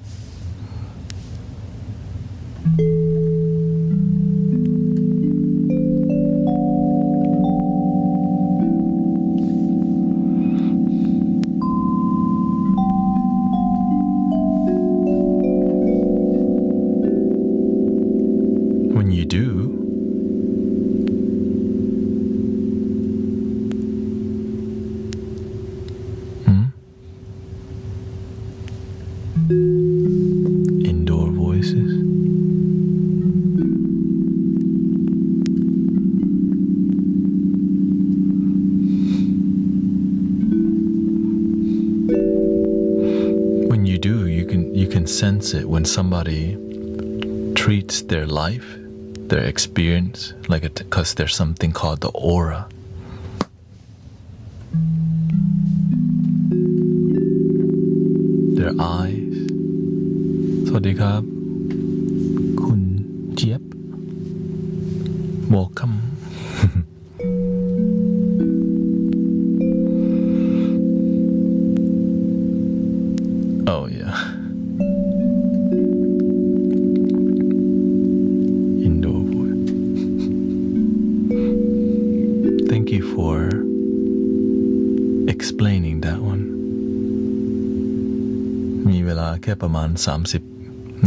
Indoor voices. When you do, you can sense it when somebody treats their life, their experience, like because there's something called the aura. Their eyes. สวัสดีครับ คุณเจี๊ยบ Welcome. Oh yeah. Indoor voice. Thank you for explaining that one. มีเวลาแค่ประมาณ30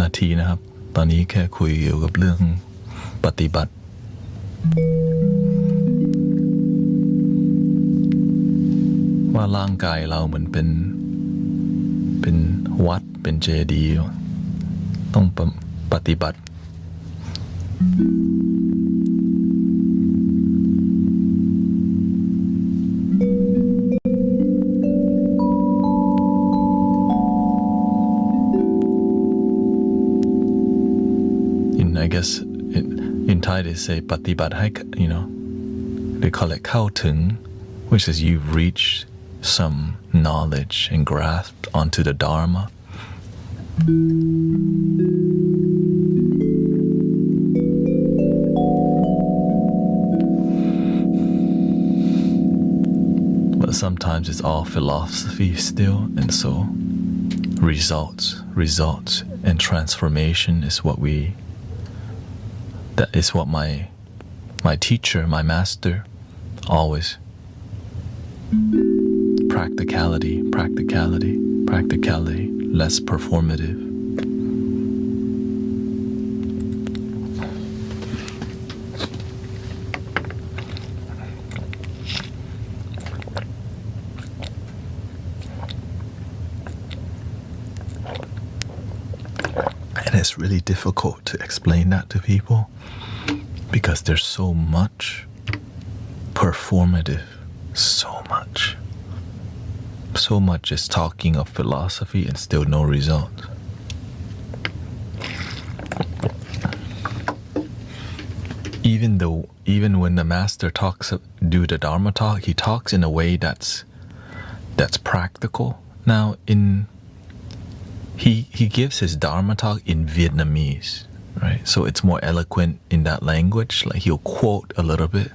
นาทีนะครับตอนนี้แค่คุยเกี่ยวกับเรื่องปฏิบัติว่าร่างกายเราเหมือนเป็นวัดเป็นเจดีย์ต้องปฏิบัติ I guess in Thai they say ปฏิบัติให้ they call it เข้าถึง which is you've reached some knowledge and grasped onto the Dharma. But sometimes it's all philosophy still, and so results and transformation is what that is what my teacher, my master, always practicality, less performative. And it's really difficult to explain that to people because there's so much performative, so much is talking of philosophy and still no result. Even when the master do the Dharma talk, he talks in a way that's practical. Now he gives his Dharma talk in Vietnamese, right? So it's more eloquent in that language. Like he'll quote a little bit,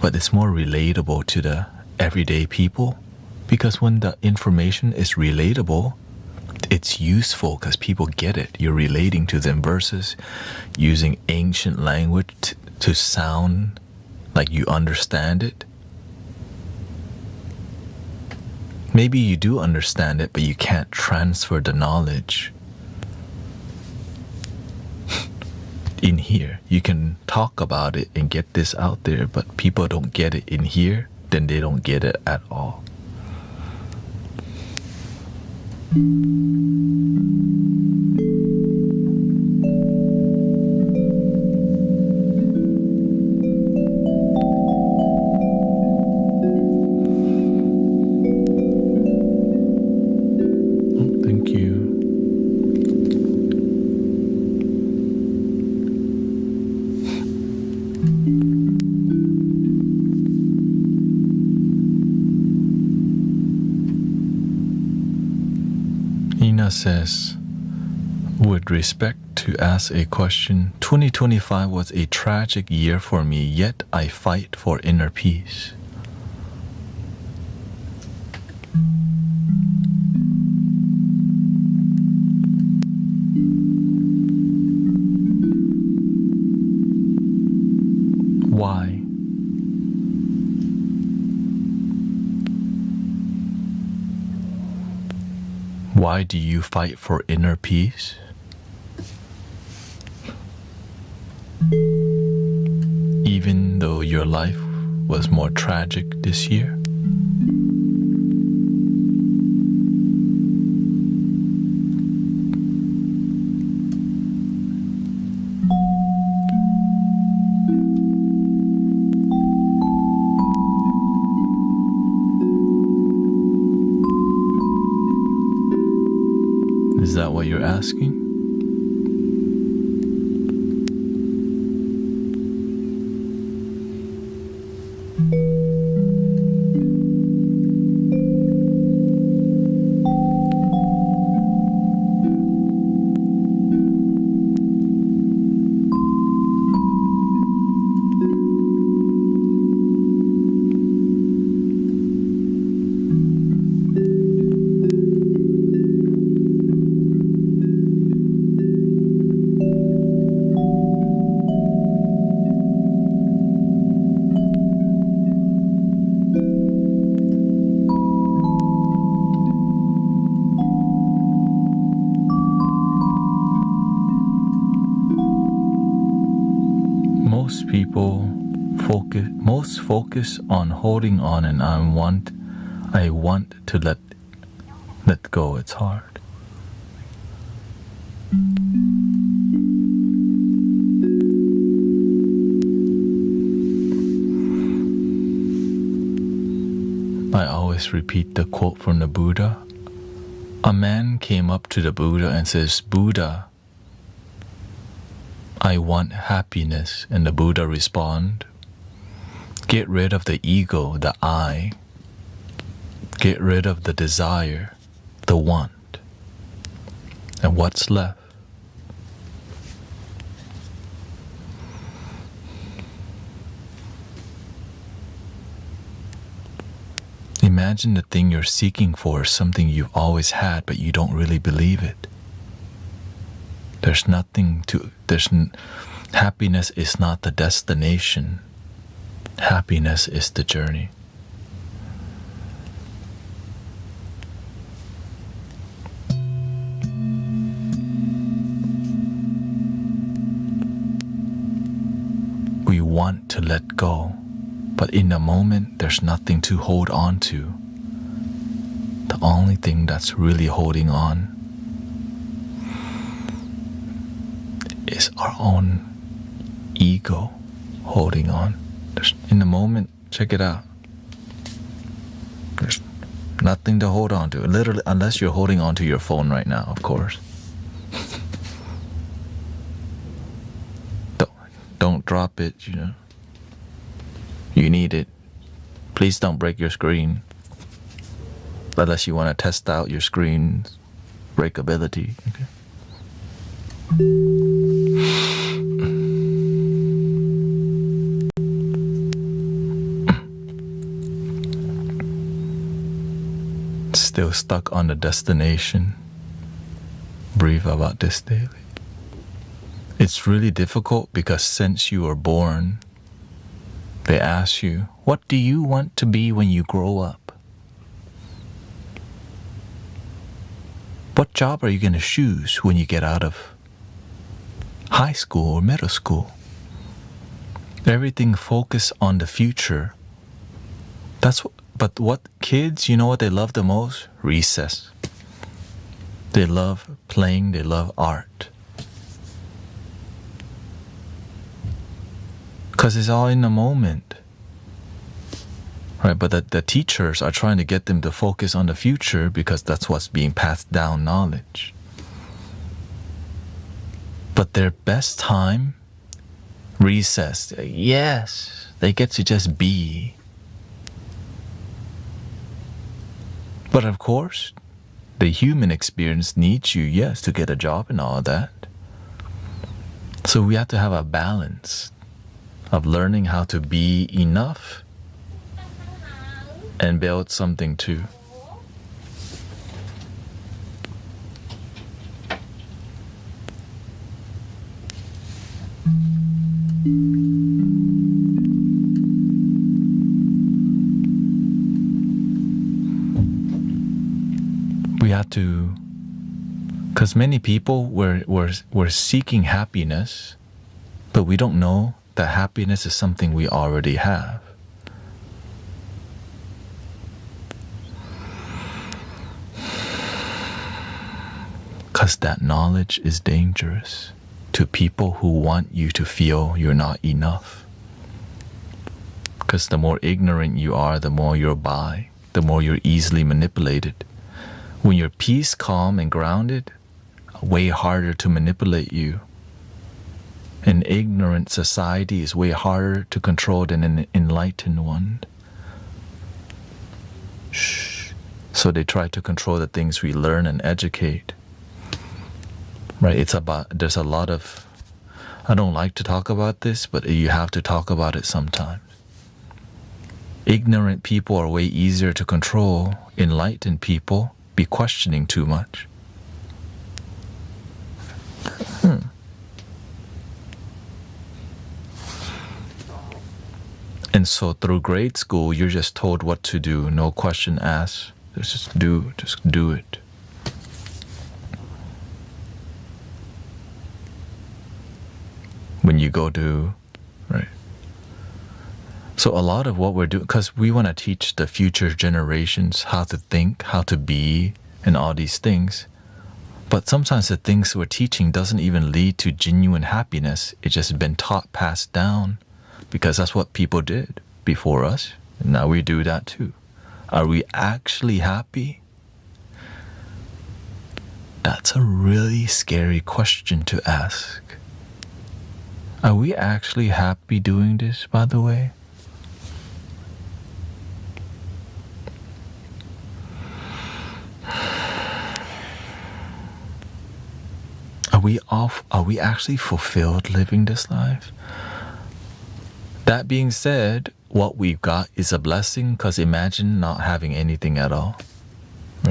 but it's more relatable to the everyday people. Because when the information is relatable, it's useful because people get it. You're relating to them versus using ancient language to sound like you understand it. Maybe you do understand it, but you can't transfer the knowledge. In here, you can talk about it and get this out there, but people don't get it in here, then they don't get it at all. Thank you. Nina says, with respect to ask a question, 2025 was a tragic year for me, yet I fight for inner peace. Why? Why do you fight for inner peace? Even though your life was more tragic this year? Is that what you're asking? Most focus on holding on, and I want to let go. It's hard. I always repeat the quote from the Buddha. A man came up to the Buddha and says, "Buddha, I want happiness." And the Buddha responded, "Get rid of the ego, the I. Get rid of the desire, the want. And what's left?" Imagine the thing you're seeking for is something you've always had, but you don't really believe it. Happiness is not the destination. Happiness is the journey. We want to let go, but in the moment, there's nothing to hold on to. The only thing that's really holding on is our own ego holding on. In the moment, check it out. There's nothing to hold on to. Literally, unless you're holding on to your phone right now, of course. Don't drop it, You need it. Please don't break your screen. Unless you want to test out your screen's breakability. Okay? Still stuck on the destination. Breathe about this daily. It's really difficult because since you were born, they ask you, what do you want to be when you grow up? What job are you going to choose when you get out of high school or middle school? Everything focused on the future. But what kids, you know what they love the most? Recess. They love playing, they love art. Because it's all in the moment. Right, but the teachers are trying to get them to focus on the future because that's what's being passed down knowledge. But their best time, recess, yes, they get to just be. But of course, the human experience needs you, yes, to get a job and all that. So we have to have a balance of learning how to be enough and build something too. We have to, because many people were seeking happiness, but we don't know that happiness is something we already have. Because that knowledge is dangerous to people who want you to feel you're not enough. Because the more ignorant you are, the more you're the more you're easily manipulated. When you're peace, calm, and grounded, way harder to manipulate you. An ignorant society is way harder to control than an enlightened one. Shh. So they try to control the things we learn and educate. Right? There's a lot of, I don't like to talk about this, but you have to talk about it sometimes. Ignorant people are way easier to control. Enlightened people be questioning too much. And so through grade school, you're just told what to do, no question asked. Just do it. When you go to, right? So a lot of what we're doing, because we want to teach the future generations how to think, how to be, and all these things. But sometimes the things we're teaching doesn't even lead to genuine happiness. It's just been taught, passed down, because that's what people did before us. And now we do that too. Are we actually happy? That's a really scary question to ask. Are we actually happy doing this, by the way? Are we actually fulfilled living this life? That being said, what we've got is a blessing, because imagine not having anything at all.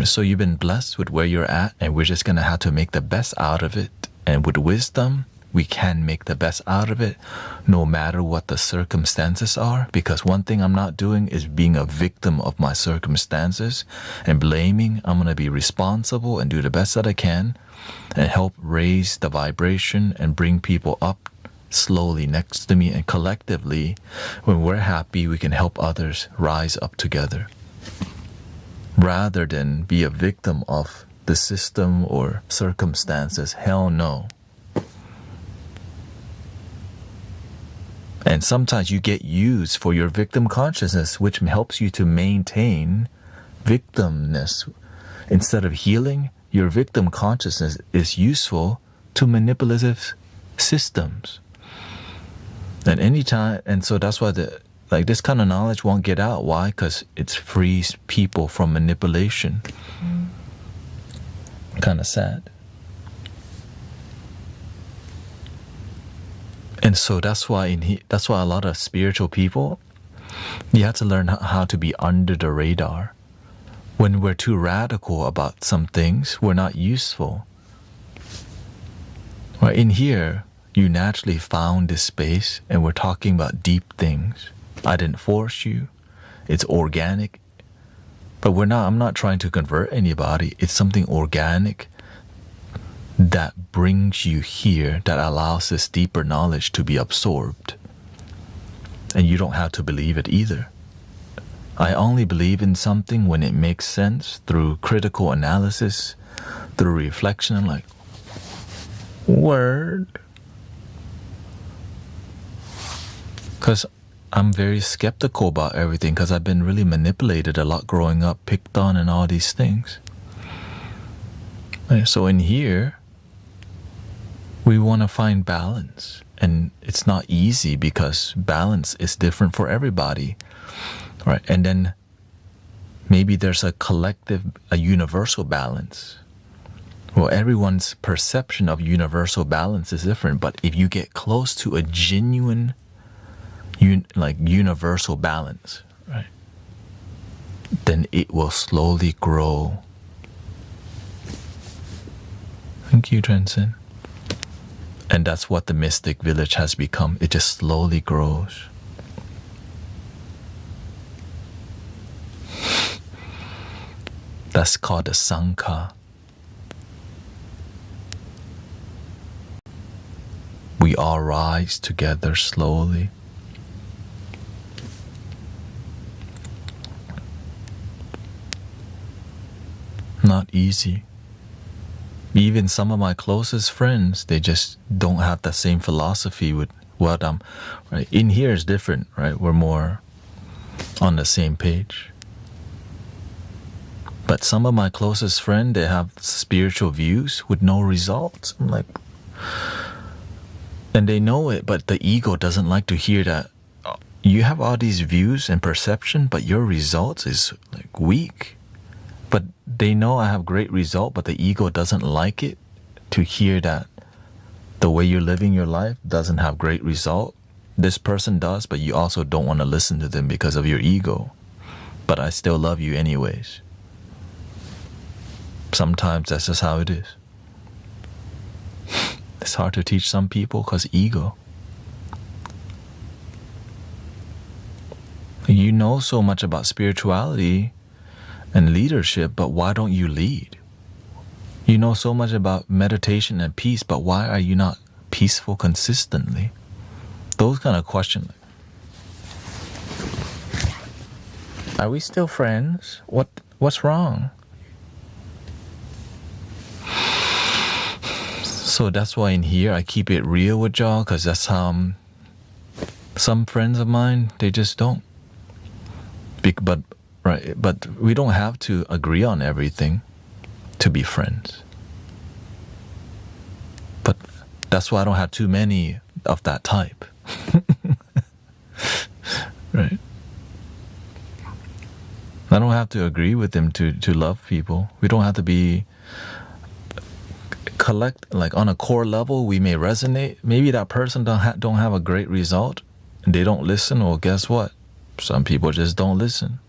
So you've been blessed with where you're at, and we're just going to have to make the best out of it. And with wisdom, we can make the best out of it, no matter what the circumstances are. Because one thing I'm not doing is being a victim of my circumstances and blaming. I'm going to be responsible and do the best that I can and help raise the vibration and bring people up slowly next to me. And collectively, when we're happy, we can help others rise up together, rather than be a victim of the system or circumstances. Hell no. And sometimes you get used for your victim consciousness, which helps you to maintain victimness. Instead of healing, your victim consciousness is useful to manipulative systems. And anytime, and so that's why this kind of knowledge won't get out. Why? Because it frees people from manipulation. Kind of sad. And so that's why a lot of spiritual people, you have to learn how to be under the radar. When we're too radical about some things, we're not useful. Right? In here, you naturally found this space, and we're talking about deep things. I didn't force you. It's organic. But I'm not trying to convert anybody. It's something organic that brings you here, that allows this deeper knowledge to be absorbed. And you don't have to believe it either. I only believe in something when it makes sense through critical analysis, through reflection. I'm like, word. Because I'm very skeptical about everything, because I've been really manipulated a lot growing up, picked on and all these things. So in here, we want to find balance. And it's not easy, because balance is different for everybody. Right? And then maybe there's a collective, a universal balance. Well, everyone's perception of universal balance is different. But if you get close to a genuine universal balance, right, then it will slowly grow. Thank you, Transcend. And that's what the mystic village has become. It just slowly grows. That's called a Sangha. We all rise together slowly. Not easy. Even some of my closest friends, they just don't have the same philosophy with what I'm, right? In here is different, right? We're more on the same page. But some of my closest friends, they have spiritual views with no results. I'm like, and they know it, but the ego doesn't like to hear that. You have all these views and perception, but your results is like weak. But they know I have great result, but the ego doesn't like it to hear that the way you're living your life doesn't have great result. This person does, but you also don't want to listen to them because of your ego. But I still love you anyways. Sometimes that's just how it is. It's hard to teach some people because ego. You know so much about spirituality and leadership, but why don't you lead? You know so much about meditation and peace, but why are you not peaceful consistently? Those kind of questions. Are we still friends? What's wrong? So that's why in here I keep it real with y'all, because that's how some friends of mine, they just don't. But we don't have to agree on everything to be friends. But that's why I don't have too many of that type. Right? I don't have to agree with them to love people. We don't have to be like on a core level. We may resonate. Maybe that person don't have a great result and they don't listen. Well, guess what? Some people just don't listen.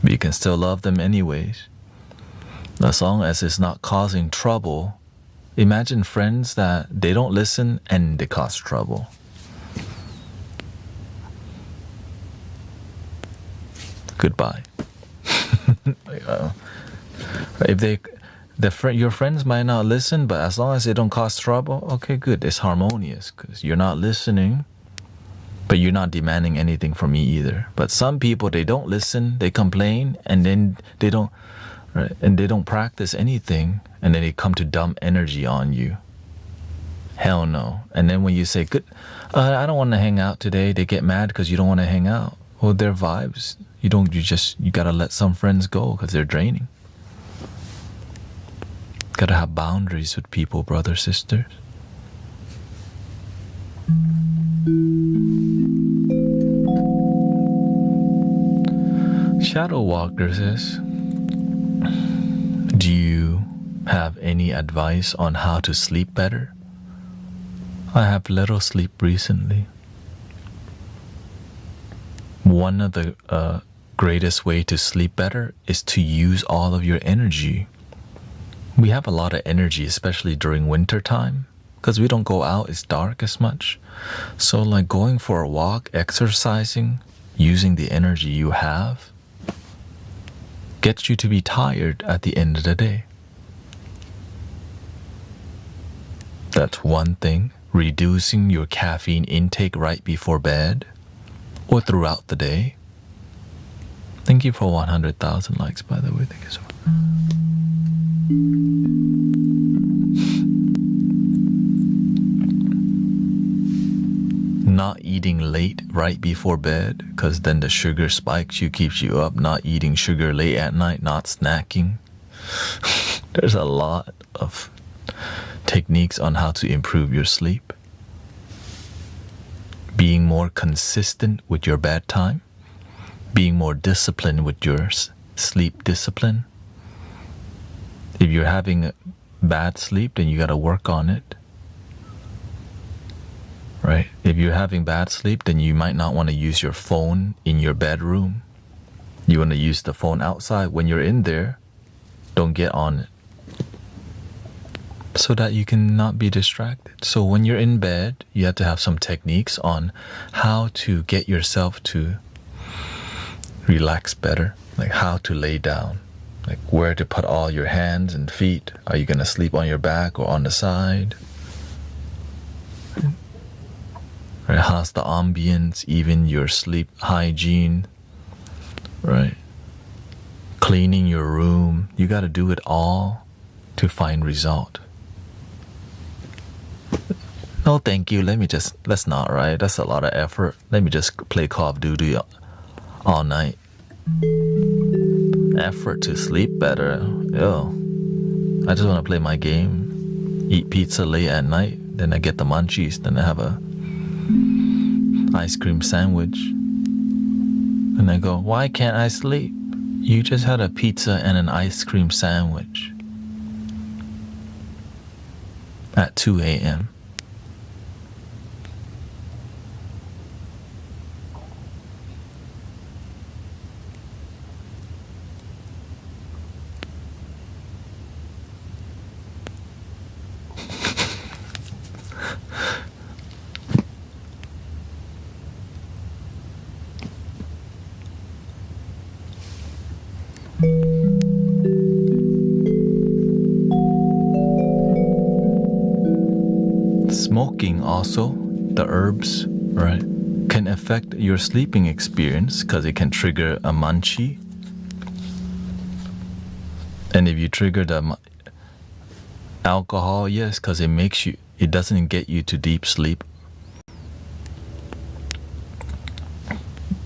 But you can still love them anyways, as long as it's not causing trouble. Imagine friends that they don't listen and they cause trouble. Goodbye. If your friends might not listen, but as long as they don't cause trouble, okay, good. It's harmonious because you're not listening, but you're not demanding anything from me either. But some people, they don't listen, they complain, and then they don't, right? And they don't practice anything, and then they come to dump energy on you. Hell no. And then when you say, good, I don't want to hang out today, they get mad because you don't want to hang out. Well, their vibes. You gotta let some friends go because they're draining. Gotta have boundaries with people, brothers, sisters. Shadow Walker says, do you have any advice on how to sleep better? I have little sleep recently. One of the greatest way to sleep better is to use all of your energy. We have a lot of energy, especially during winter time, because we don't go out, it's dark as much. So like going for a walk, exercising, using the energy you have, gets you to be tired at the end of the day. That's one thing. Reducing your caffeine intake right before bed or throughout the day. Thank you for 100,000 likes, by the way. Thank you so much. Not eating late right before bed, because then the sugar spikes you, keeps you up. Not eating sugar late at night, not snacking. There's a lot of techniques on how to improve your sleep. Being more consistent with your bedtime. Being more disciplined with your sleep discipline. If you're having bad sleep, then you got to work on it. Right? If you're having bad sleep, then you might not want to use your phone in your bedroom. You want to use the phone outside. When you're in there, don't get on it, so that you can not be distracted. So when you're in bed, you have to have some techniques on how to get yourself to relax better, like how to lay down, like where to put all your hands and feet. Are you going to sleep on your back or on the side? Right? How's the ambience, even your sleep hygiene, right? Cleaning your room. You got to do it all to find result. No, thank you. Let's not, right? That's a lot of effort. Let me just play Call of Duty all night. effort to sleep better. Yo, I just want to play my game, eat pizza late at night, then I get the munchies, then I have a ice cream sandwich, and I go, why can't I sleep? You just had a pizza and an ice cream sandwich at 2 a.m. Smoking also, the herbs, right, can affect your sleeping experience because it can trigger a munchie. And if you trigger the alcohol, yes, because it doesn't get you to deep sleep.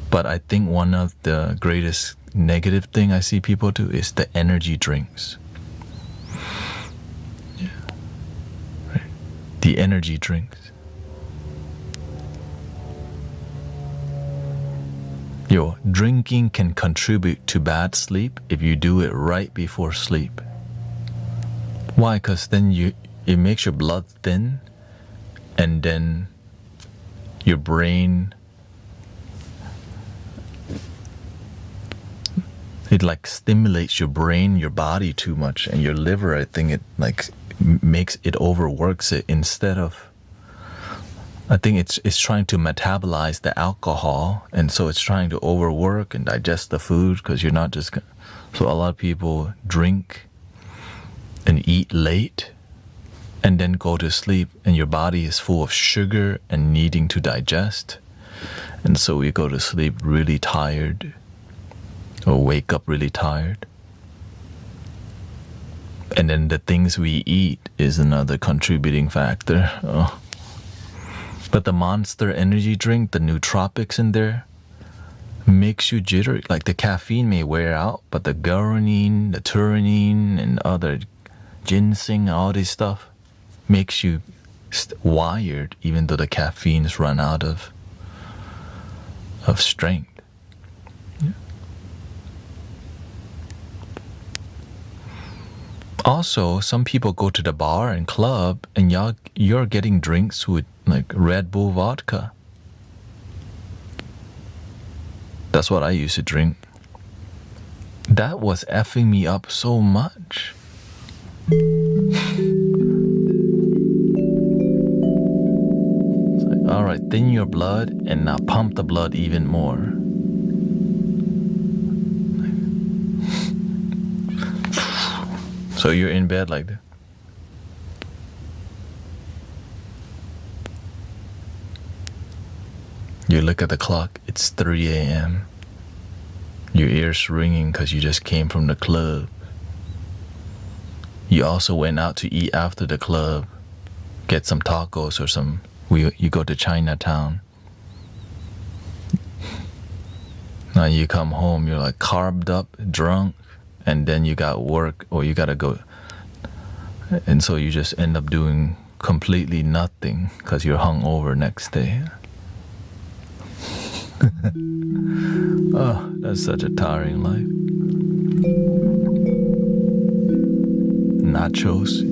But I think one of the greatest negative thing I see people do is the energy drinks. The energy drinks. Drinking can contribute to bad sleep if you do it right before sleep. Why? Because then it makes your blood thin, and then your brain, it like stimulates your brain, your body too much, and your liver, I think it like overworks it instead of, I think it's trying to metabolize the alcohol, and so it's trying to overwork and digest the food because you're not just, so a lot of people drink and eat late and then go to sleep, and your body is full of sugar and needing to digest, and so we go to sleep really tired or wake up really tired. And then the things we eat is another contributing factor. Oh. But the Monster energy drink, the nootropics in there, makes you jittery. Like the caffeine may wear out, but the guaranine, the taurine, and other ginseng, all this stuff, makes you wired even though the caffeine's run out of strength. Also, some people go to the bar and club and you're getting drinks with like Red Bull vodka. That's what I used to drink. That was effing me up so much. It's like, all right, thin your blood and now pump the blood even more. So you're in bed like that. You look at the clock, it's 3 a.m. Your ears ringing because you just came from the club. You also went out to eat after the club, get some tacos or you go to Chinatown. Now you come home, you're like carved up, drunk, and then you got work or you gotta go. And so you just end up doing completely nothing because you're hungover next day. Oh, that's such a tiring life. Nachos.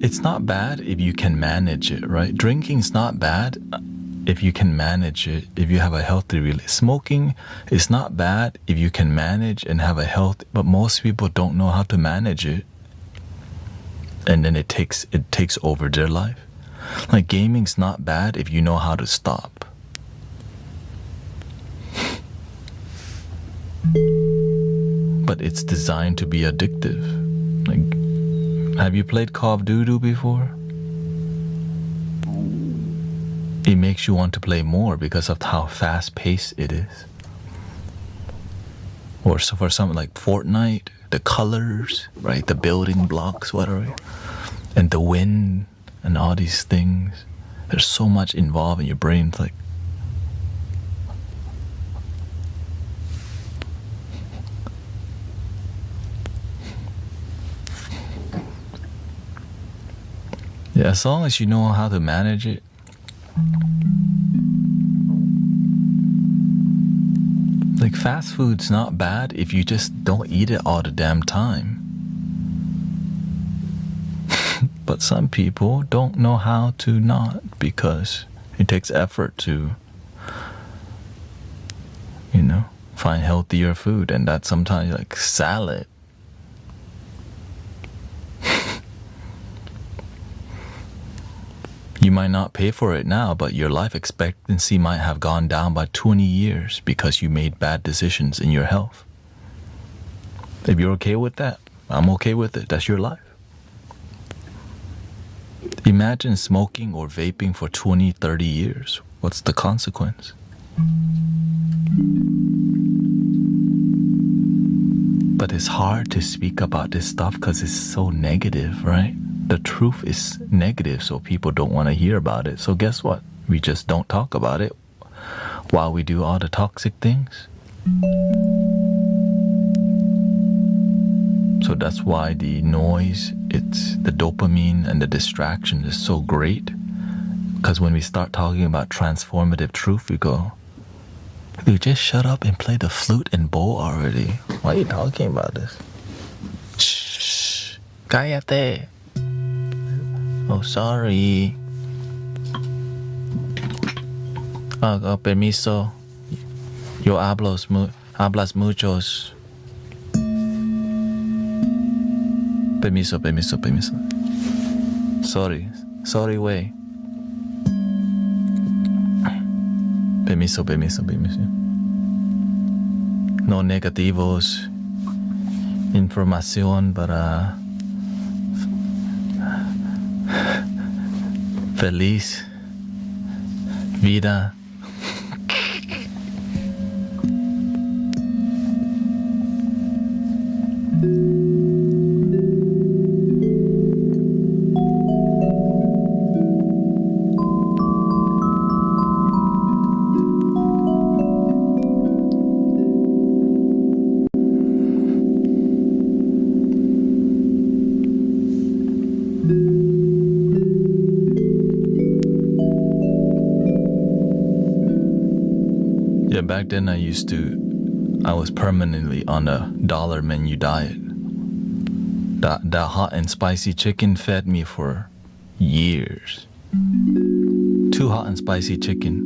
It's not bad if you can manage it, right? Drinking's not bad if you can manage it, if you have a healthy relationship. Smoking is not bad if you can manage and have a health, but most people don't know how to manage it, and then it takes over their life. Like gaming's not bad if you know how to stop. But it's designed to be addictive. Like, have you played Call of Duty before? it makes you want to play more because of how fast-paced it is. Or so for something like Fortnite, the colors, right? The building blocks, whatever, and the wind and all these things. There's so much involved in your brain. It's like, yeah, as long as you know how to manage it. Like fast food's not bad if you just don't eat it all the damn time. But some people don't know how to not, because it takes effort to, find healthier food, and that's sometimes like salad. You might not pay for it now, but your life expectancy might have gone down by 20 years because you made bad decisions in your health. If you're okay with that, I'm okay with it. That's your life. Imagine smoking or vaping for 20, 30 years. What's the consequence? But it's hard to speak about this stuff because it's so negative, right? The truth is negative, so people don't want to hear about it. So guess what? We just don't talk about it while we do all the toxic things. So that's why the noise, it's the dopamine and the distraction is so great. Because when we start talking about transformative truth, we go, dude, just shut up and play the flute and bowl already. Why are you talking about this? Shh, cállate. Oh, sorry. Permiso. Yo hablas muchos. Permiso. Sorry, way. Permiso. No negativos. Información para feliz vida. Yeah, back then I was permanently on a dollar menu diet. That hot and spicy chicken fed me for years. 2 hot and spicy chicken.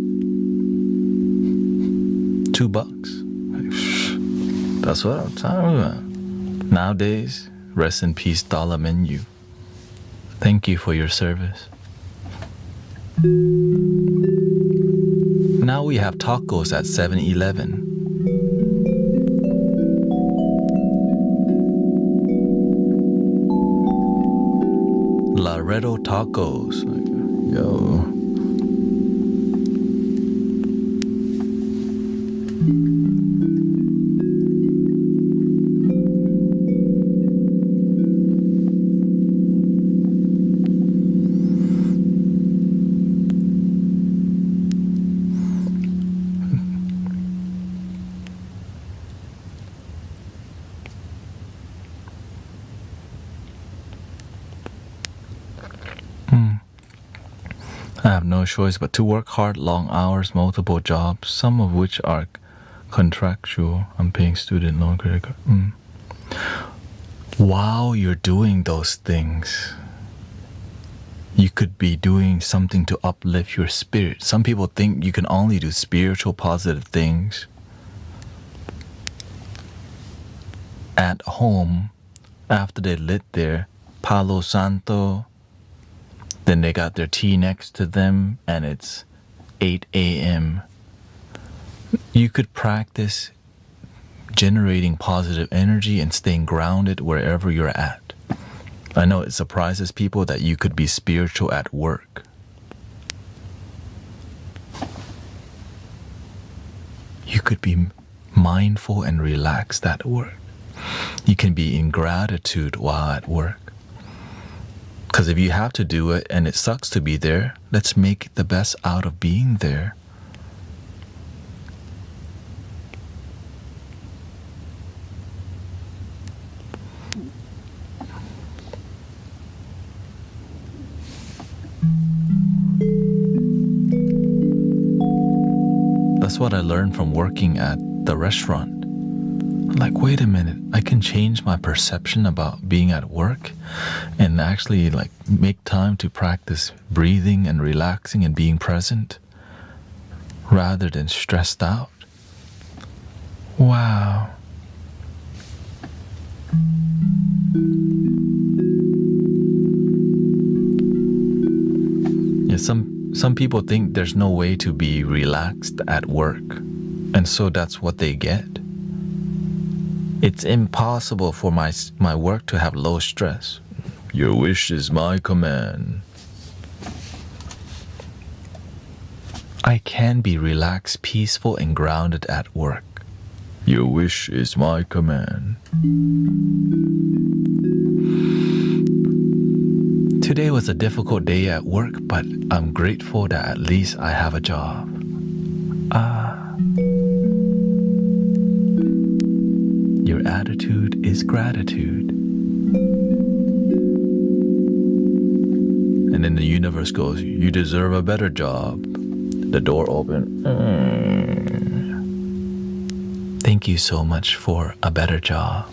$2. That's what I'm talking about. Nowadays, rest in peace, dollar menu. Thank you for your service. Now we have tacos at 7-Eleven. Laredo tacos. Yo. I have no choice but to work hard, long hours, multiple jobs, some of which are contractual. I'm paying student loan, credit card. While you're doing those things, you could be doing something to uplift your spirit. Some people think you can only do spiritual, positive things at home after they lit their Palo Santo. Then they got their tea next to them and it's 8 a.m. You could practice generating positive energy and staying grounded wherever you're at. I know it surprises people that you could be spiritual at work. could be mindful and relaxed at work. You can be in gratitude while at work. Because if you have to do it and it sucks to be there, let's make the best out of being there. That's what I learned from working at the restaurant. I'm like, wait a minute, I can change my perception about being at work and actually like make time to practice breathing and relaxing and being present rather than stressed out. Wow. Yeah, some people think there's no way to be relaxed at work, and so that's what they get. It's impossible for my work to have low stress. Your wish is my command. I can be relaxed, peaceful, and grounded at work. Your wish is my command. Today was a difficult day at work, but I'm grateful that at least I have a job. Your attitude is gratitude. And then the universe goes, you deserve a better job. The door opened. Thank you so much for a better job.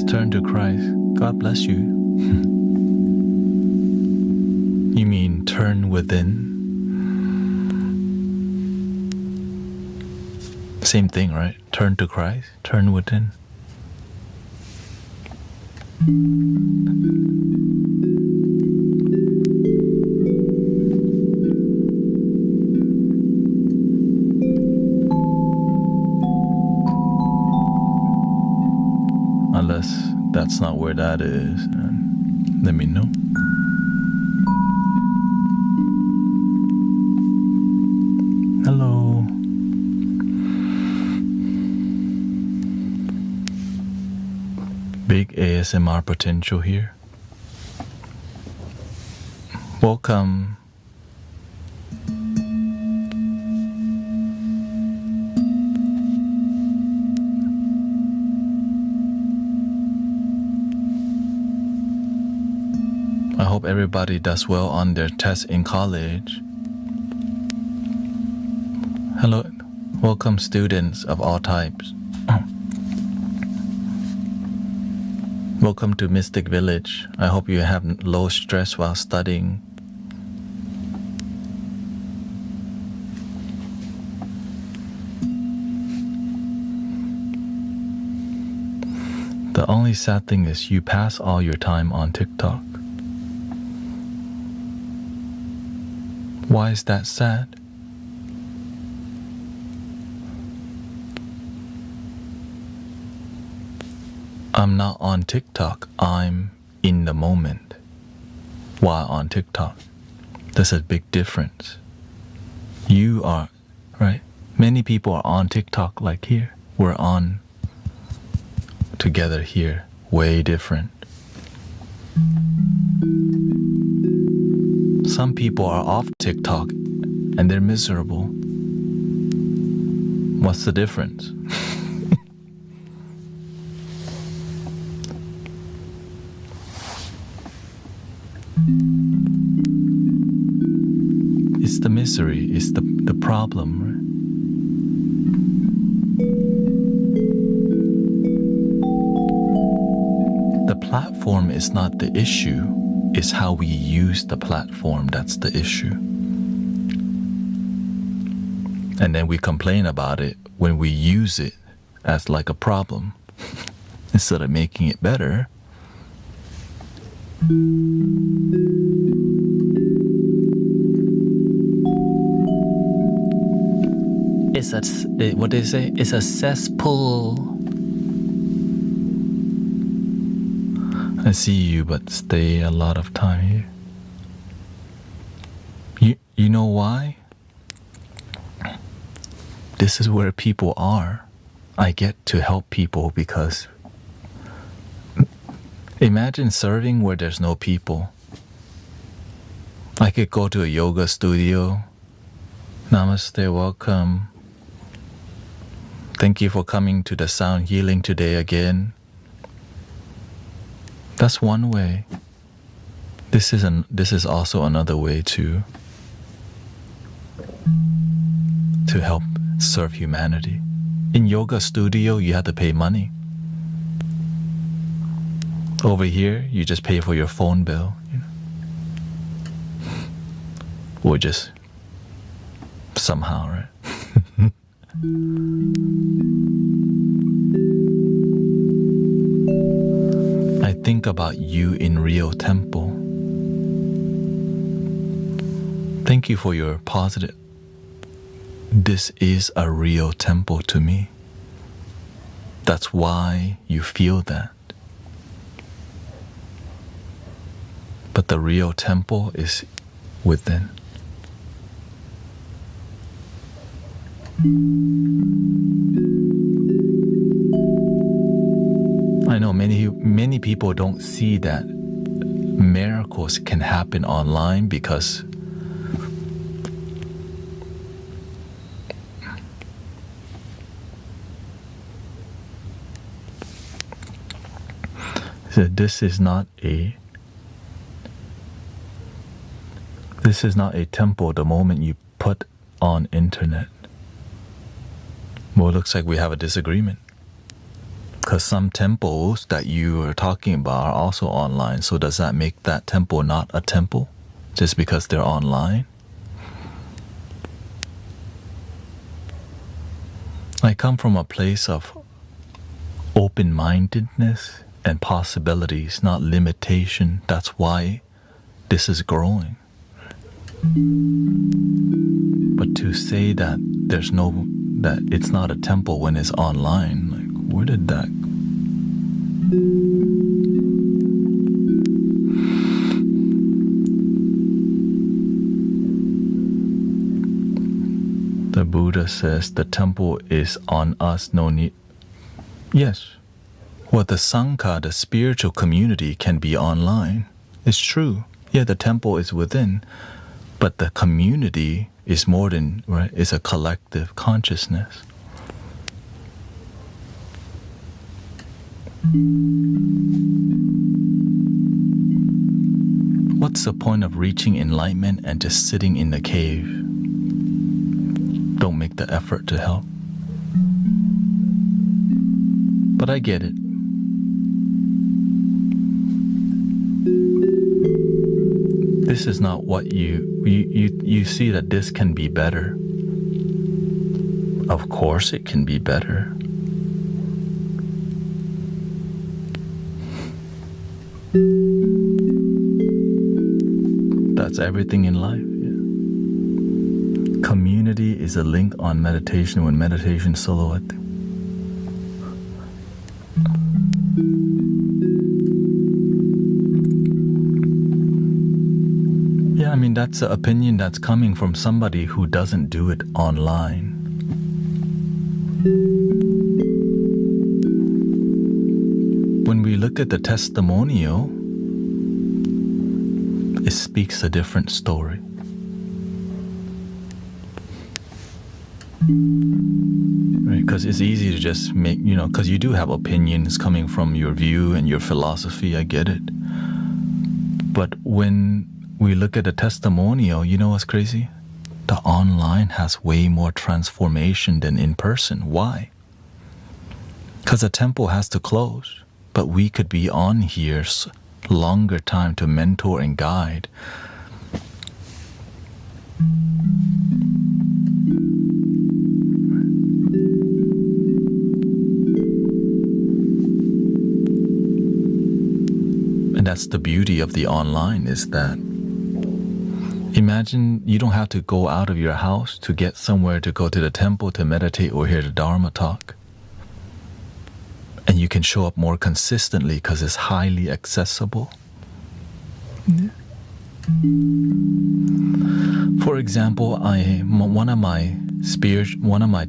Turn to Christ. God bless you. You mean turn within? Same thing, right? Turn to Christ, turn within. Unless that's not where that is, let me know. Hello. Big ASMR potential here. Welcome. I hope everybody does well on their tests in college. Hello, welcome students of all types. Welcome to Mystic Village. I hope you have low stress while studying. The only sad thing is you pass all your time on TikTok. Why is that sad? I'm not on TikTok. I'm in the moment while on TikTok. There's a big difference. You are, right? Many people are on TikTok like here. We're on together here. Way different. Some people are off TikTok and they're miserable. What's the difference? It's the misery, it's the problem, right? The platform is not the issue. It's how we use the platform that's the issue. And then we complain about it when we use it as like a problem instead of making it better. What they say? It's a cesspool. I see you, but stay a lot of time here. You know why? This is where people are. I get to help people because imagine serving where there's no people. I could go to a yoga studio. Namaste, welcome. Thank you for coming to the sound healing today again. That's one way. This is also another way to help serve humanity. In yoga studio, you have to pay money. Over here, you just pay for your phone bill, or just somehow, right? I think about you in Rio Temple. Thank you for your positive. This is a real temple to me. That's why you feel that. But the real temple is within. I know many people don't see that miracles can happen online because this is not a temple the moment you put on internet. Well, it looks like we have a disagreement. Because some temples that you are talking about are also online. So does that make that temple not a temple? Just because they're online? I come from a place of open-mindedness and possibilities, not limitation. That's why this is growing. But to say that that it's not a temple when it's online, like, where did that? The Buddha says the temple is on us, no need. Yes. Well, the Sangha, the spiritual community, can be online. It's true. Yeah, the temple is within. But the community is more than, right? It's a collective consciousness. What's the point of reaching enlightenment and just sitting in the cave? Don't make the effort to help. But I get it. This is not what you see that this can be better. Of course it can be better. That's everything in life. Yeah. Community is a link on meditation when meditation solo. Yeah, I mean, that's an opinion that's coming from somebody who doesn't do it online. When we look at the testimonial, it speaks a different story. Right? Because it's easy to just make, because you do have opinions coming from your view and your philosophy, I get it. But when we look at the testimonial, you know what's crazy? The online has way more transformation than in person. Why? Because the temple has to close. But we could be on here longer time to mentor and guide. And that's the beauty of the online, is that imagine you don't have to go out of your house to get somewhere to go to the temple to meditate or hear the Dharma talk. And you can show up more consistently because it's highly accessible. Yeah. For example, one of my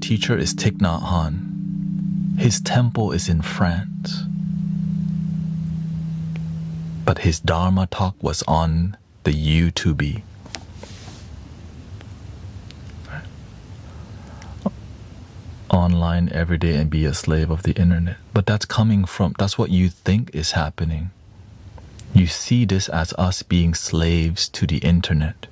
teacher is Thich Nhat Hanh. His temple is in France, but his Dharma talk was on the YouTube. Online every day and be a slave of the internet. But that's what you think is happening. You see this as us being slaves to the internet.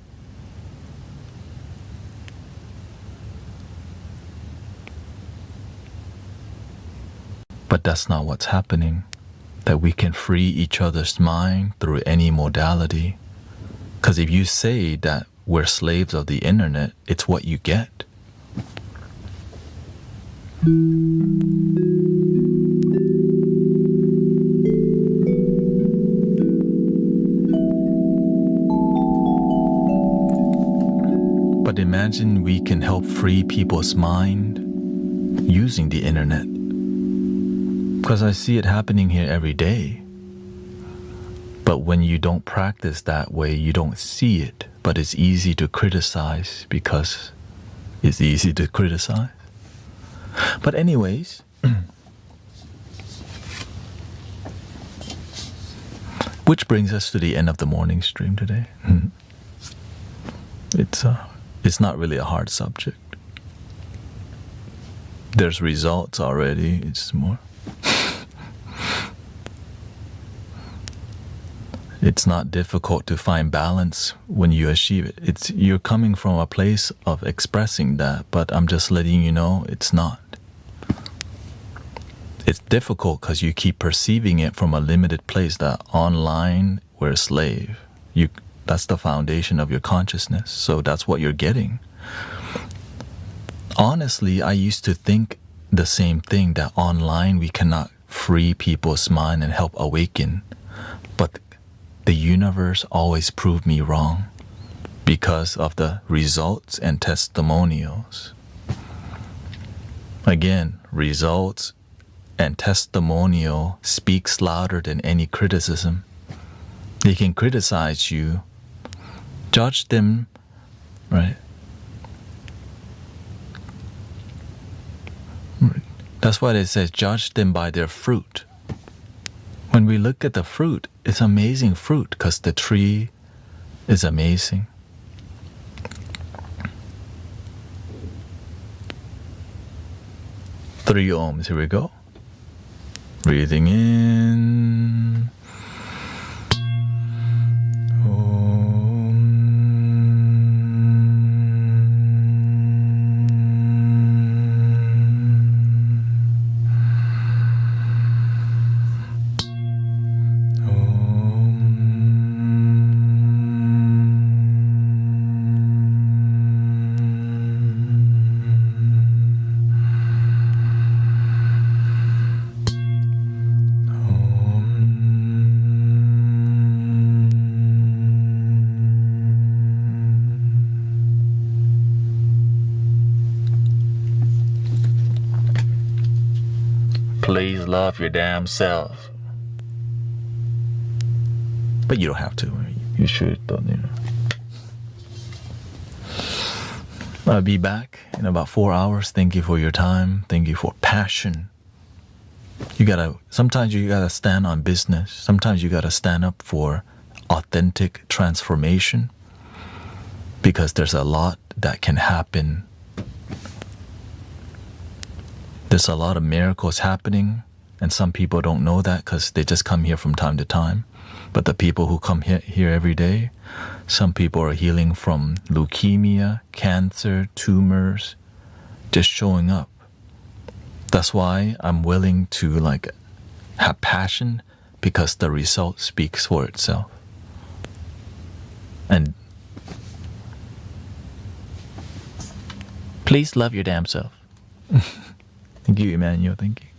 But that's not what's happening. That we can free each other's mind through any modality. Because if you say that we're slaves of the internet, it's what you get. But imagine we can help free people's mind using the internet. Because I see it happening here every day. But when you don't practice that way, you don't see it. But it's easy to criticize because it's easy to criticize. But anyways, which brings us to the end of the morning stream today. It's not really a hard subject. There's results already. It's more. It's not difficult to find balance when you achieve it. You're coming from a place of expressing that, but I'm just letting you know it's not. It's difficult because you keep perceiving it from a limited place, that online we're a slave. That's the foundation of your consciousness, so that's what you're getting. Honestly, I used to think the same thing, that online we cannot free people's mind and help awaken. But the universe always proved me wrong because of the results and testimonials. Again, results and testimonial speaks louder than any criticism. They can criticize you, judge them, right? That's why it says judge them by their fruit. When we look at the fruit, it's amazing fruit because the tree is amazing. Three ohms, here we go. Breathing in. Please love your damn self. But you don't have to. You should, don't you? I'll be back in about 4 hours. Thank you for your time. Thank you for passion. Sometimes you gotta stand on business. Sometimes you gotta stand up for authentic transformation. Because there's a lot that can happen. There's a lot of miracles happening, and some people don't know that because they just come here from time to time. But the people who come here every day, some people are healing from leukemia, cancer, tumors, just showing up. That's why I'm willing to have passion, because the result speaks for itself. And please love your damn self. Thank you, Emmanuel. Thank you.